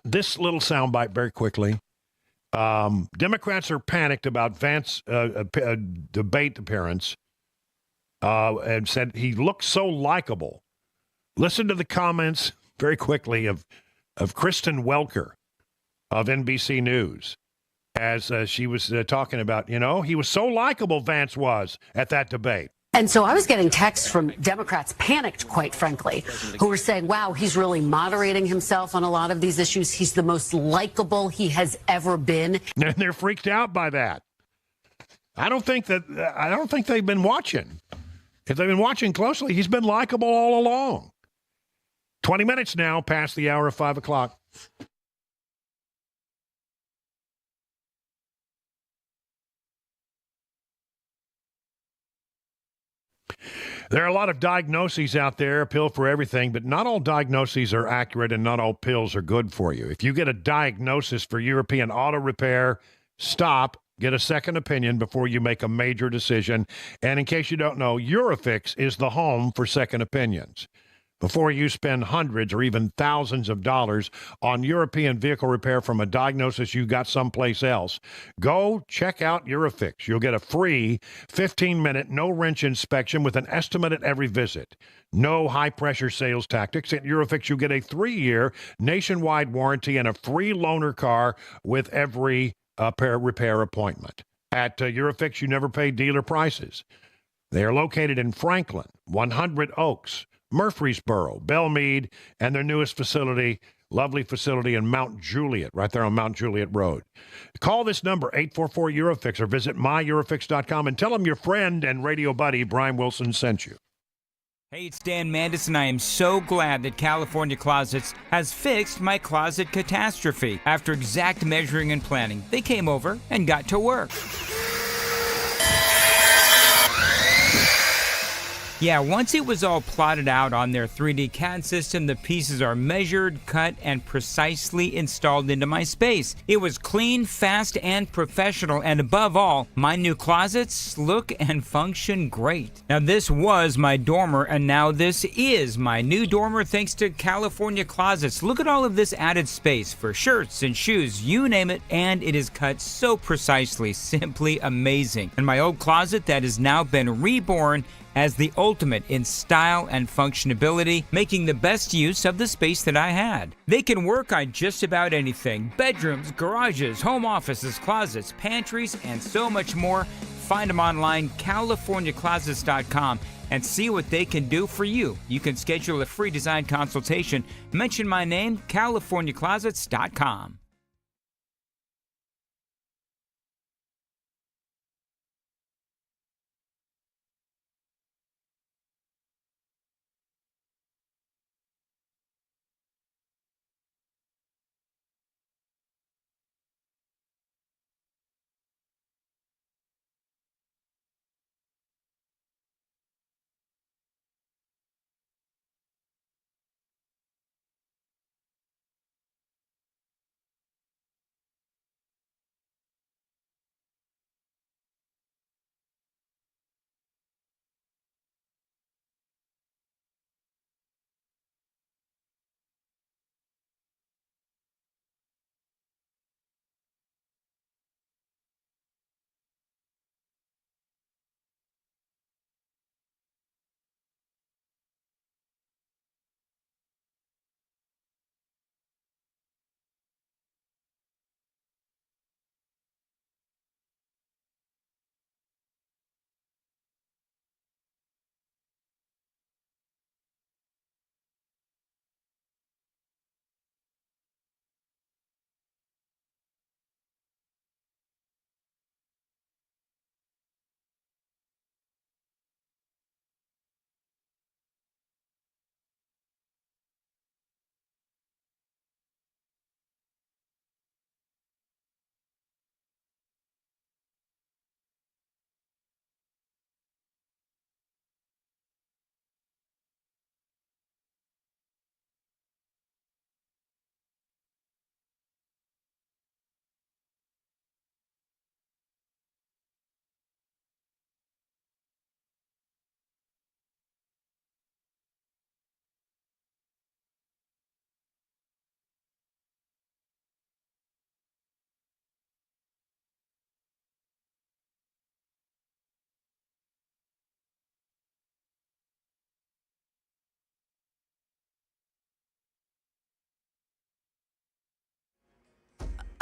This little soundbite very quickly. Democrats are panicked about Vance's debate appearance and said he looked so likable. Listen to the comments very quickly of Kristen Welker of NBC News as she was talking about, he was so likable, Vance was, at that debate. And so I was getting texts from Democrats, panicked, quite frankly, who were saying, wow, he's really moderating himself on a lot of these issues. He's the most likable he has ever been. And they're freaked out by that. I don't think they've been watching. If they've been watching closely, he's been likable all along. 20 minutes now past the hour of 5 o'clock. There are a lot of diagnoses out there, a pill for everything, but not all diagnoses are accurate and not all pills are good for you. If you get a diagnosis for European auto repair, stop, get a second opinion before you make a major decision. And in case you don't know, Eurofix is the home for second opinions. Before you spend hundreds or even thousands of dollars on European vehicle repair from a diagnosis you got someplace else, go check out Eurofix. You'll get a free 15-minute no-wrench inspection with an estimate at every visit. No high-pressure sales tactics. At Eurofix, you get a 3-year nationwide warranty and a free loaner car with every repair appointment. At Eurofix, you never pay dealer prices. They are located in Franklin, 100 Oaks, Murfreesboro, Belmead, and their newest facility, lovely facility in Mount Juliet, right there on Mount Juliet Road. Call this number, 844-EUROFIX, or visit myEuroFix.com and tell them your friend and radio buddy, Brian Wilson, sent you. Hey, it's Dan Mandis, and I am so glad that California Closets has fixed my closet catastrophe. After exact measuring and planning, they came over and got to work. Yeah, once it was all plotted out on their 3D CAD system, the pieces are measured, cut, and precisely installed into my space. It was clean, fast, and professional, and above all, my new closets look and function great. Now, this was my dormer, and now this is my new dormer thanks to California Closets. Look at all of this added space for shirts and shoes, you name it, and it is cut so precisely, simply amazing. And my old closet that has now been reborn as the ultimate in style and functionability, making the best use of the space that I had. They can work on just about anything: bedrooms, garages, home offices, closets, pantries, and so much more. Find them online, CaliforniaClosets.com, and see what they can do for you. You can schedule a free design consultation. Mention my name, CaliforniaClosets.com.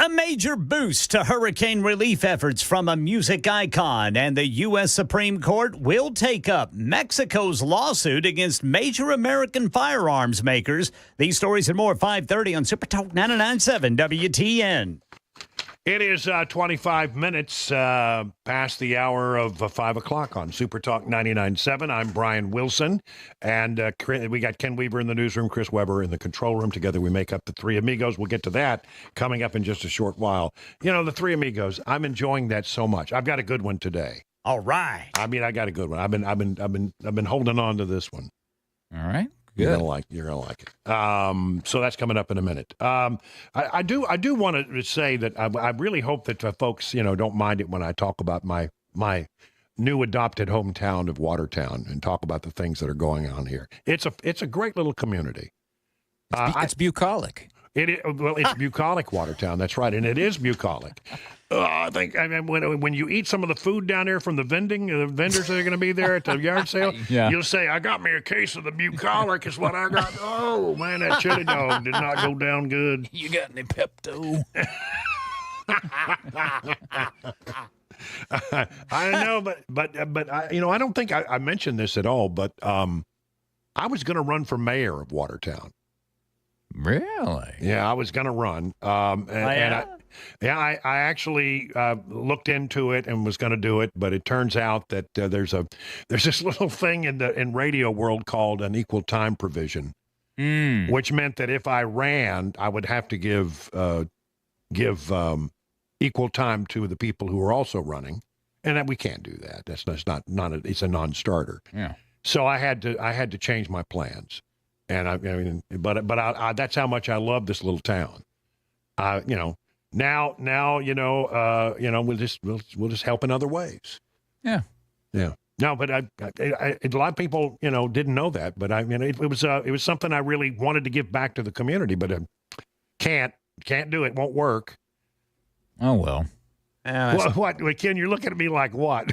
A major boost to hurricane relief efforts from a music icon, and the U.S. Supreme Court will take up Mexico's lawsuit against major American firearms makers. These stories and more at 5:30 on Super Talk 99.7 WTN. It is 25 minutes past the hour of 5 o'clock on Super Talk 99.7. I'm Brian Wilson, and we got Ken Weaver in the newsroom, Chris Weber in the control room. Together we make up the Three Amigos. We'll get to that coming up in just a short while. You know, the Three Amigos, I'm enjoying that so much. I've got a good one today. All right. I mean, I got a good one. I've been holding on to this one. All right. Good. You're gonna like it. So that's coming up in a minute. I do want to say that I really hope that folks, don't mind it when I talk about my new adopted hometown of Watertown and talk about the things that are going on here. It's a great little community. It's bucolic. It's bucolic, Watertown. That's right, and it is bucolic. I think when you eat some of the food down there from the vendors that are going to be there at the yard sale, you'll say, "I got me a case of the bucolic." Is what I got. Oh man, that chili dog did not go down good. You got any Pepto? I know, but I don't think I mentioned this at all. But I was going to run for mayor of Watertown. Really? Yeah, I was going to run. I actually looked into it and was going to do it, but it turns out that there's this little thing in radio world called an equal time provision, which meant that if I ran, I would have to give equal time to the people who are also running, and that we can't do that. That's it's a non-starter. Yeah. So I had to change my plans. And but that's how much I love this little town. Now, we'll just help in other ways. Yeah. Yeah. No, but a lot of people, didn't know that. But it was something I really wanted to give back to the community, but can't do it. Won't work. Oh well. What, Ken? You're looking at me like what?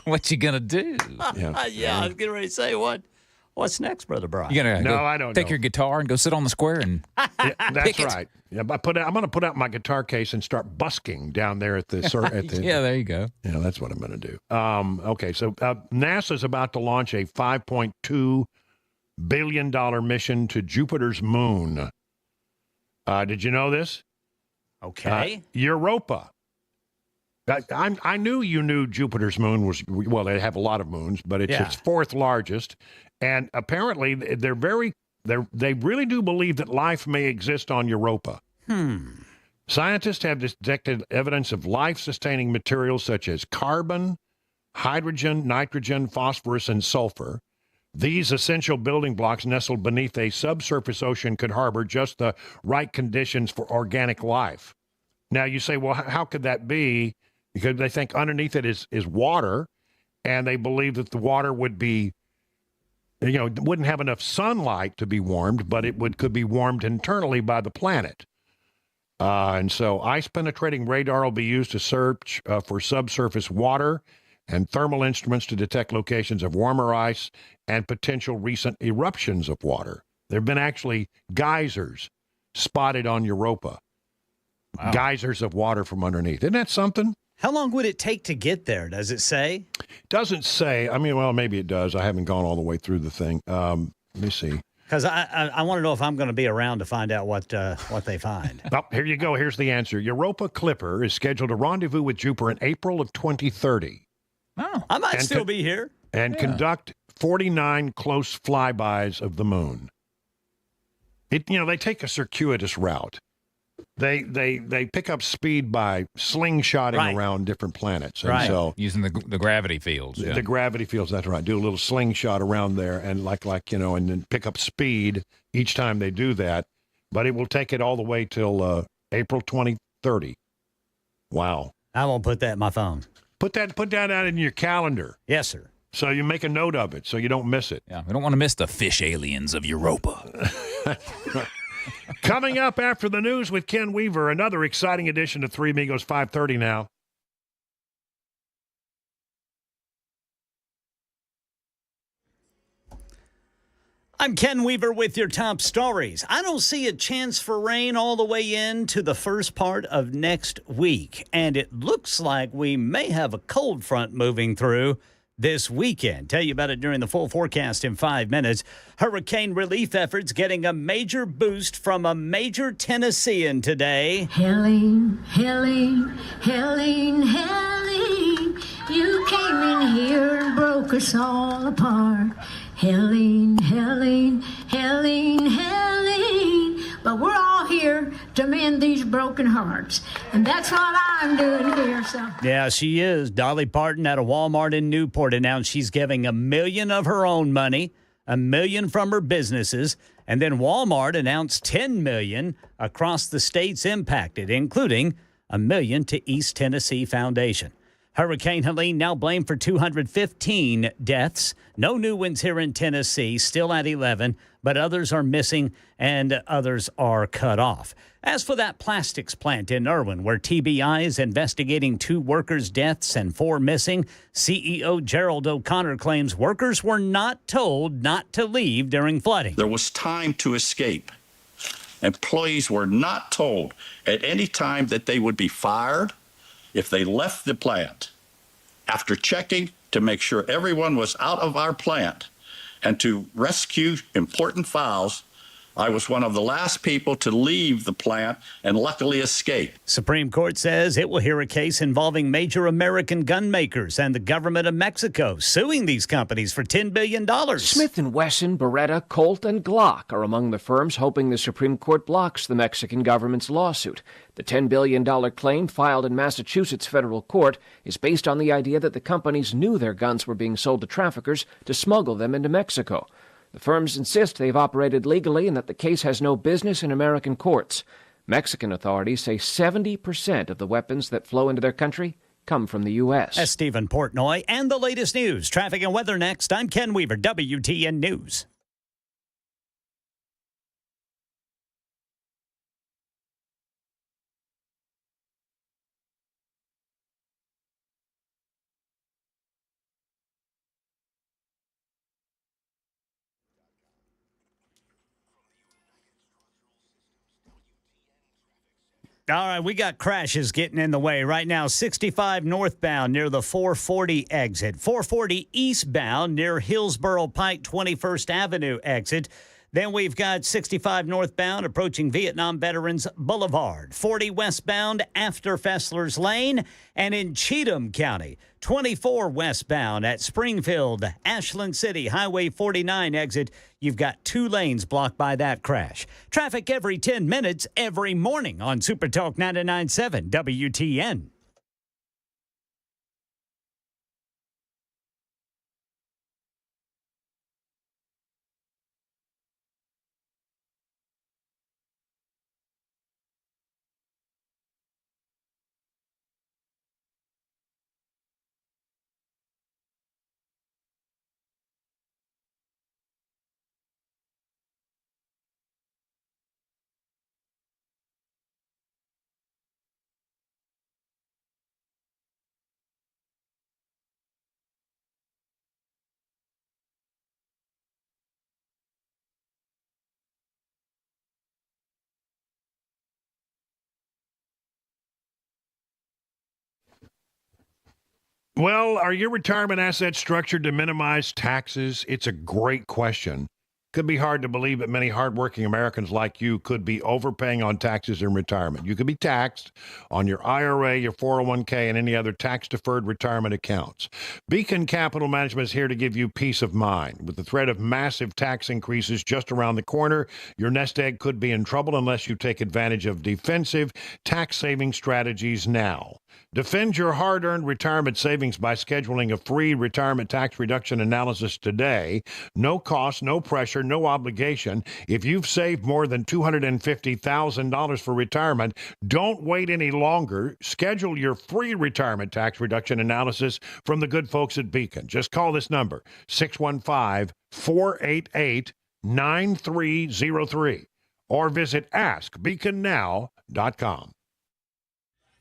What you gonna do? Yeah, I was getting ready to say what's next, Brother Brian? You gonna I don't take know. your guitar and go sit on the square and that's right. Yeah, but I'm gonna put out my guitar case and start busking down there at the yeah, there you go. Yeah, that's what I'm gonna do. Okay, so NASA's about to launch a $5.2 billion mission to Jupiter's moon. Did you know this? Okay. Europa. I knew you knew Jupiter's moon was, well, they have a lot of moons, but it's its fourth largest. And apparently they really do believe that life may exist on Europa. Scientists have detected evidence of life-sustaining materials such as carbon, hydrogen, nitrogen, phosphorus, and sulfur. These essential building blocks nestled beneath a subsurface ocean could harbor just the right conditions for organic life. Now you say, well, how could that be? Because they think underneath it is water, and they believe that the water would be, wouldn't have enough sunlight to be warmed, but could be warmed internally by the planet. And so ice-penetrating radar will be used to search for subsurface water and thermal instruments to detect locations of warmer ice and potential recent eruptions of water. There have been actually geysers spotted on Europa. Wow. Geysers of water from underneath. Isn't that something? How long would it take to get there? Does it say? Doesn't say. I mean, well, maybe it does. I haven't gone all the way through the thing. Let me see. Because I want to know if I'm going to be around to find out what they find. Oh, here you go. Here's the answer. Europa Clipper is scheduled to rendezvous with Jupiter in April of 2030. Oh, I might still be here. And conduct 49 close flybys of the moon. They take a circuitous route. They pick up speed by slingshotting around different planets. And so using the gravity fields. Yeah. The gravity fields, that's right. Do a little slingshot around there and and then pick up speed each time they do that. But it will take it all the way till April 2030. Wow. I won't put that in my phone. Put that out in your calendar. Yes, sir. So you make a note of it so you don't miss it. Yeah, we don't want to miss the fish aliens of Europa. Coming up after the news with Ken Weaver, another exciting edition of Three Amigos 5:30 now. I'm Ken Weaver with your top stories. I don't see a chance for rain all the way into the first part of next week, and it looks like we may have a cold front moving through this weekend. Tell you about it during the full forecast in 5 minutes. Hurricane relief efforts getting a major boost from a major Tennessean today. Helene, Helene, Helene, Helene, you came in here and broke us all apart. Helene, Helene, Helene, Helene, but we're all here to mend these broken hearts, and that's what I'm doing here. So Yeah, she is. Dolly Parton at a Walmart in Newport announced she's giving $1 million of her own money, $1 million from her businesses, and then Walmart announced $10 million across the states impacted, including $1 million to East Tennessee Foundation. Hurricane Helene now blamed for 215 deaths. No new ones here in Tennessee, still at 11, but others are missing and others are cut off. As for that plastics plant in Irwin, where TBI is investigating 2 workers' deaths and 4 missing, CEO Gerald O'Connor claims workers were not told not to leave during flooding. There was time to escape. Employees were not told at any time that they would be fired if they left the plant. After checking to make sure everyone was out of our plant and to rescue important files, I was one of the last people to leave the plant and luckily escape. Supreme Court says it will hear a case involving major American gun makers and the government of Mexico suing these companies for $10 billion. Smith & Wesson, Beretta, Colt, and Glock are among the firms hoping the Supreme Court blocks the Mexican government's lawsuit. The $10 billion claim filed in Massachusetts federal court is based on the idea that the companies knew their guns were being sold to traffickers to smuggle them into Mexico. The firms insist they've operated legally and that the case has no business in American courts. Mexican authorities say 70% of the weapons that flow into their country come from the U.S. That's Stephen Portnoy and the latest news. Traffic and weather next. I'm Ken Weaver, WTN News. All right, we got crashes getting in the way right now. 65 northbound near the 440 exit. 440 eastbound near Hillsborough Pike 21st Avenue exit. Then we've got 65 northbound approaching Vietnam Veterans Boulevard. 40 westbound after Fessler's Lane. And in Cheatham County, 24 westbound at Springfield, Ashland City, Highway 49 exit. You've got 2 lanes blocked by that crash. Traffic every 10 minutes, every morning on Super Talk 99.7 WTN. Well, are your retirement assets structured to minimize taxes? It's a great question. Could be hard to believe that many hardworking Americans like you could be overpaying on taxes in retirement. You could be taxed on your IRA, your 401k, and any other tax-deferred retirement accounts. Beacon Capital Management is here to give you peace of mind. With the threat of massive tax increases just around the corner, your nest egg could be in trouble unless you take advantage of defensive tax-saving strategies now. Defend your hard-earned retirement savings by scheduling a free retirement tax reduction analysis today. No cost, no pressure, no obligation. If you've saved more than $250,000 for retirement, don't wait any longer. Schedule your free retirement tax reduction analysis from the good folks at Beacon. Just call this number, 615-488-9303, or visit askbeaconnow.com.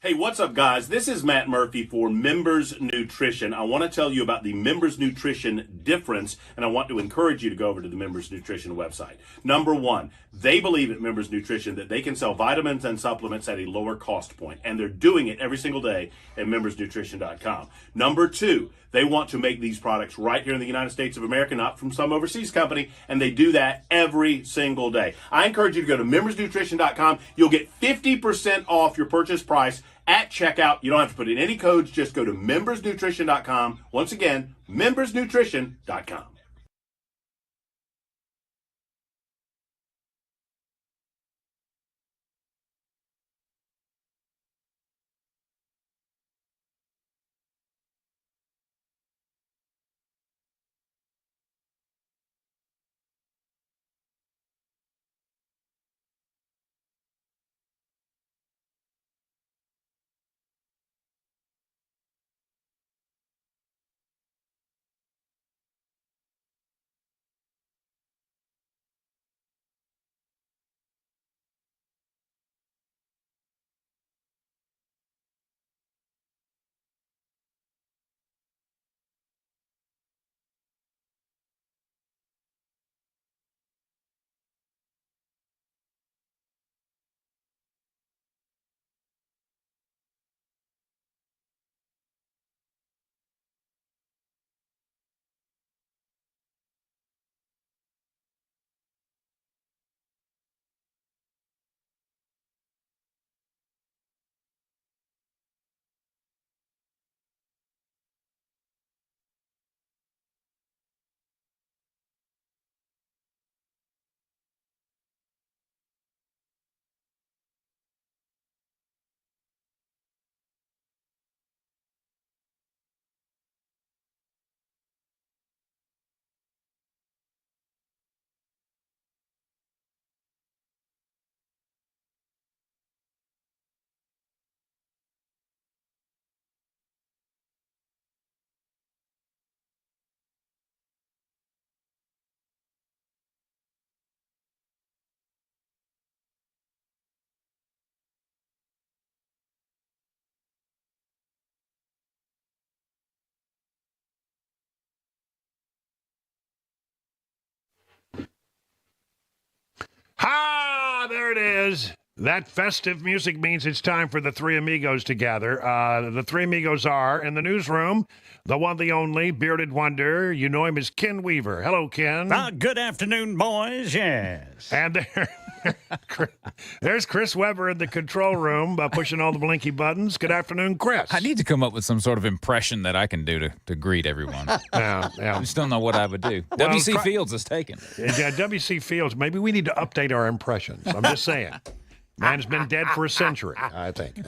Hey, what's up, guys? This is Matt Murphy for Members Nutrition. I want to tell you about the Members Nutrition difference, and I want to encourage you to go over to the Members Nutrition website. Number one, they believe at Members Nutrition that they can sell vitamins and supplements at a lower cost point, and they're doing it every single day at membersnutrition.com. Number two, they want to make these products right here in the United States of America, not from some overseas company, and they do that every single day. I encourage you to go to membersnutrition.com. You'll get 50% off your purchase price at checkout. You don't have to put in any codes. Just go to membersnutrition.com. Once again, membersnutrition.com. Ha! There it is. That festive music means it's time for the Three Amigos to gather. The Three Amigos are in the newsroom, the one, the only, bearded wonder. You know him as Ken Weaver. Hello, Ken. Good afternoon, boys. Yes. And there's Chris Webber in the control room pushing all the blinky buttons. Good afternoon, Chris. I need to come up with some sort of impression that I can do to greet everyone. Yeah. I just don't know what I would do. Well, W.C. Fields is taken. Yeah, W.C. Fields. Maybe we need to update our impressions. I'm just saying. Man's been dead for a century, I think.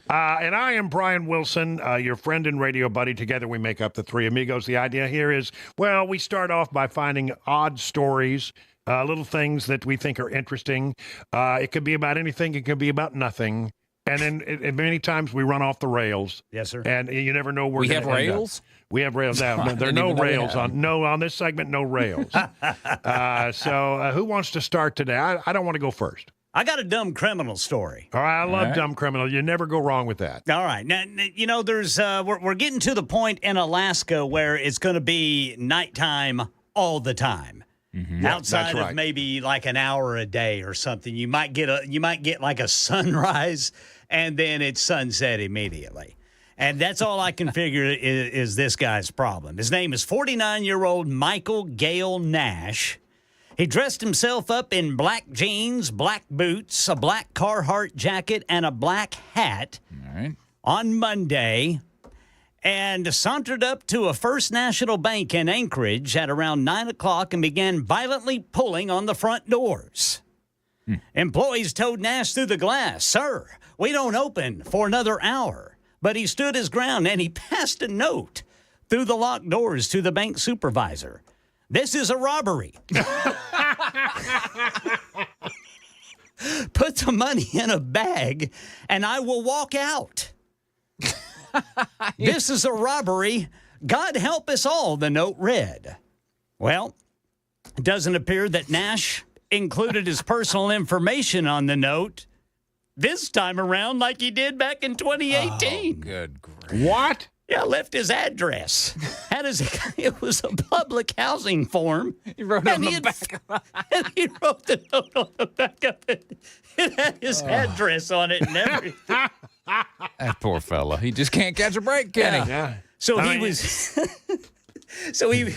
And I am Brian Wilson, your friend and radio buddy. Together we make up the Three Amigos. The idea here is, well, we start off by finding odd stories, little things that we think are interesting. It could be about anything. It could be about nothing. And then many times we run off the rails. Yes, sir. And you never know where we have rails. We have rails now. There are no rails on this segment. No rails. So who wants to start today? I don't want to go first. I got a dumb criminal story. All right, I love dumb criminal. You never go wrong with that. All right. Now, you know, there's we're getting to the point in Alaska where it's going to be nighttime all the time. Mm-hmm. Outside of maybe like an hour a day or something. You might get like a sunrise and then it's sunset immediately. And that's all I can figure is this guy's problem. His name is 49-year-old Michael Gale Nash. He dressed himself up in black jeans, black boots, a black Carhartt jacket, and a black hat on Monday and sauntered up to a First National Bank in Anchorage at around 9 o'clock and began violently pulling on the front doors. Employees told Nash through the glass, "Sir, we don't open for another hour." But he stood his ground and he passed a note through the locked doors to the bank supervisor. "This is a robbery. Put the money in a bag and I will walk out. This is a robbery. God help us all," the note read. Well, it doesn't appear that Nash included his personal information on the note, this time around like he did back in 2018. Oh, good grief. What? Yeah, left his address. It was a public housing form. He wrote on the back. And he wrote the note on the back of it. It had his address on it and everything. That poor fella. He just can't catch a break, can he? Yeah. So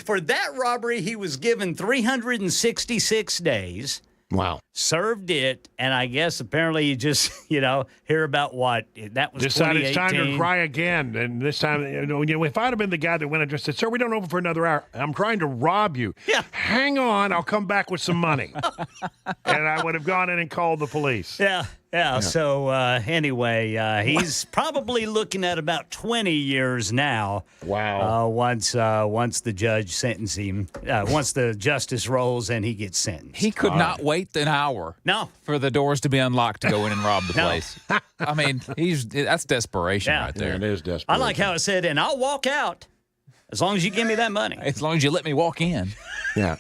for that robbery, he was given 366 days. Wow. Served it, and I guess apparently you just, hear about what that was. Decided it's time to 2018. cry again, and this time, if I'd have been the guy that went and just said, "Sir, we don't open for another hour. I'm trying to rob you. Yeah. Hang on, I'll come back with some money," and I would have gone in and called the police. Yeah. So anyway, he's probably looking at about 20 years now. Wow. Once the judge sentences him, once the justice rolls and he gets sentenced. He could not wait an hour. No. For the doors to be unlocked to go in and rob the No. place. I mean, that's desperation right there. Yeah, it is desperate. I like how it said, and I'll walk out as long as you give me that money. As long as you let me walk in. Yeah.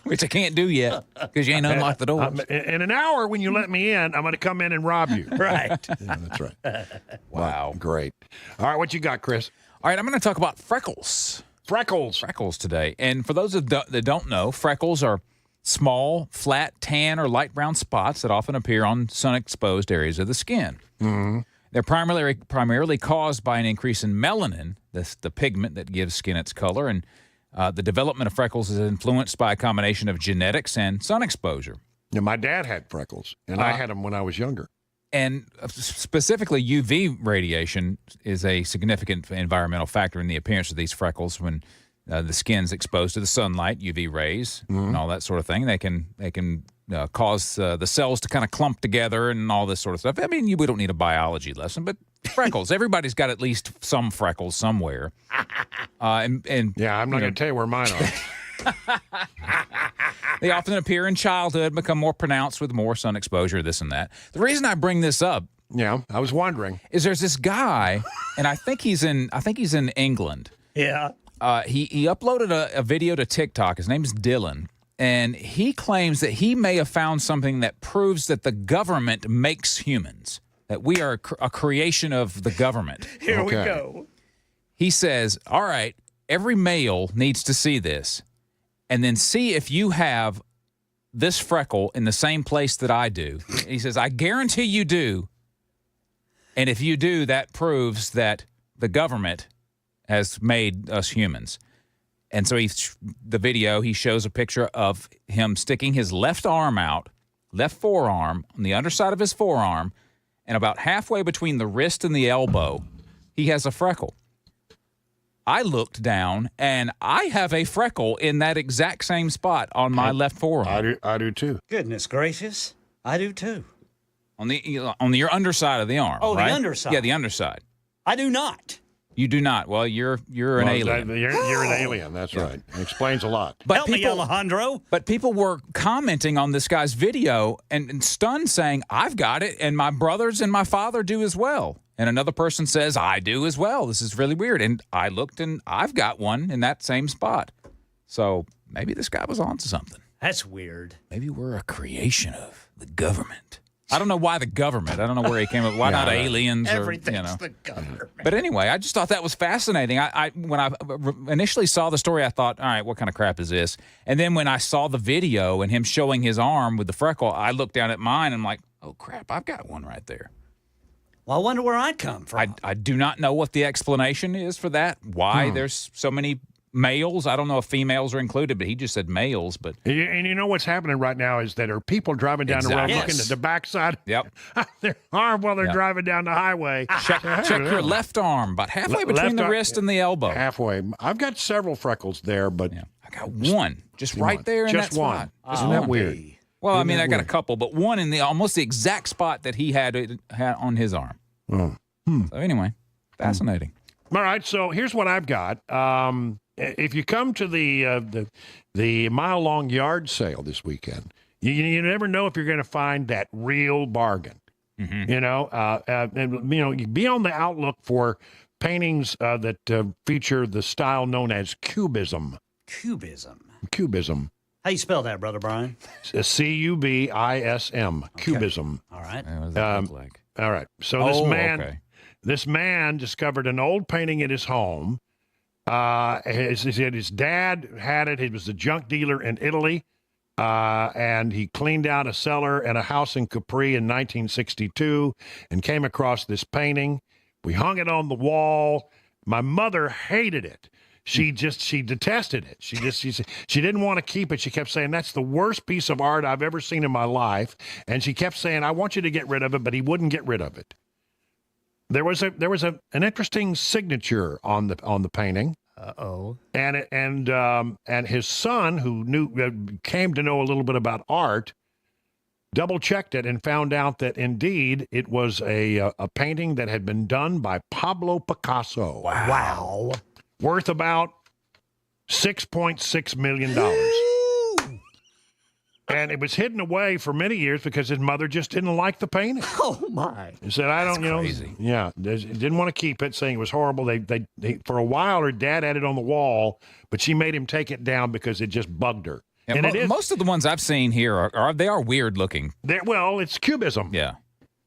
Which I can't do yet because you ain't unlocked the doors. In an hour, when you let me in, I'm going to come in and rob you. Right. Yeah, that's right. Wow. Great. All right, what you got, Chris? All right, I'm going to talk about freckles. Freckles today. And for those that don't know, freckles are small, flat, tan, or light brown spots that often appear on sun-exposed areas of the skin. Mm-hmm. They're primarily caused by an increase in melanin, that's the pigment that gives skin its color, and the development of freckles is influenced by a combination of genetics and sun exposure. Yeah, my dad had freckles, and I had them when I was younger. And specifically, UV radiation is a significant environmental factor in the appearance of these freckles. When the skin's exposed to the sunlight, UV rays, and all that sort of thing, they can cause the cells to kind of clump together and all this sort of stuff. I mean, we don't need a biology lesson, but freckles. Everybody's got at least some freckles somewhere. And yeah, I'm not going to tell you where mine are. They often appear in childhood, become more pronounced with more sun exposure, this and that. The reason I bring this up, yeah, I was wondering, is there's this guy, and I think he's in England. Yeah. He uploaded a video to TikTok. His name's Dylan, and he claims that he may have found something that proves that the government makes humans, that we are a creation of the government. Here we go. He says, all right, every male needs to see this and then see if you have this freckle in the same place that I do. He says, I guarantee you do. And if you do, that proves that the government has made us humans. And so the video, he shows a picture of him sticking his left arm out, left forearm, on the underside of his forearm, and about halfway between the wrist and the elbow, he has a freckle. I looked down, and I have a freckle in that exact same spot on my left forearm. I do too. Goodness gracious. I do too. On your underside of the arm. Oh, right? the underside. Yeah, the underside. I do not. You do not. Well, you're an alien. You're an alien. That's right. It explains a lot. But Help me, Alejandro. But people were commenting on this guy's video and stunned, saying, I've got it, and my brothers and my father do as well. And another person says, I do as well. This is really weird. And I looked, and I've got one in that same spot. So maybe this guy was onto something. That's weird. Maybe we're a creation of the government. I don't know why the government. I don't know where he came up. Why not aliens? Everything's the government. But anyway, I just thought that was fascinating. When I initially saw the story, I thought, all right, what kind of crap is this? And then when I saw the video and him showing his arm with the freckle, I looked down at mine and I'm like, oh, crap, I've got one right there. Well, I wonder where I come from. I do not know what the explanation is for that, why there's so many males. I don't know if females are included, but he just said males. But and you know what's happening right now is that there are people driving down the road looking at the backside of their arm while they're driving down the highway. Check your left arm, about halfway between the wrist and the elbow. Halfway. I've got several freckles there, but I got one, just right there in that spot. Isn't that weird? Well, I mean, I got a couple, but one in almost the exact spot that he had on his arm. Oh. So anyway, fascinating. All right, so here's what I've got. If you come to the mile-long yard sale this weekend, you never know if you're going to find that real bargain. Mm-hmm. And be on the outlook for paintings that feature the style known as Cubism. Cubism. Cubism. How you spell that, Brother Brian? Cubism. Okay. Cubism. All right. What does that look like? All right. So this okay. man discovered an old painting at his home. His dad had it. He was a junk dealer in Italy. And he cleaned out a cellar at a house in Capri in 1962 and came across this painting. We hung it on the wall. My mother hated it. She detested it. She didn't want to keep it. She kept saying, that's the worst piece of art I've ever seen in my life. And she kept saying, I want you to get rid of it, but he wouldn't get rid of it. There was an interesting signature on the painting. Uh-oh. And his son, who came to know a little bit about art, double-checked it and found out that indeed it was a painting that had been done by Pablo Picasso. Wow. Worth about $6.6 million. And it was hidden away for many years because his mother just didn't like the painting. Oh, my. He said, I don't, crazy. Yeah, didn't want to keep it, saying it was horrible. They for a while, her dad had it on the wall, but she made him take it down because it just bugged her. And most of the ones I've seen here are weird looking. Well, it's cubism. Yeah.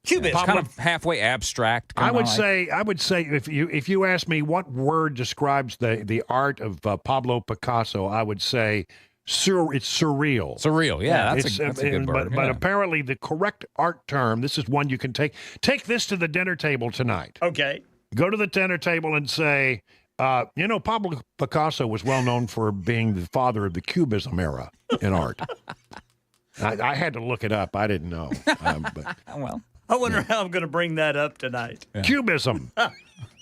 Cubism. It's kind of halfway abstract. I would say if you ask me what word describes the art of Pablo Picasso, I would say it's surreal. Surreal, yeah, that's a good word. But apparently the correct art term, this is one you can take this to the dinner table tonight. Okay. Go to the dinner table and say, Pablo Picasso was well known for being the father of the Cubism era in art. I had to look it up. I didn't know. Well, I wonder how I'm going to bring that up tonight. Yeah. Cubism.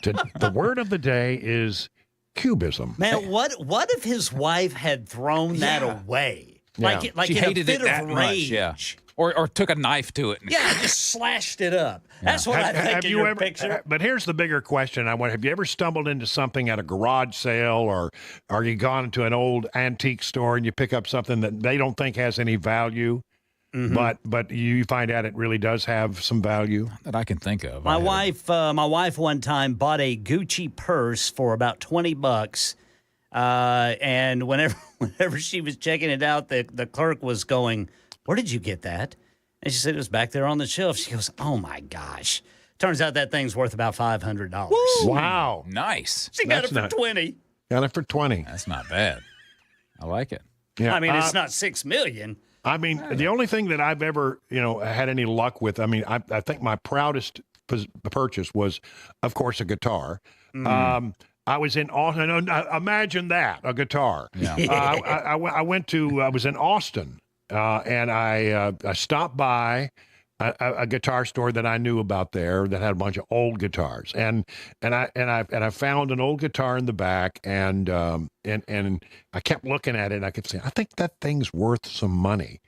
The word of the day is cubism. Man, what if his wife had thrown that away? Like she in hated a fit it that of much. rage. Yeah. Or took a knife to it. Yeah, just slashed it up. That's what I think of your picture. But here's the bigger question. Have you ever stumbled into something at a garage sale or you gone into an old antique store and you pick up something that they don't think has any value? Mm-hmm. But you find out it really does have some value? Not that I can think of. My wife one time bought a Gucci purse for about $20. And whenever she was checking it out, the clerk was going, "Where did you get that?" And she said it was back there on the shelf. She goes, "Oh my gosh." Turns out that thing's worth about $500. Wow. Nice. She got it for $20. Got it for $20. That's not bad. I like it. Yeah. I mean, it's not $6 million. I mean, the only thing that I've ever, had any luck with, I think my proudest purchase was, of course, a guitar. Mm. I was in Austin. Imagine that, a guitar. Yeah. I was in Austin, and I stopped by a guitar store that I knew about there that had a bunch of old guitars, and I found an old guitar in the back, and I kept looking at it, and I kept saying, I think that thing's worth some money.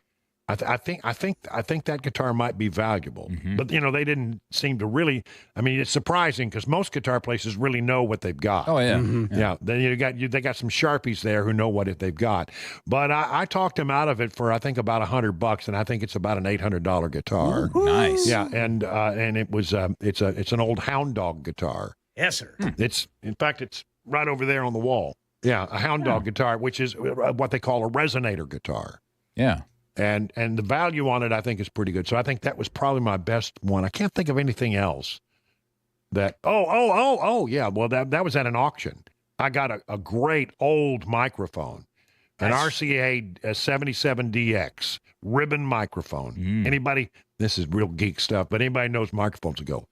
I think that guitar might be valuable, but they didn't seem to really. I mean, it's surprising because most guitar places really know what they've got. Oh yeah, yeah. Then they got some Sharpies there who know what they've got. But I talked him out of it for I think about $100, and I think it's about an $800 guitar. Ooh, nice. Yeah, and it was it's an old Hound Dog guitar. Yes, sir. It's right over there on the wall. Yeah, a Hound Dog guitar, which is what they call a resonator guitar. Yeah. And the value on it, I think, is pretty good. So I think that was probably my best one. I can't think of anything else that, yeah. Well, that was at an auction. I got a great old microphone, an RCA 77DX ribbon microphone. Anybody, this is real geek stuff, but anybody knows microphones will go,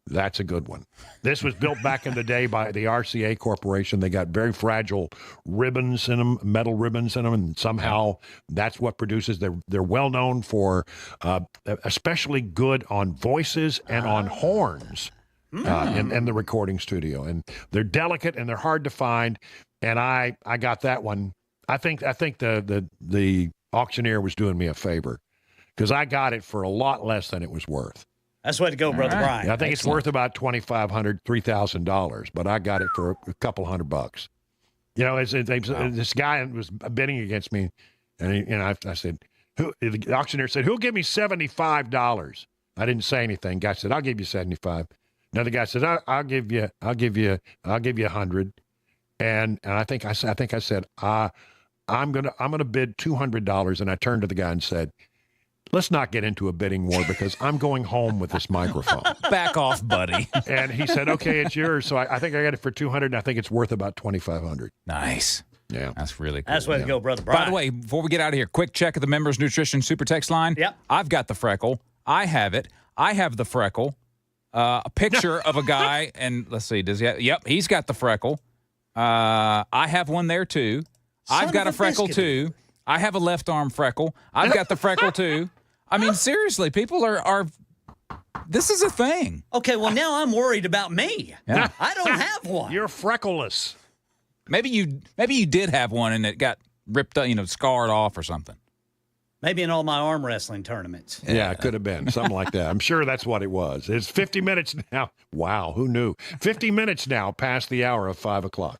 that's a good one. This was built back in the day by the RCA Corporation. They got very fragile ribbons in them, metal ribbons in them, and somehow that's what produces. They're well known for especially good on voices and on horns in the recording studio. And they're delicate and they're hard to find. And I got that one. I think the auctioneer was doing me a favor because I got it for a lot less than it was worth. That's the way to go, Brother Brian. Yeah, I think it's worth about $2,500, $3,000, but I got it for a couple $100. This guy was bidding against me, and I said, the auctioneer said, "Who'll give me $75?" I didn't say anything. Guy said, "I'll give you $75." Another guy said, "I'll give you $100." And I think I said, I'm gonna bid $200, and I turned to the guy and said, let's not get into a bidding war because I'm going home with this microphone. Back off, buddy. And he said, okay, it's yours. So I think I got it for $200, and I think it's worth about $2,500. Nice. Yeah. That's really cool. That's the way to go, Brother Brian. By the way, before we get out of here, quick check of the Members Nutrition Super Text line. Yep. I've got the freckle. I have it. I have the freckle. A picture of a guy, and let's see, does he have, yep, he's got the freckle. I have one there, too. I've got a freckle, too. I have a left arm freckle. I've got the freckle, too. I mean, seriously, people are this is a thing. Okay, well, now I'm worried about me. Yeah. I don't have one. You're freckleless. Maybe you did have one and it got ripped up, scarred off or something. Maybe in all my arm wrestling tournaments. Yeah, it could have been something like that. I'm sure that's what it was. It's 50 minutes now. Wow, who knew? 50 minutes now past the hour of 5 o'clock.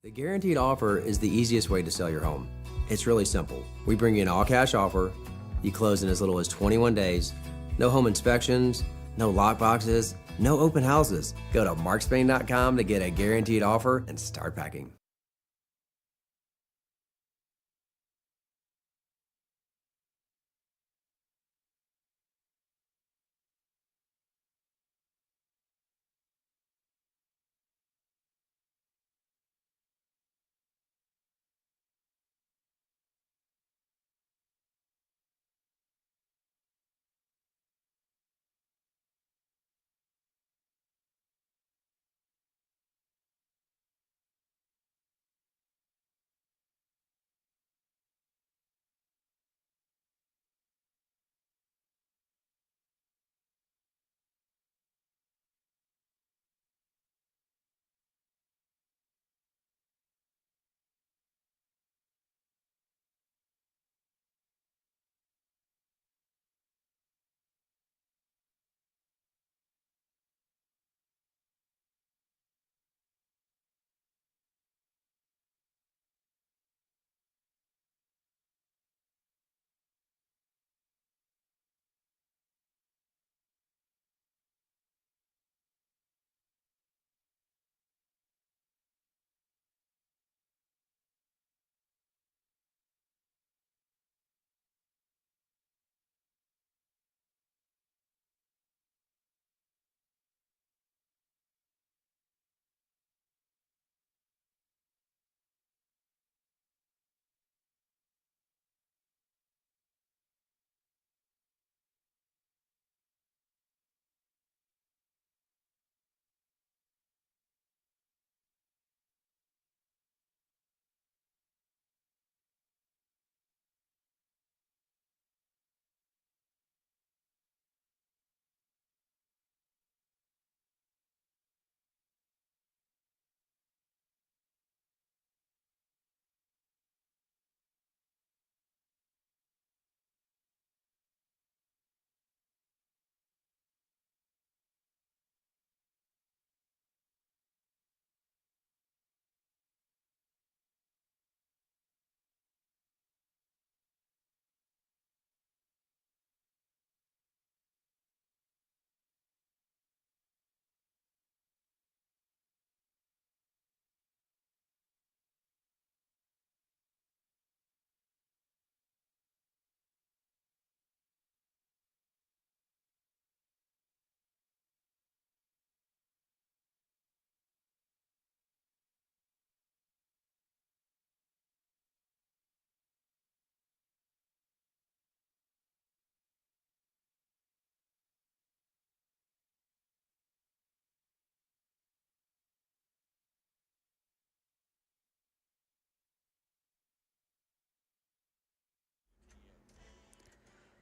The guaranteed offer is the easiest way to sell your home. It's really simple. We bring you an all-cash offer. You close in as little as 21 days. No home inspections, no lock boxes, no open houses. Go to markspain.com to get a guaranteed offer and start packing.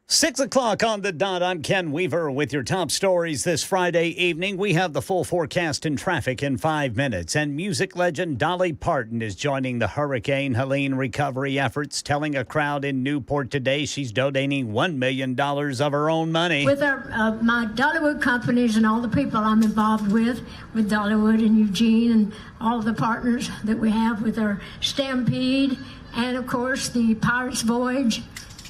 Six o'clock on the dot. I'm Ken Weaver with your top stories this Friday evening. We have the full forecast and traffic in 5 minutes. And music legend Dolly Parton is joining the Hurricane Helene recovery efforts, telling a crowd in Newport today she's donating $1 million of her own money. With my Dollywood companies and all the people I'm involved with Dollywood and Eugene and all the partners that we have with our Stampede and, of course, the Pirates Voyage.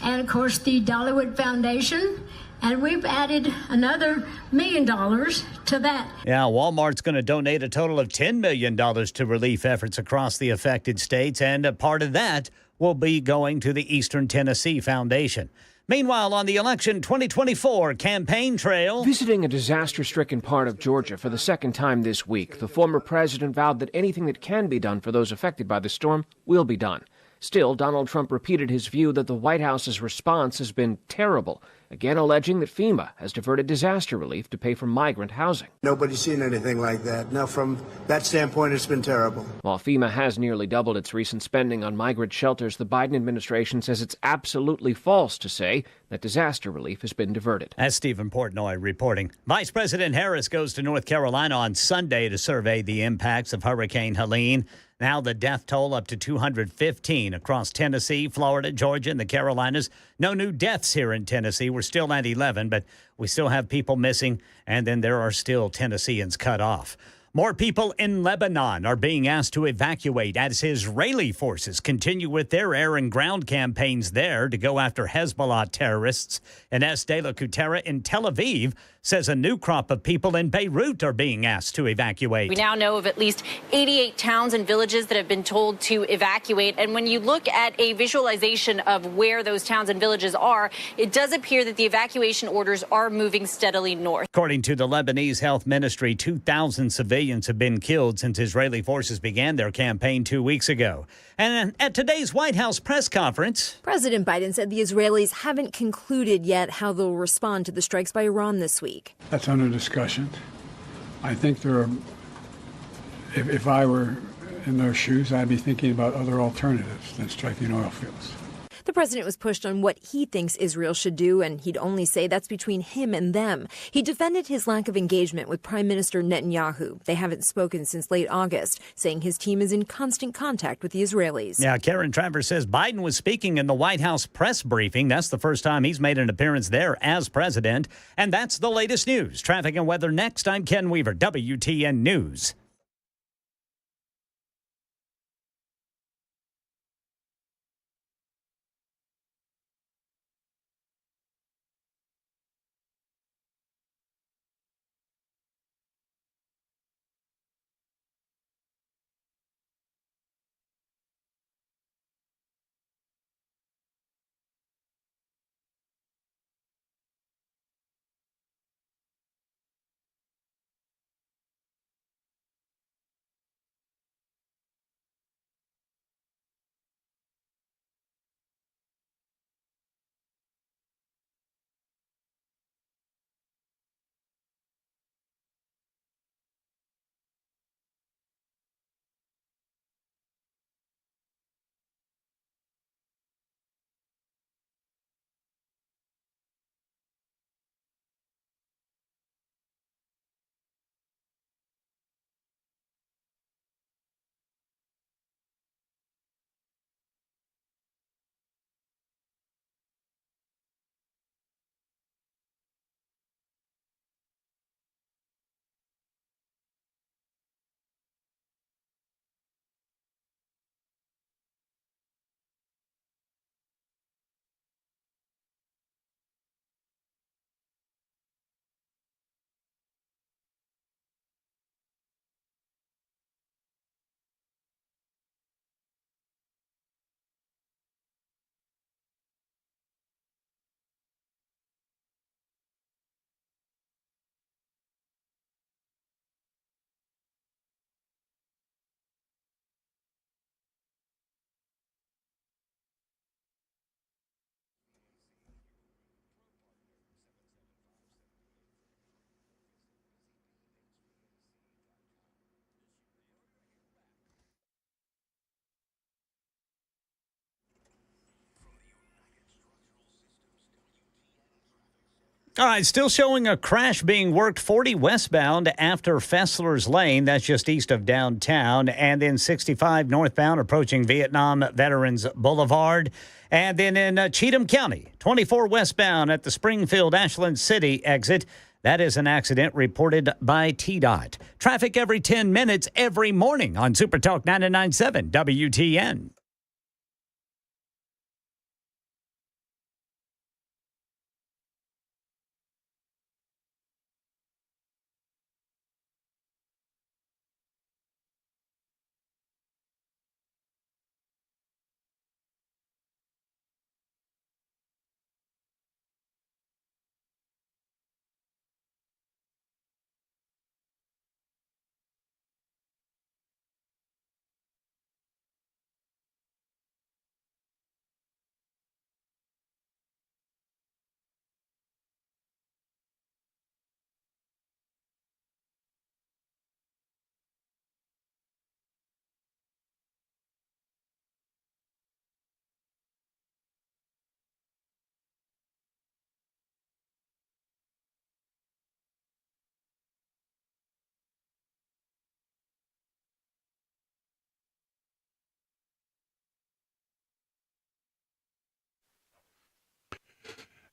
And, of course, the Dollywood Foundation. And we've added another $1 million to that. Yeah, Walmart's going to donate a total of $10 million to relief efforts across the affected states. And a part of that will be going to the Eastern Tennessee Foundation. Meanwhile, on the election 2024 campaign trail. Visiting a disaster-stricken part of Georgia for the second time this week, the former president vowed that anything that can be done for those affected by the storm will be done. Still, Donald Trump repeated his view that the White House's response has been terrible, again alleging that FEMA has diverted disaster relief to pay for migrant housing. Nobody's seen anything like that. Now, from that standpoint, it's been terrible. While FEMA has nearly doubled its recent spending on migrant shelters, the Biden administration says it's absolutely false to say that disaster relief has been diverted. As Stephen Portnoy reporting. Vice President Harris goes to North Carolina on Sunday to survey the impacts of Hurricane Helene. Now the death toll up to 215 across Tennessee, Florida, Georgia, and the Carolinas. No new deaths here in Tennessee. We're still at 11, but we still have people missing, and then there are still Tennesseans cut off. More people in Lebanon are being asked to evacuate as Israeli forces continue with their air and ground campaigns there to go after Hezbollah terrorists. Ines de la Kutera in Tel Aviv says a new crop of people in Beirut are being asked to evacuate. We now know of at least 88 towns and villages that have been told to evacuate. And when you look at a visualization of where those towns and villages are, it does appear that the evacuation orders are moving steadily north. According to the Lebanese Health Ministry, 2,000 civilians have been killed since Israeli forces began their campaign 2 weeks ago. And at today's White House press conference, President Biden said the Israelis haven't concluded yet how they'll respond to the strikes by Iran this week. That's under discussion. I think there are, if I were in their shoes, I'd be thinking about other alternatives than striking oil fields. The president was pushed on what he thinks Israel should do, and he'd only say that's between him and them. He defended his lack of engagement with Prime Minister Netanyahu. They haven't spoken since late August, saying his team is in constant contact with the Israelis. Yeah, Karen Travers says Biden was speaking in the White House press briefing. That's the first time he's made an appearance there as president. And that's the latest news. Traffic and weather next. I'm Ken Weaver, WTN News. All right, still showing a crash being worked 40 westbound after Fessler's Lane. That's just east of downtown. And then 65 northbound approaching Vietnam Veterans Boulevard. And then in Cheatham County, 24 westbound at the Springfield-Ashland City exit. That is an accident reported by TDOT. Traffic every 10 minutes every morning on Super Talk 99.7 WTN.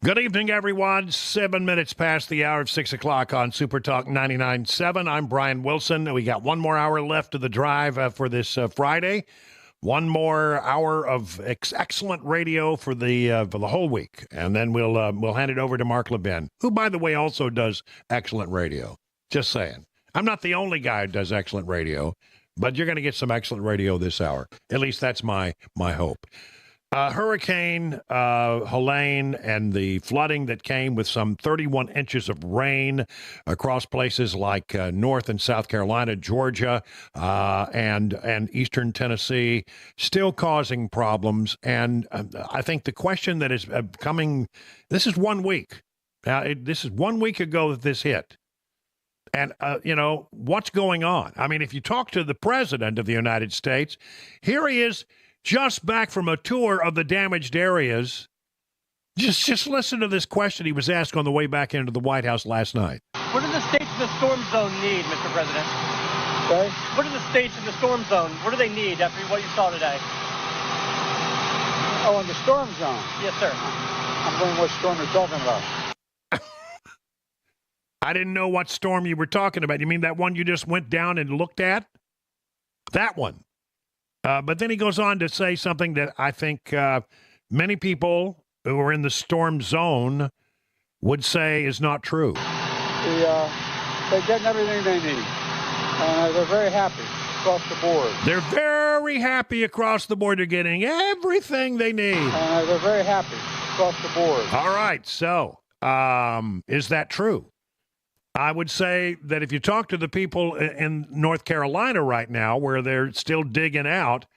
Good evening, everyone. 7 minutes past the hour of 6 o'clock on Super Talk 99.7. I'm Brian Wilson. We got one more hour left of the drive for this Friday. One more hour of excellent radio for the whole week, and then we'll hand it over to Mark Levin, who, by the way, also does excellent radio. Just saying, I'm not the only guy who does excellent radio, but you're going to get some excellent radio this hour. At least that's my hope. Hurricane Helene and the flooding that came with some 31 inches of rain across places like North and South Carolina, Georgia, and eastern Tennessee, still causing problems. And I think the question that is coming, this is 1 week. This is 1 week ago that this hit. And, what's going on? I mean, if you talk to the president of the United States, here he is, just back from a tour of the damaged areas. Just listen to this question he was asked on the way back into the White House last night. What do the states in the storm zone need, Mr. President? Okay. What do the states in the storm zone, what do they need after what you saw today? Oh, in the storm zone? Yes, sir. I'm wondering what storm you're talking about. I didn't know what storm you were talking about. You mean that one you just went down and looked at? That one. But then he goes on to say something that I think many people who are in the storm zone would say is not true. They're getting everything they need. They're very happy across the board. They're very happy across the board. They're getting everything they need. They're very happy across the board. All right. So is that true? I would say that if you talk to the people in North Carolina right now, where they're still digging out,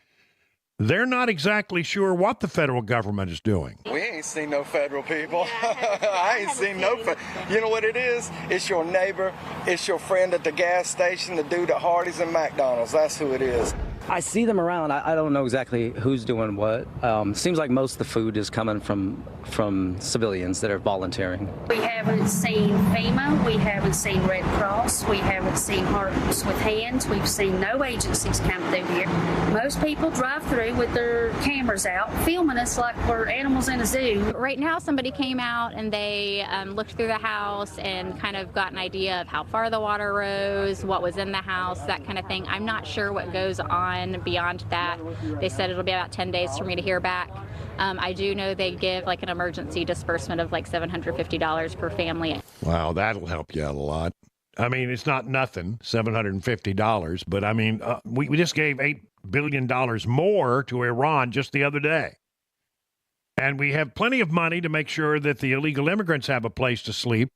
they're not exactly sure what the federal government is doing. We ain't seen no federal people. I ain't seen no. You know what it is? It's your neighbor. It's your friend at the gas station, the dude at Hardee's and McDonald's. That's who it is. I see them around. I don't know exactly who's doing what. Seems like most of the food is coming from civilians that are volunteering. We haven't seen FEMA. We haven't seen Red Cross. We haven't seen Hearts with Hands. We've seen no agencies come through here. Most people drive through with their cameras out, filming us like we're animals in a zoo. Right now, somebody came out and they looked through the house and kind of got an idea of how far the water rose, what was in the house, that kind of thing. I'm not sure what goes on beyond that. They said it'll be about 10 days for me to hear back. I do know they give like an emergency disbursement of like $750 per family. Wow, that'll help you out a lot. I mean, it's not nothing, $750, but I mean, we just gave $8 billion more to Iran just the other day. And we have plenty of money to make sure that the illegal immigrants have a place to sleep.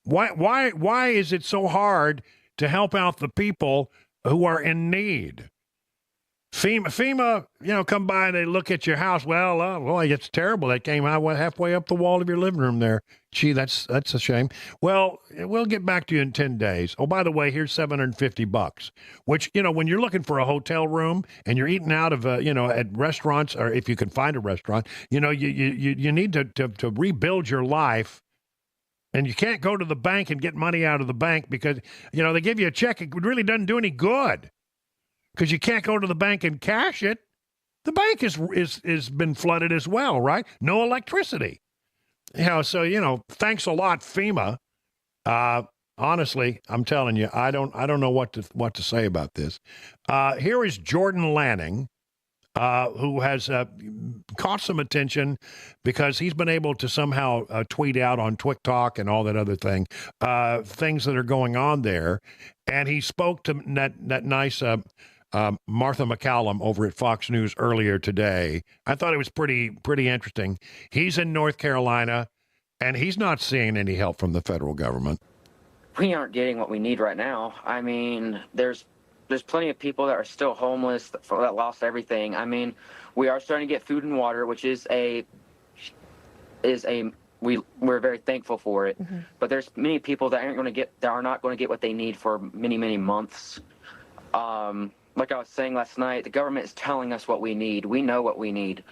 Why is it so hard to help out the people who are in need? FEMA, come by and they look at your house. Well, it's terrible. They came out halfway up the wall of your living room there. Gee, that's a shame. Well, we'll get back to you in 10 days. Oh, by the way, here's $750, which, when you're looking for a hotel room and you're eating out of, at restaurants, or if you can find a restaurant, you need to rebuild your life. And you can't go to the bank and get money out of the bank because, they give you a check. It really doesn't do any good because you can't go to the bank and cash it. The bank is been flooded as well, right? No electricity. So, thanks a lot, FEMA. Honestly, I'm telling you, I don't know what to say about this. Here is Jordan Lanning, who has caught some attention because he's been able to somehow tweet out on TikTok and all that other thing, things that are going on there. And he spoke to that nice Martha McCallum over at Fox News earlier today. I thought it was pretty interesting. He's in North Carolina, and he's not seeing any help from the federal government. We aren't getting what we need right now. I mean, there's plenty of people that are still homeless, that lost everything. I mean, we are starting to get food and water, which we're very thankful for it. Mm-hmm. But there's many people that are not going to get what they need for many, many months. Like I was saying last night, the government is telling us what we need. We know what we need,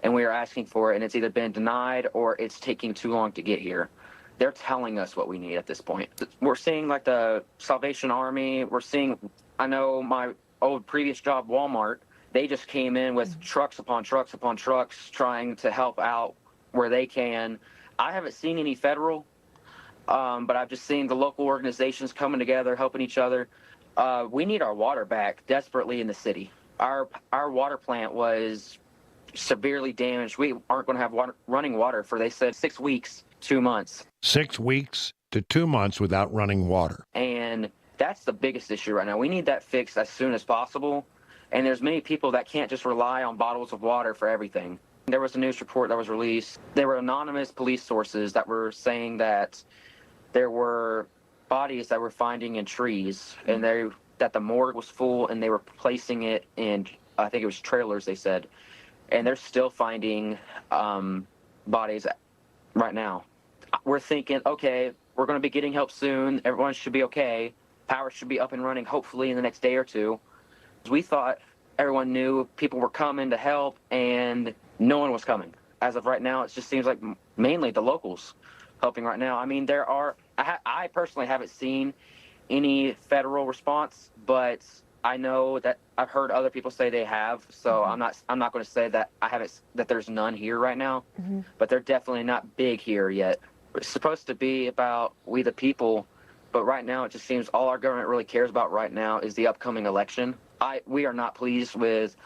and we are asking for it, and it's either been denied or it's taking too long to get here. They're telling us what we need at this point. We're seeing like the Salvation Army. I know my old previous job, Walmart, they just came in with trucks upon trucks upon trucks trying to help out where they can. I haven't seen any federal, but I've just seen the local organizations coming together, helping each other. We need our water back desperately in the city. Our water plant was severely damaged. We aren't going to have running water for, they said, 6 weeks, 2 months. 6 weeks to 2 months without running water. And that's the biggest issue right now. We need that fixed as soon as possible. And there's many people that can't just rely on bottles of water for everything. There was a news report that was released. There were anonymous police sources that were saying that there were bodies that were finding in trees, and that the morgue was full, and they were placing it in, I think it was trailers, they said. And they're still finding bodies right now. We're thinking, okay, we're going to be getting help soon. Everyone should be okay. Power should be up and running, hopefully, in the next day or two. We thought everyone knew people were coming to help, and no one was coming. As of right now, it just seems like mainly the locals helping right now. I mean, I personally haven't seen any federal response, but I know that I've heard other people say they have. So I'm not going to say that that there's none here right now, but they're definitely not big here yet. It's supposed to be about we the people, but right now it just seems all our government really cares about right now is the upcoming election. We are not pleased with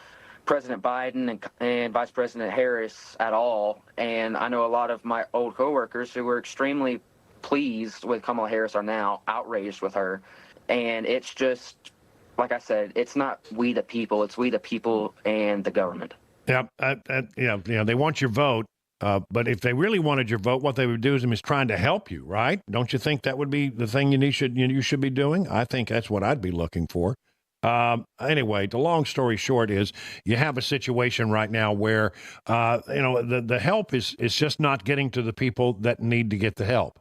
President Biden and Vice President Harris at all. And I know a lot of my old coworkers who were extremely pleased with Kamala Harris are now outraged with her. And it's just, like I said, it's not we the people, it's we the people and the government. Yeah, they want your vote. But if they really wanted your vote, what they would do is trying to help you, right? Don't you think that would be the thing you should be doing? I think that's what I'd be looking for. Anyway, the long story short is you have a situation right now where, the help is just not getting to the people that need to get the help.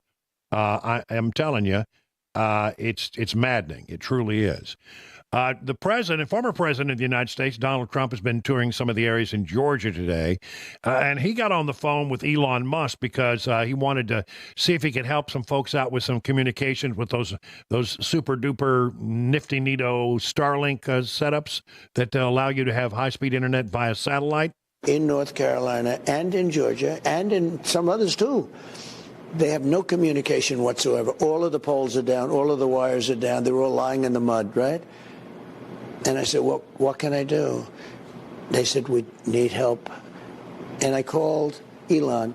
I am telling you, it's maddening. It truly is. The former president of the United States, Donald Trump, has been touring some of the areas in Georgia today, and he got on the phone with Elon Musk because he wanted to see if he could help some folks out with some communications with those super duper nifty neato Starlink setups that allow you to have high-speed internet via satellite. In North Carolina and in Georgia and in some others too, they have no communication whatsoever. All of the poles are down, all of the wires are down, they're all lying in the mud, right? And I said, well, what can I do? They said, we need help. And I called Elon,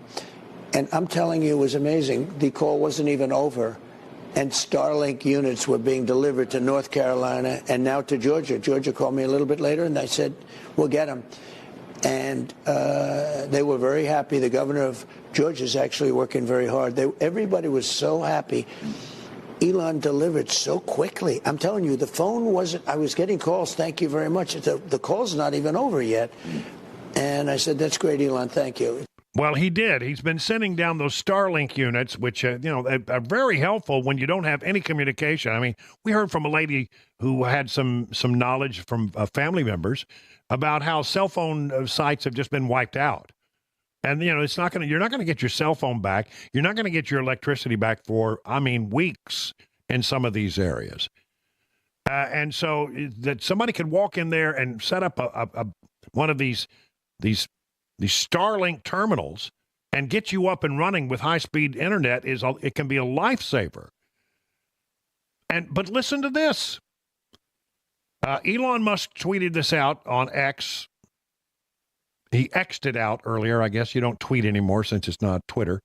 and I'm telling you, it was amazing. The call wasn't even over, and Starlink units were being delivered to North Carolina and now to Georgia. Georgia called me a little bit later, and I said, we'll get them. And they were very happy. The governor of Georgia is actually working very hard. Everybody was so happy. Elon delivered so quickly. I'm telling you, the phone wasn't, I was getting calls, thank you very much. The call's not even over yet. And I said, that's great, Elon, thank you. Well, he did. He's been sending down those Starlink units, which, are very helpful when you don't have any communication. I mean, we heard from a lady who had some knowledge from family members about how cell phone sites have just been wiped out. And, you're not going to get your cell phone back. You're not going to get your electricity back for, weeks in some of these areas. And so that somebody could walk in there and set up one of these Starlink terminals and get you up and running with high-speed internet it can be a lifesaver. But listen to this. Elon Musk tweeted this out on X. He X'd it out earlier. I guess you don't tweet anymore since it's not Twitter.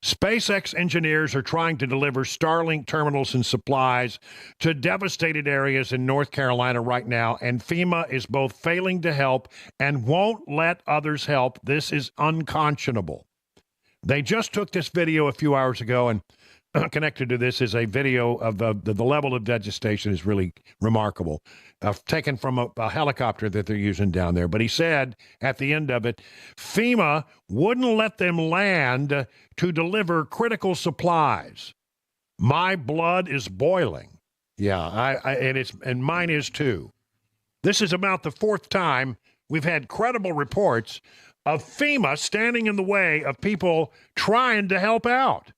SpaceX engineers are trying to deliver Starlink terminals and supplies to devastated areas in North Carolina right now, and FEMA is both failing to help and won't let others help. This is unconscionable. They just took this video a few hours ago, and connected to this is a video of the level of devastation is really remarkable, taken from a helicopter that they're using down there. But he said at the end of it, FEMA wouldn't let them land to deliver critical supplies. My blood is boiling. Yeah, and mine is too. This is about the fourth time we've had credible reports of FEMA standing in the way of people trying to help out.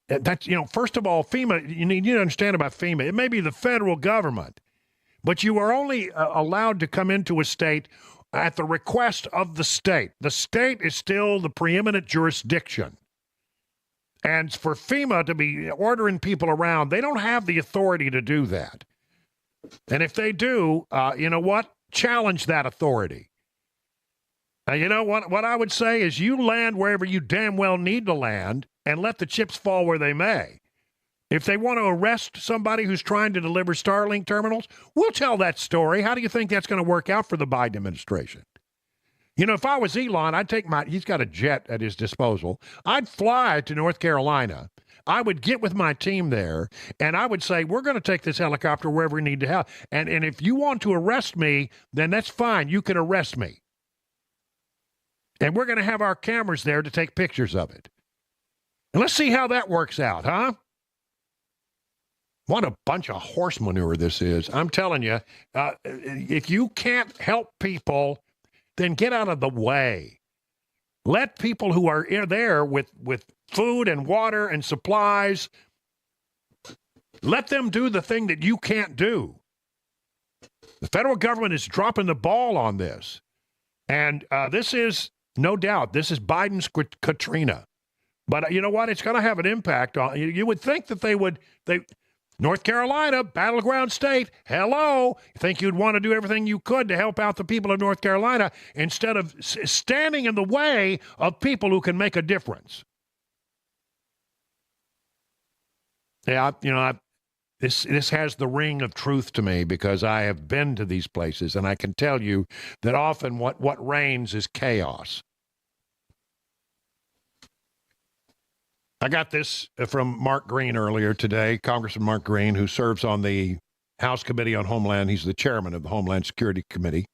That's, first of all, FEMA, you need to understand about FEMA. It may be the federal government, but you are only allowed to come into a state at the request of the state. The state is still the preeminent jurisdiction. And for FEMA to be ordering people around, they don't have the authority to do that. And if they do, you know what? Challenge that authority. You know what I would say is you land wherever you damn well need to land and let the chips fall where they may. If they want to arrest somebody who's trying to deliver Starlink terminals, we'll tell that story. How do you think that's going to work out for the Biden administration? You know, if I was Elon, I'd take he's got a jet at his disposal. I'd fly to North Carolina. I would get with my team there, and I would say, we're going to take this helicopter wherever we need to have. And if you want to arrest me, then that's fine. You can arrest me. And we're going to have our cameras there to take pictures of it. And let's see how that works out, huh? What a bunch of horse manure this is. I'm telling you, if you can't help people, then get out of the way. Let people who are there with food and water and supplies, let them do the thing that you can't do. The federal government is dropping the ball on this. And this is, no doubt, this is Biden's Katrina. But you know what? It's going to have an impact on, you would think that North Carolina, battleground state, hello. You think you'd want to do everything you could to help out the people of North Carolina instead of standing in the way of people who can make a difference. Yeah, you know, this has the ring of truth to me because I have been to these places, and I can tell you that often what reigns is chaos. I got this from Mark Green earlier today, Congressman Mark Green, who serves on the House Committee on Homeland. He's the chairman of the Homeland Security Committee.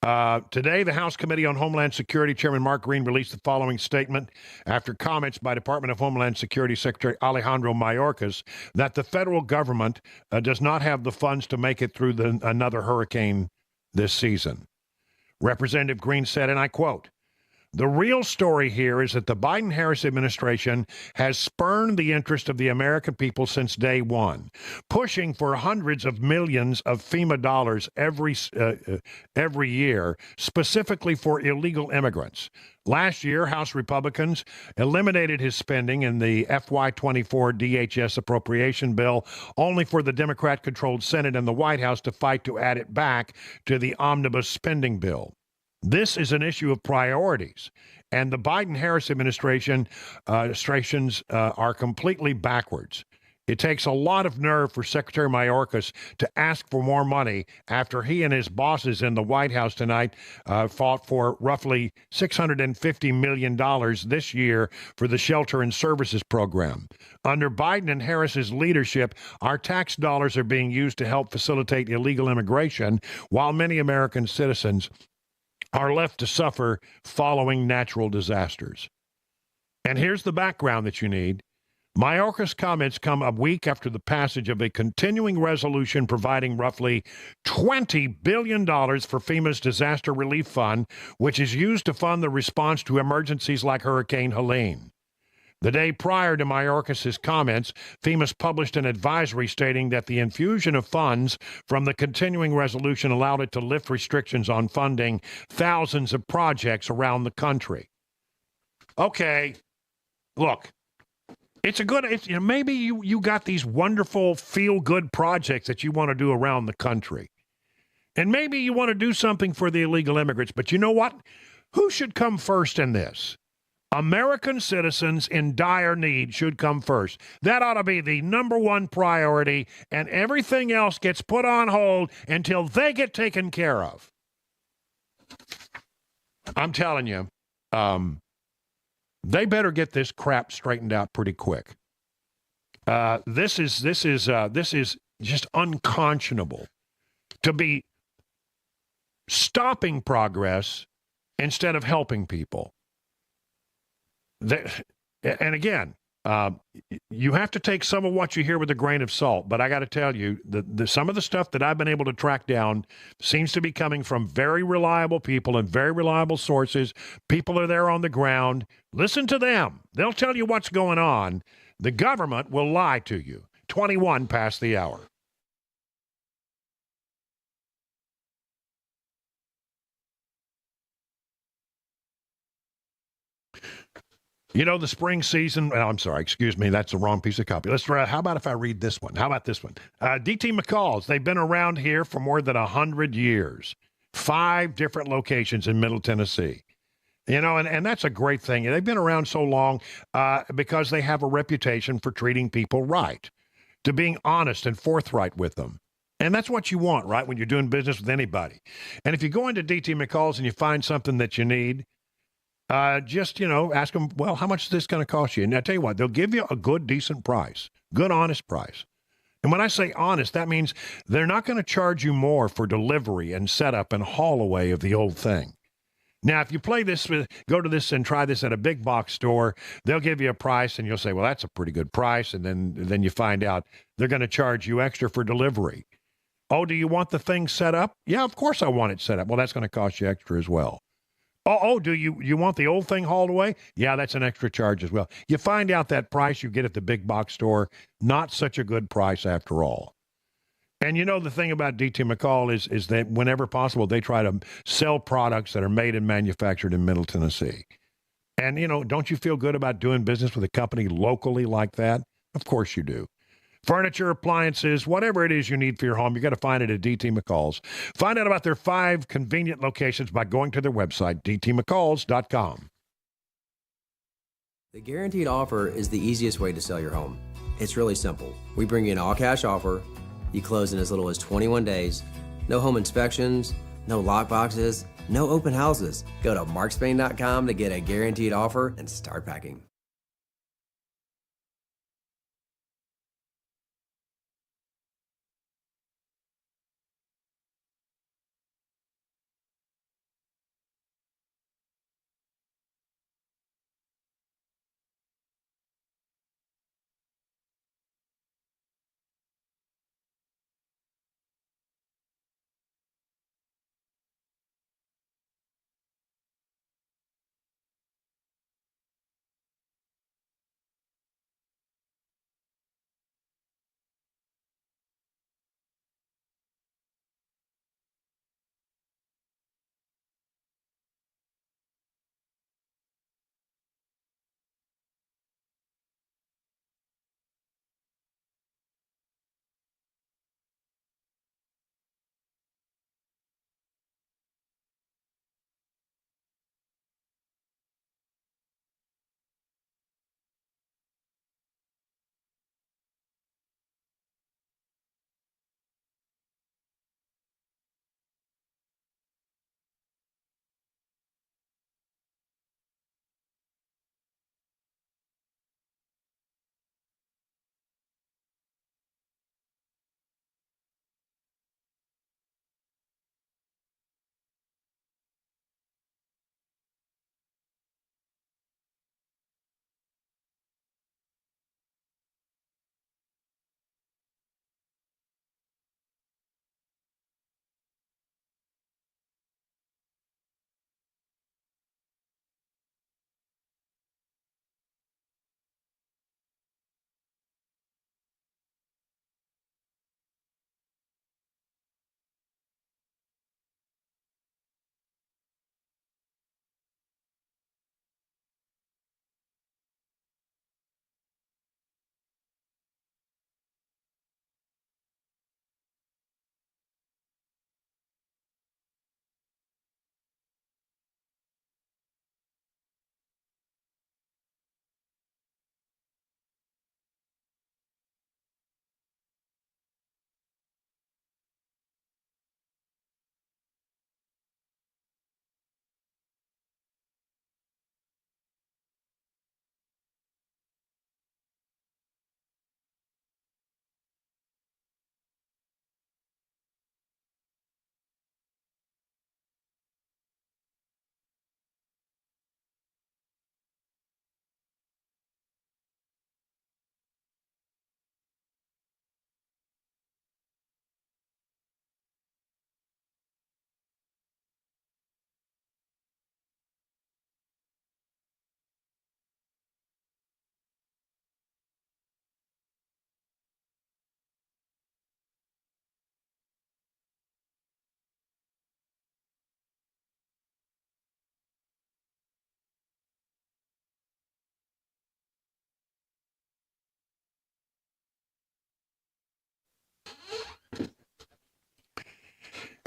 Today, the House Committee on Homeland Security Chairman Mark Green released the following statement after comments by Department of Homeland Security Secretary Alejandro Mayorkas that the federal government does not have the funds to make it through another hurricane this season. Representative Green said, and I quote, "The real story here is that the Biden-Harris administration has spurned the interest of the American people since day one, pushing for hundreds of millions of FEMA dollars every year, specifically for illegal immigrants. Last year, House Republicans eliminated his spending in the FY24 DHS appropriation bill, only for the Democrat-controlled Senate and the White House to fight to add it back to the omnibus spending bill. This is an issue of priorities, and the Biden-Harris administrations are completely backwards. It takes a lot of nerve for Secretary Mayorkas to ask for more money after he and his bosses in the White House tonight fought for roughly $650 million this year for the Shelter and Services Program. Under Biden and Harris's leadership, our tax dollars are being used to help facilitate illegal immigration, while many American citizens are left to suffer following natural disasters. And here's the background that you need. Mayorkas' comments come a week after the passage of a continuing resolution providing roughly $20 billion for FEMA's Disaster Relief Fund, which is used to fund the response to emergencies like Hurricane Helene. The day prior to Mayorkas' comments, FEMA's published an advisory stating that the infusion of funds from the continuing resolution allowed it to lift restrictions on funding thousands of projects around the country. Okay, look, maybe you got these wonderful feel-good projects that you want to do around the country. And maybe you want to do something for the illegal immigrants, but you know what? Who should come first in this? American citizens in dire need should come first. That ought to be the number one priority, and everything else gets put on hold until they get taken care of. I'm telling you, they better get this crap straightened out pretty quick. This is just unconscionable to be stopping progress instead of helping people. And again, you have to take some of what you hear with a grain of salt. But I got to tell you, some of the stuff that I've been able to track down seems to be coming from very reliable people and very reliable sources. People are there on the ground. Listen to them. They'll tell you what's going on. The government will lie to you. 21 past the hour. You know, the spring season, I'm sorry, excuse me, that's the wrong piece of copy. Let's try, how about if I read this one? How about this one? DT McCall's, they've been around here for more than 100 years. 5 different locations in Middle Tennessee. You know, and that's a great thing. They've been around so long because they have a reputation for treating people right, to being honest and forthright with them. And that's what you want, right, when you're doing business with anybody. And if you go into DT McCall's and you find something that you need, just, you know, ask them, well, how much is this going to cost you? And I tell you what, they'll give you a good, decent price, good, honest price. And when I say honest, that means they're not going to charge you more for delivery and setup and haul away of the old thing. Now, if you play this, go to this and try this at a big box store, they'll give you a price and you'll say, well, that's a pretty good price. And then you find out they're going to charge you extra for delivery. Oh, do you want the thing set up? Yeah, of course I want it set up. Well, that's going to cost you extra as well. Oh, do you want the old thing hauled away? Yeah, that's an extra charge as well. You find out that price you get at the big box store, not such a good price after all. And you know, the thing about DT McCall is that whenever possible, they try to sell products that are made and manufactured in Middle Tennessee. And, you know, don't you feel good about doing business with a company locally like that? Of course you do. Furniture, appliances, whatever it is you need for your home, you got to find it at DT McCall's. Find out about their 5 convenient locations by going to their website, dtmccalls.com. The guaranteed offer is the easiest way to sell your home. It's really simple. We bring you an all-cash offer. You close in as little as 21 days. No home inspections, no lockboxes, no open houses. Go to markspain.com to get a guaranteed offer and start packing.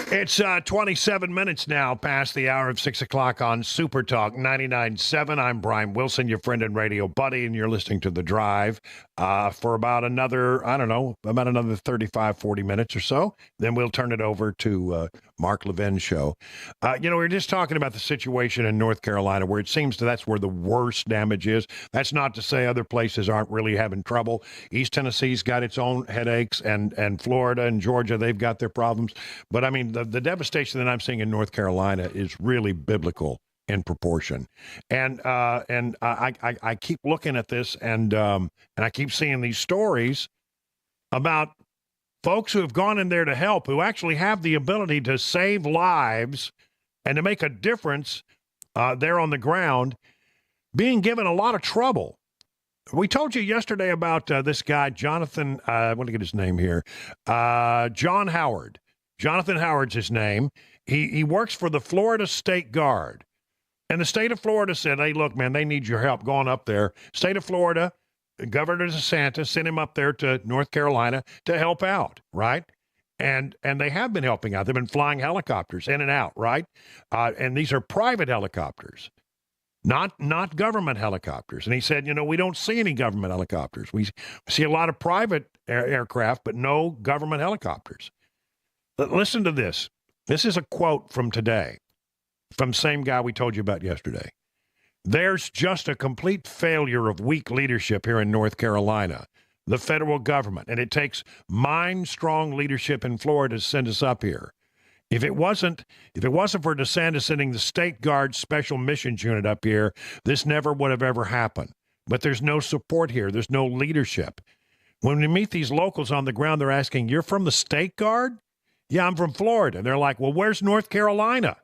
It's 27 minutes now past the hour of 6 o'clock on Super Talk 99.7. I'm Brian Wilson, your friend and radio buddy, and you're listening to The Drive for about another, about another 35, 40 minutes or so. Then we'll turn it over to Mark Levin's show. We were just talking about the situation in North Carolina where it seems that's where the worst damage is. That's not to say other places aren't really having trouble. East Tennessee's got its own headaches, and Florida and Georgia, they've got their problems. But I mean, the devastation that I'm seeing in North Carolina is really biblical in proportion. And I keep looking at this, and I keep seeing these stories about folks who have gone in there to help, who actually have the ability to save lives and to make a difference there on the ground, being given a lot of trouble. We told you yesterday about this guy, Jonathan, I want to get his name here, John Howard. Jonathan Howard's his name. He works for the Florida State Guard. And the state of Florida said, hey, look, man, they need your help going up there. State of Florida, Governor DeSantis sent him up there to North Carolina to help out, right? And they have been helping out. They've been flying helicopters in and out, right? And these are private helicopters, not government helicopters. And he said, we don't see any government helicopters. We see a lot of private aircraft, but no government helicopters. But listen to this. This is a quote from today, from the same guy we told you about yesterday. There's just a complete failure of weak leadership here in North Carolina, the federal government, and it takes mind-strong leadership in Florida to send us up here. If it wasn't for DeSantis sending the State Guard Special Missions Unit up here, this never would have ever happened. But there's no support here. There's no leadership. When we meet these locals on the ground, they're asking, you're from the State Guard? Yeah, I'm from Florida. And they're like, well, where's North Carolina?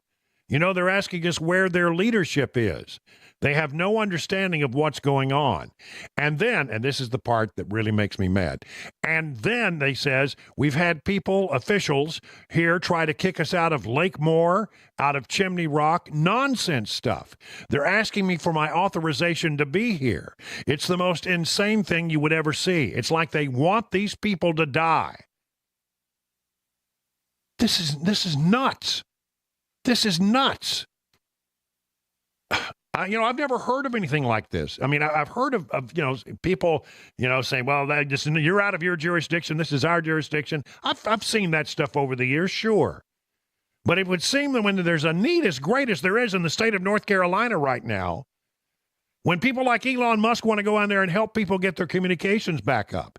They're asking us where their leadership is. They have no understanding of what's going on. And then, and this is the part that really makes me mad, and then they says, we've had officials here try to kick us out of Lake Moore, out of Chimney Rock, nonsense stuff. They're asking me for my authorization to be here. It's the most insane thing you would ever see. It's like they want these people to die. This is nuts. This is nuts. I've never heard of anything like this. I mean, I've heard of people, saying, well, you're out of your jurisdiction. This is our jurisdiction. I've seen that stuff over the years, sure. But it would seem that when there's a need as great as there is in the state of North Carolina right now, when people like Elon Musk want to go in there and help people get their communications back up,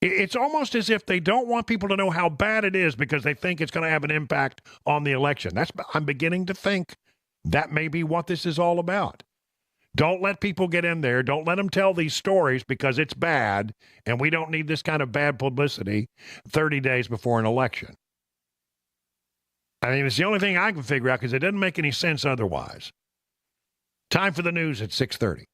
it's almost as if they don't want people to know how bad it is because they think it's going to have an impact on the election. I'm beginning to think that may be what this is all about. Don't let people get in there. Don't let them tell these stories because it's bad, and we don't need this kind of bad publicity 30 days before an election. I mean, it's the only thing I can figure out because it doesn't make any sense otherwise. Time for the news at 6:30.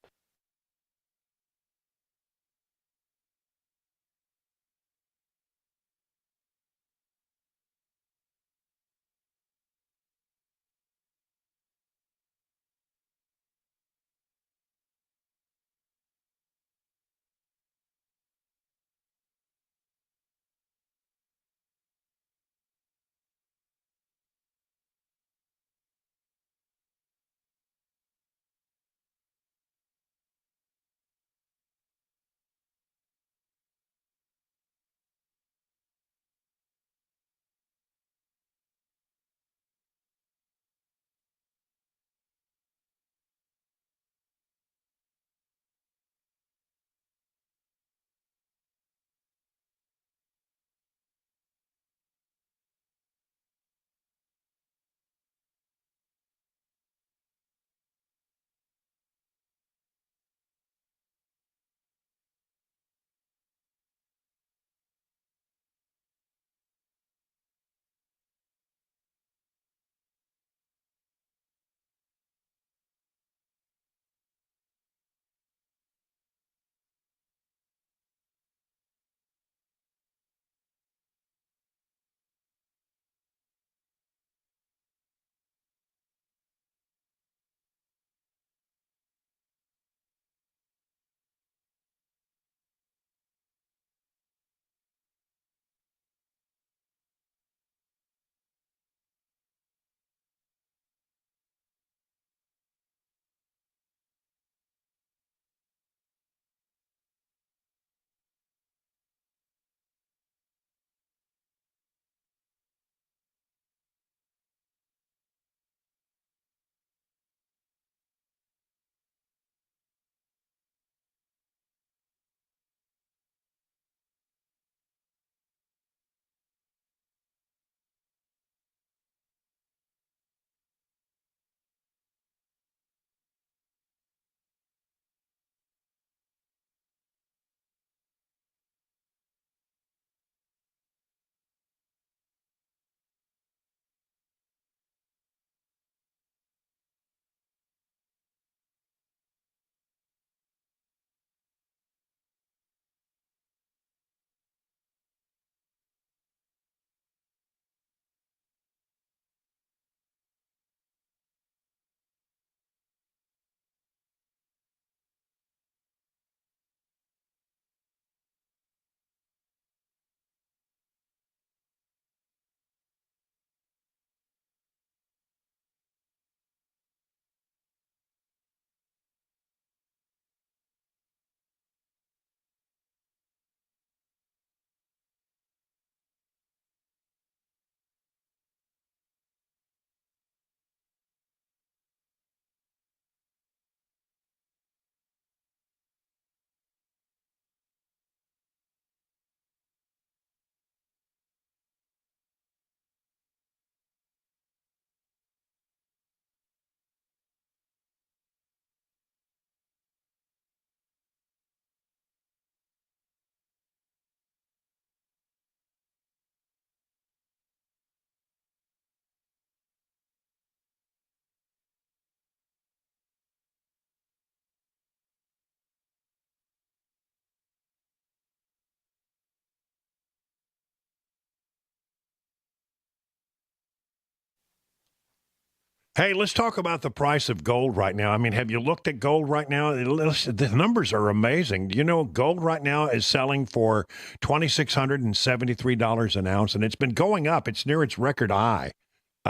Hey, let's talk about the price of gold right now. I mean, have you looked at gold right now? The numbers are amazing. You know, gold right now is selling for $2,673 an ounce, and it's been going up. It's near its record high.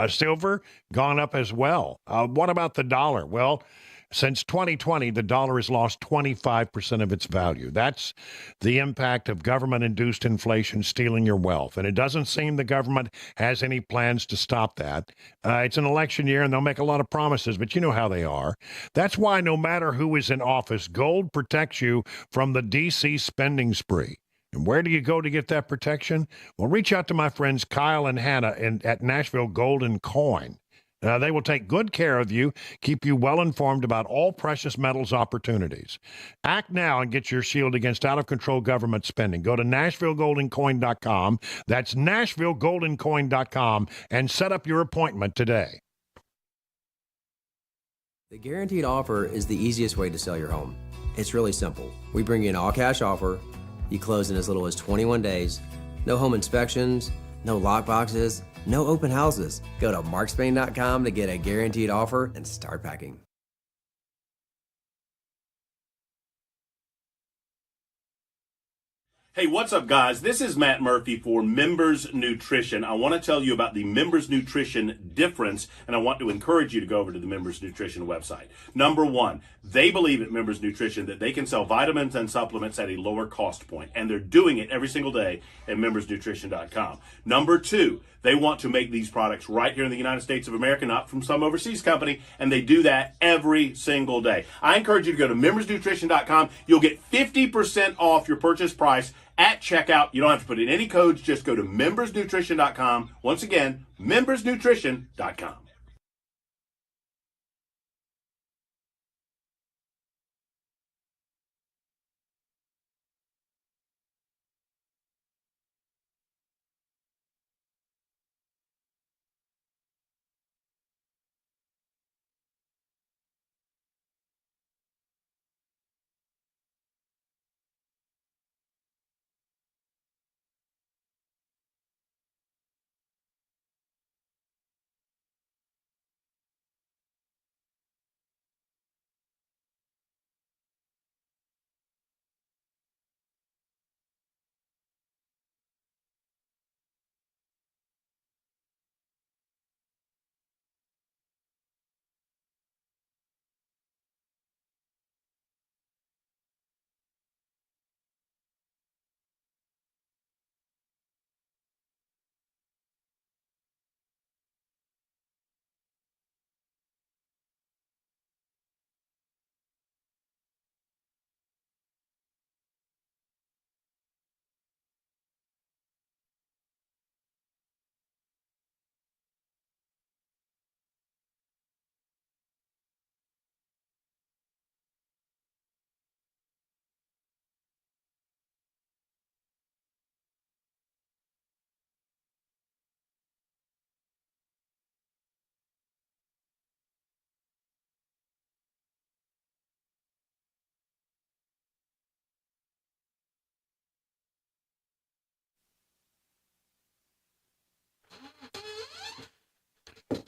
Silver gone up as well. What about the dollar? Well, since 2020, the dollar has lost 25% of its value. That's the impact of government-induced inflation stealing your wealth. And it doesn't seem the government has any plans to stop that. It's an election year, and they'll make a lot of promises, but you know how they are. That's why no matter who is in office, gold protects you from the D.C. spending spree. And where do you go to get that protection? Well, reach out to my friends Kyle and Hannah at Nashville Gold and Coin. They will take good care of you, keep you well informed about all precious metals opportunities. Act now and get your shield against out-of-control government spending. Go to NashvilleGoldandCoin.com. That's NashvilleGoldandCoin.com and set up your appointment today. The guaranteed offer is the easiest way to sell your home. It's really simple. We bring you an all-cash offer. You close in as little as 21 days. No home inspections, no lock boxes, no open houses. Go to markspain.com to get a guaranteed offer and start packing. Hey, what's up, guys? This is Matt Murphy for Members Nutrition. I want to tell you about the Members Nutrition difference, and I want to encourage you to go over to the Members Nutrition website. Number one, they believe at Members Nutrition that they can sell vitamins and supplements at a lower cost point, and they're doing it every single day at membersnutrition.com. Number two, they want to make these products right here in the United States of America, not from some overseas company, and they do that every single day. I encourage you to go to membersnutrition.com. You'll get 50% off your purchase price at checkout. You don't have to put in any codes. Just go to membersnutrition.com. Once again, membersnutrition.com.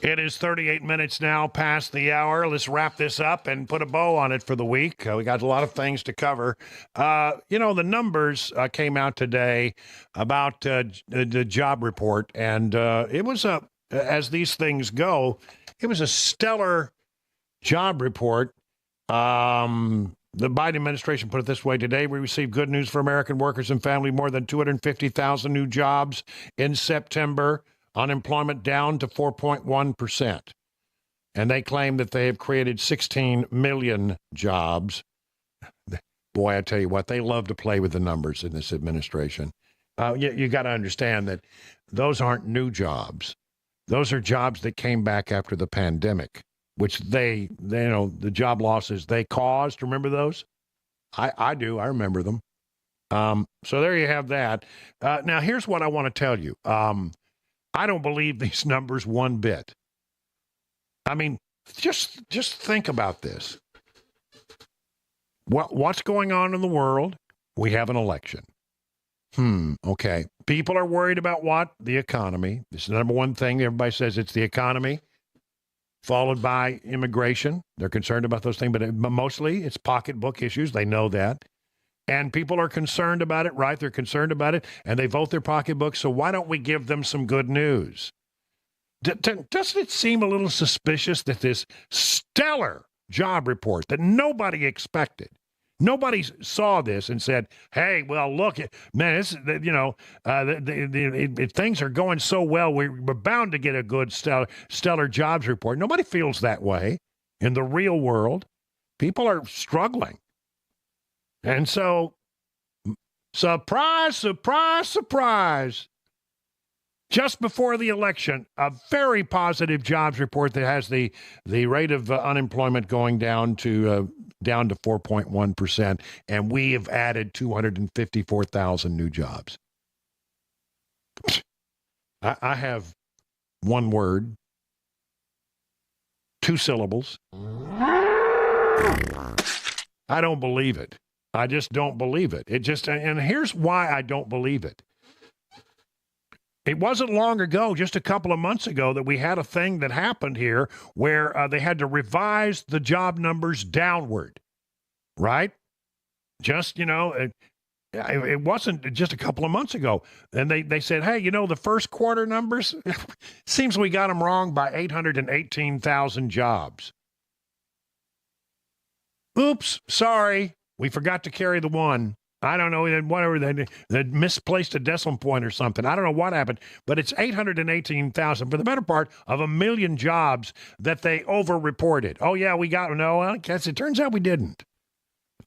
It is 38 minutes now past the hour. Let's wrap this up and put a bow on it for the week. We got a lot of things to cover. The numbers came out today about the job report, and it was as these things go, it was a stellar job report. The Biden administration put it this way: today we received good news for American workers and family. More than 250,000 new jobs in September. Unemployment down to 4.1%. And they claim that they have created 16 million jobs. Boy, I tell you what, they love to play with the numbers in this administration. You got to understand that those aren't new jobs. Those are jobs that came back after the pandemic, which the job losses they caused. Remember those? I do. I remember them. So there you have that. Now, here's what I want to tell you. I don't believe these numbers one bit. I mean, just think about this. What's going on in the world? We have an election. Okay. People are worried about what? The economy. This is the number one thing. Everybody says it's the economy. followed by immigration. They're concerned about those things, but mostly it's pocketbook issues. They know that. And people are concerned about it, right? They're concerned about it, and they vote their pocketbooks. So why don't we give them some good news? Doesn't it seem a little suspicious that this stellar job report that nobody expected, nobody saw this and said, hey, well, look, man, this, things are going so well, we're bound to get a good stellar jobs report. Nobody feels that way in the real world. People are struggling. And so, surprise, surprise, surprise. Just before the election, a very positive jobs report that has the rate of unemployment going down to 4.1%, and we have added 254,000 new jobs. I have one word, 2 syllables. I don't believe it. I just don't believe it. And here's why I don't believe it. It wasn't long ago, just a couple of months ago, that we had a thing that happened here where they had to revise the job numbers downward, right? Just, it wasn't just a couple of months ago. And they said, hey, the first quarter numbers, seems we got them wrong by 818,000 jobs. Oops, sorry. We forgot to carry the 1. I don't know, whatever, they misplaced a decimal point or something. I don't know what happened, but it's 818,000 for the better part of 1 million jobs that they over-reported. Oh, yeah, we got, no, I guess it turns out we didn't.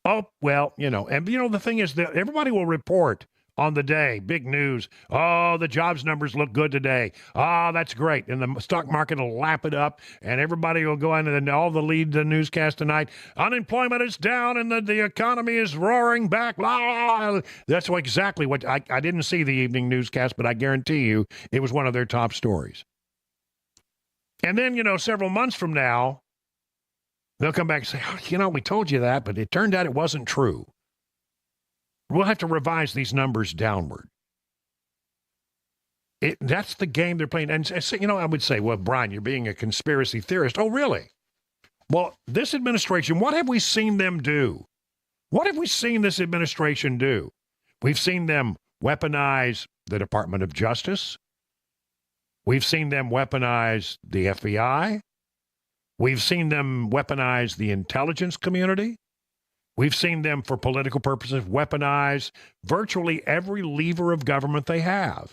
Oh, well, and the thing is that everybody will report on the day, big news. Oh, the jobs numbers look good today. Oh, that's great. And the stock market will lap it up, and everybody will go into all the lead the newscast tonight. Unemployment is down, and the economy is roaring back. That's exactly what I didn't see the evening newscast, but I guarantee you it was one of their top stories. And then, several months from now, they'll come back and say, we told you that, but it turned out it wasn't true. We'll have to revise these numbers downward. That's the game they're playing. And, I would say, well, Brian, you're being a conspiracy theorist. Oh, really? Well, this administration, what have we seen them do? What have we seen this administration do? We've seen them weaponize the Department of Justice. We've seen them weaponize the FBI. We've seen them weaponize the intelligence community. We've seen them, for political purposes, weaponize virtually every lever of government they have.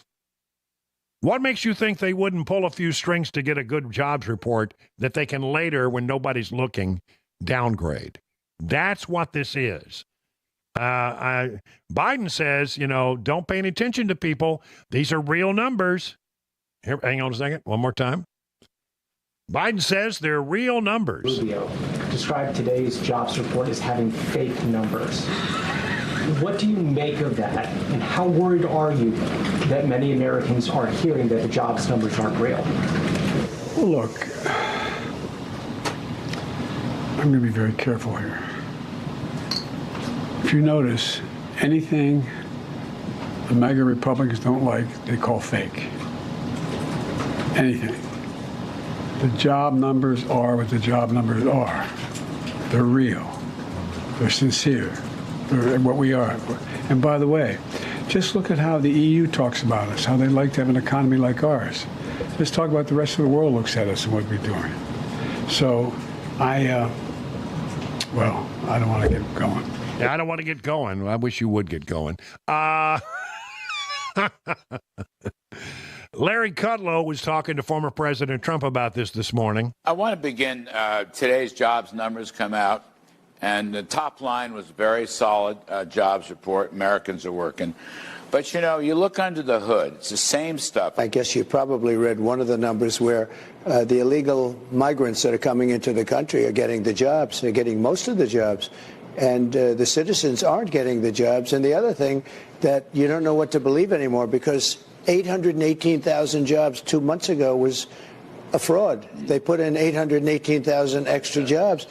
What makes you think they wouldn't pull a few strings to get a good jobs report that they can later, when nobody's looking, downgrade? That's what this is. Biden says, don't pay any attention to people. These are real numbers. Here, hang on a second. One more time. Biden says they're real numbers. Rubio described today's jobs report as having fake numbers. What do you make of that, and how worried are you that many Americans are hearing that the jobs numbers aren't real? Well, look, I'm going to be very careful here. If you notice, anything the MAGA Republicans don't like, they call fake. Anything. The job numbers are what the job numbers are. They're real. They're sincere. They're what we are. And by the way, just look at how the EU talks about us, how they like to have an economy like ours. Let's talk about the rest of the world looks at us and what we're doing. So I don't want to get going. Yeah, I don't want to get going. I wish you would get going. Larry Kudlow was talking to former President Trump about this morning. I want to begin. Today's jobs numbers come out, and the top line was very solid jobs report. Americans are working. But, you look under the hood. It's the same stuff. I guess you probably read one of the numbers where the illegal migrants that are coming into the country are getting the jobs. They're getting most of the jobs. And the citizens aren't getting the jobs. And the other thing that you don't know what to believe anymore, because 818,000 jobs 2 months ago was a fraud. They put in 818,000 extra jobs,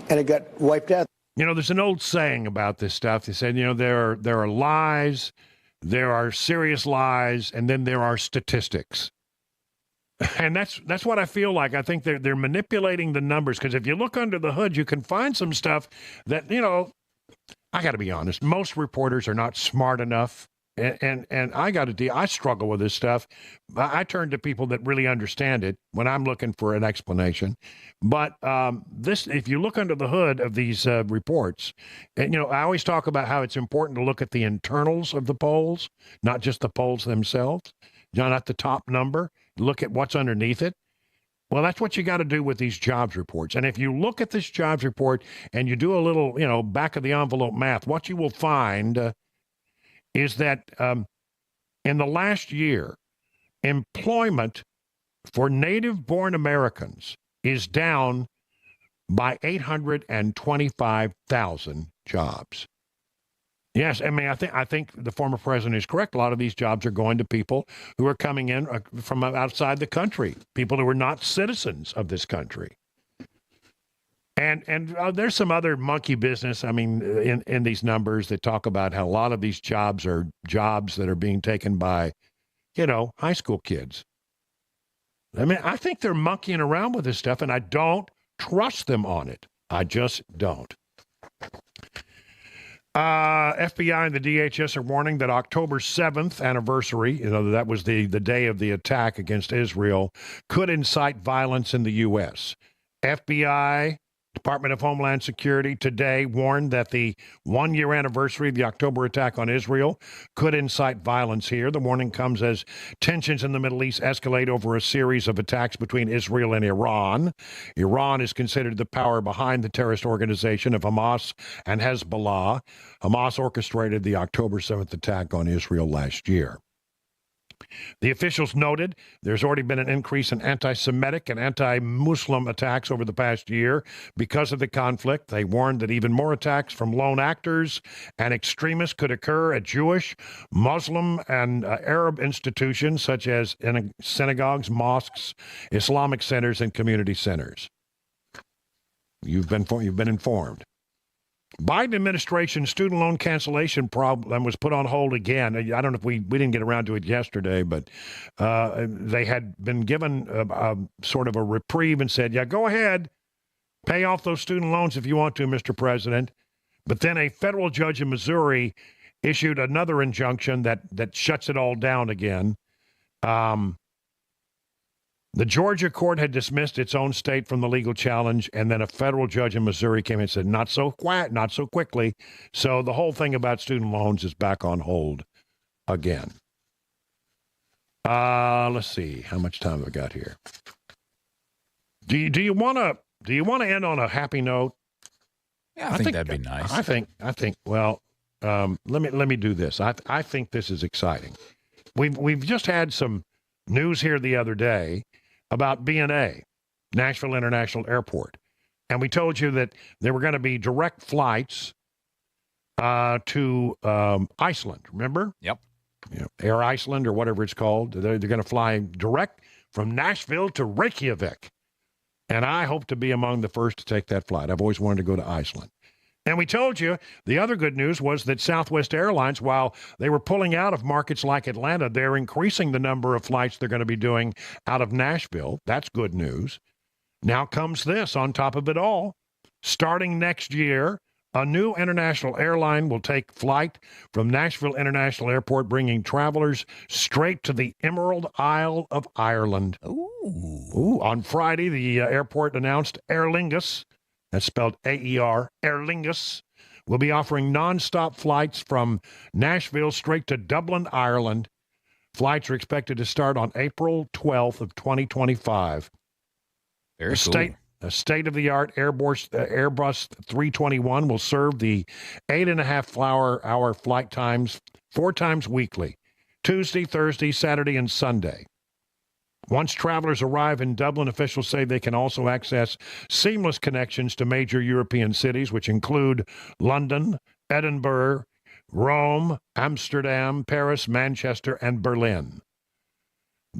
and it got wiped out. There's an old saying about this stuff. They said, there are lies, there are serious lies, and then there are statistics. And that's what I feel like. I think they're manipulating the numbers, because if you look under the hood, you can find some stuff that, I got to be honest, most reporters are not smart enough. And I struggle with this stuff. I turn to people that really understand it when I'm looking for an explanation. But if you look under the hood of these reports, and I always talk about how it's important to look at the internals of the polls, not just the polls themselves, not the top number. Look at what's underneath it. Well, that's what you got to do with these jobs reports. And if you look at this jobs report and you do a little, back of the envelope math, what you will find is that in the last year, employment for native-born Americans is down by 825,000 jobs. Yes, I mean, I think the former president is correct. A lot of these jobs are going to people who are coming in from outside the country, people who are not citizens of this country. And there's some other monkey business, I mean, in these numbers that talk about how a lot of these jobs are jobs that are being taken by, high school kids. I mean, I think they're monkeying around with this stuff, and I don't trust them on it. I just don't. FBI and the DHS are warning that October 7th anniversary, that was the day of the attack against Israel, could incite violence in the U.S. FBI, Department of Homeland Security today warned that the one-year anniversary of the October attack on Israel could incite violence here. The warning comes as tensions in the Middle East escalate over a series of attacks between Israel and Iran. Iran is considered the power behind the terrorist organization of Hamas and Hezbollah. Hamas orchestrated the October 7th attack on Israel last year. The officials noted there's already been an increase in anti-Semitic and anti-Muslim attacks over the past year because of the conflict. They warned that even more attacks from lone actors and extremists could occur at Jewish, Muslim, and Arab institutions such as in synagogues, mosques, Islamic centers, and community centers. You've been informed. Biden administration student loan cancellation problem was put on hold again. I don't know if we didn't get around to it yesterday, but they had been given sort of a reprieve and said, yeah, go ahead, pay off those student loans if you want to, Mr. President. But then a federal judge in Missouri issued another injunction that shuts it all down again. The Georgia court had dismissed its own state from the legal challenge, and then a federal judge in Missouri came in and said, not so quickly. So the whole thing about student loans is back on hold again. Let's see. How much time have I got here? Do you want to end on a happy note? Yeah, I think that'd be nice. I think, well, let me do this. I think this is exciting. We've just had some news here the other day about BNA, Nashville International Airport. And we told you that there were going to be direct flights to Iceland, remember? Yep. Air Iceland or whatever it's called. They're going to fly direct from Nashville to Reykjavik. And I hope to be among the first to take that flight. I've always wanted to go to Iceland. And we told you the other good news was that Southwest Airlines, while they were pulling out of markets like Atlanta, they're increasing the number of flights they're going to be doing out of Nashville. That's good news. Now comes this on top of it all. Starting next year, a new international airline will take flight from Nashville International Airport, bringing travelers straight to the Emerald Isle of Ireland. Ooh. On Friday, the airport announced Aer Lingus, that's spelled A-E-R, Aer Lingus, will be offering nonstop flights from Nashville straight to Dublin, Ireland. Flights are expected to start on April 12th of 2025. Very cool. A state-of-the-art Airbus 321 will serve the 8.5-hour flight times 4 times weekly, Tuesday, Thursday, Saturday, and Sunday. Once travelers arrive in Dublin, officials say they can also access seamless connections to major European cities, which include London, Edinburgh, Rome, Amsterdam, Paris, Manchester, and Berlin.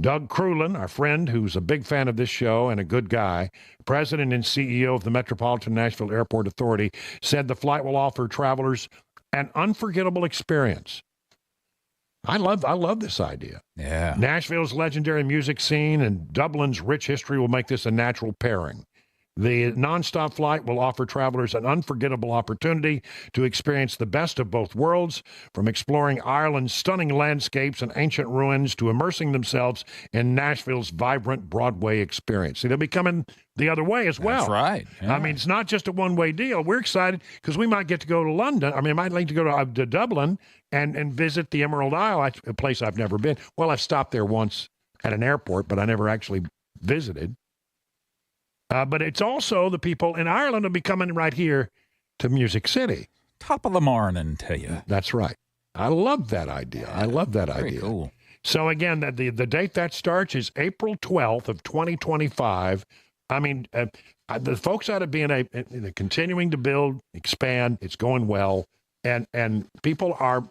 Doug Crulin, our friend who's a big fan of this show and a good guy, president and CEO of the Metropolitan Nashville Airport Authority, said the flight will offer travelers an unforgettable experience. I love this idea. Yeah. Nashville's legendary music scene and Dublin's rich history will make this a natural pairing. The nonstop flight will offer travelers an unforgettable opportunity to experience the best of both worlds, from exploring Ireland's stunning landscapes and ancient ruins to immersing themselves in Nashville's vibrant Broadway experience. See, they'll be coming the other way as well. That's right. Yeah. I mean, it's not just a one-way deal. We're excited because we might get to go to London. I mean, I might like to go to Dublin and visit the Emerald Isle, a place I've never been. Well, I've stopped there once at an airport, but I never actually visited. But it's also the people in Ireland will be coming right here to Music City. Top of the morning to you. That's right. I love that idea. I love that idea. Cool. So again, the date that starts is April 12th of 2025. I mean, the folks out of B&A, they're continuing to build, expand. It's going well, and people are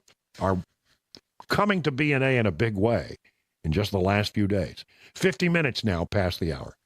coming to B&A in a big way in just the last few days. 50 minutes now past the hour.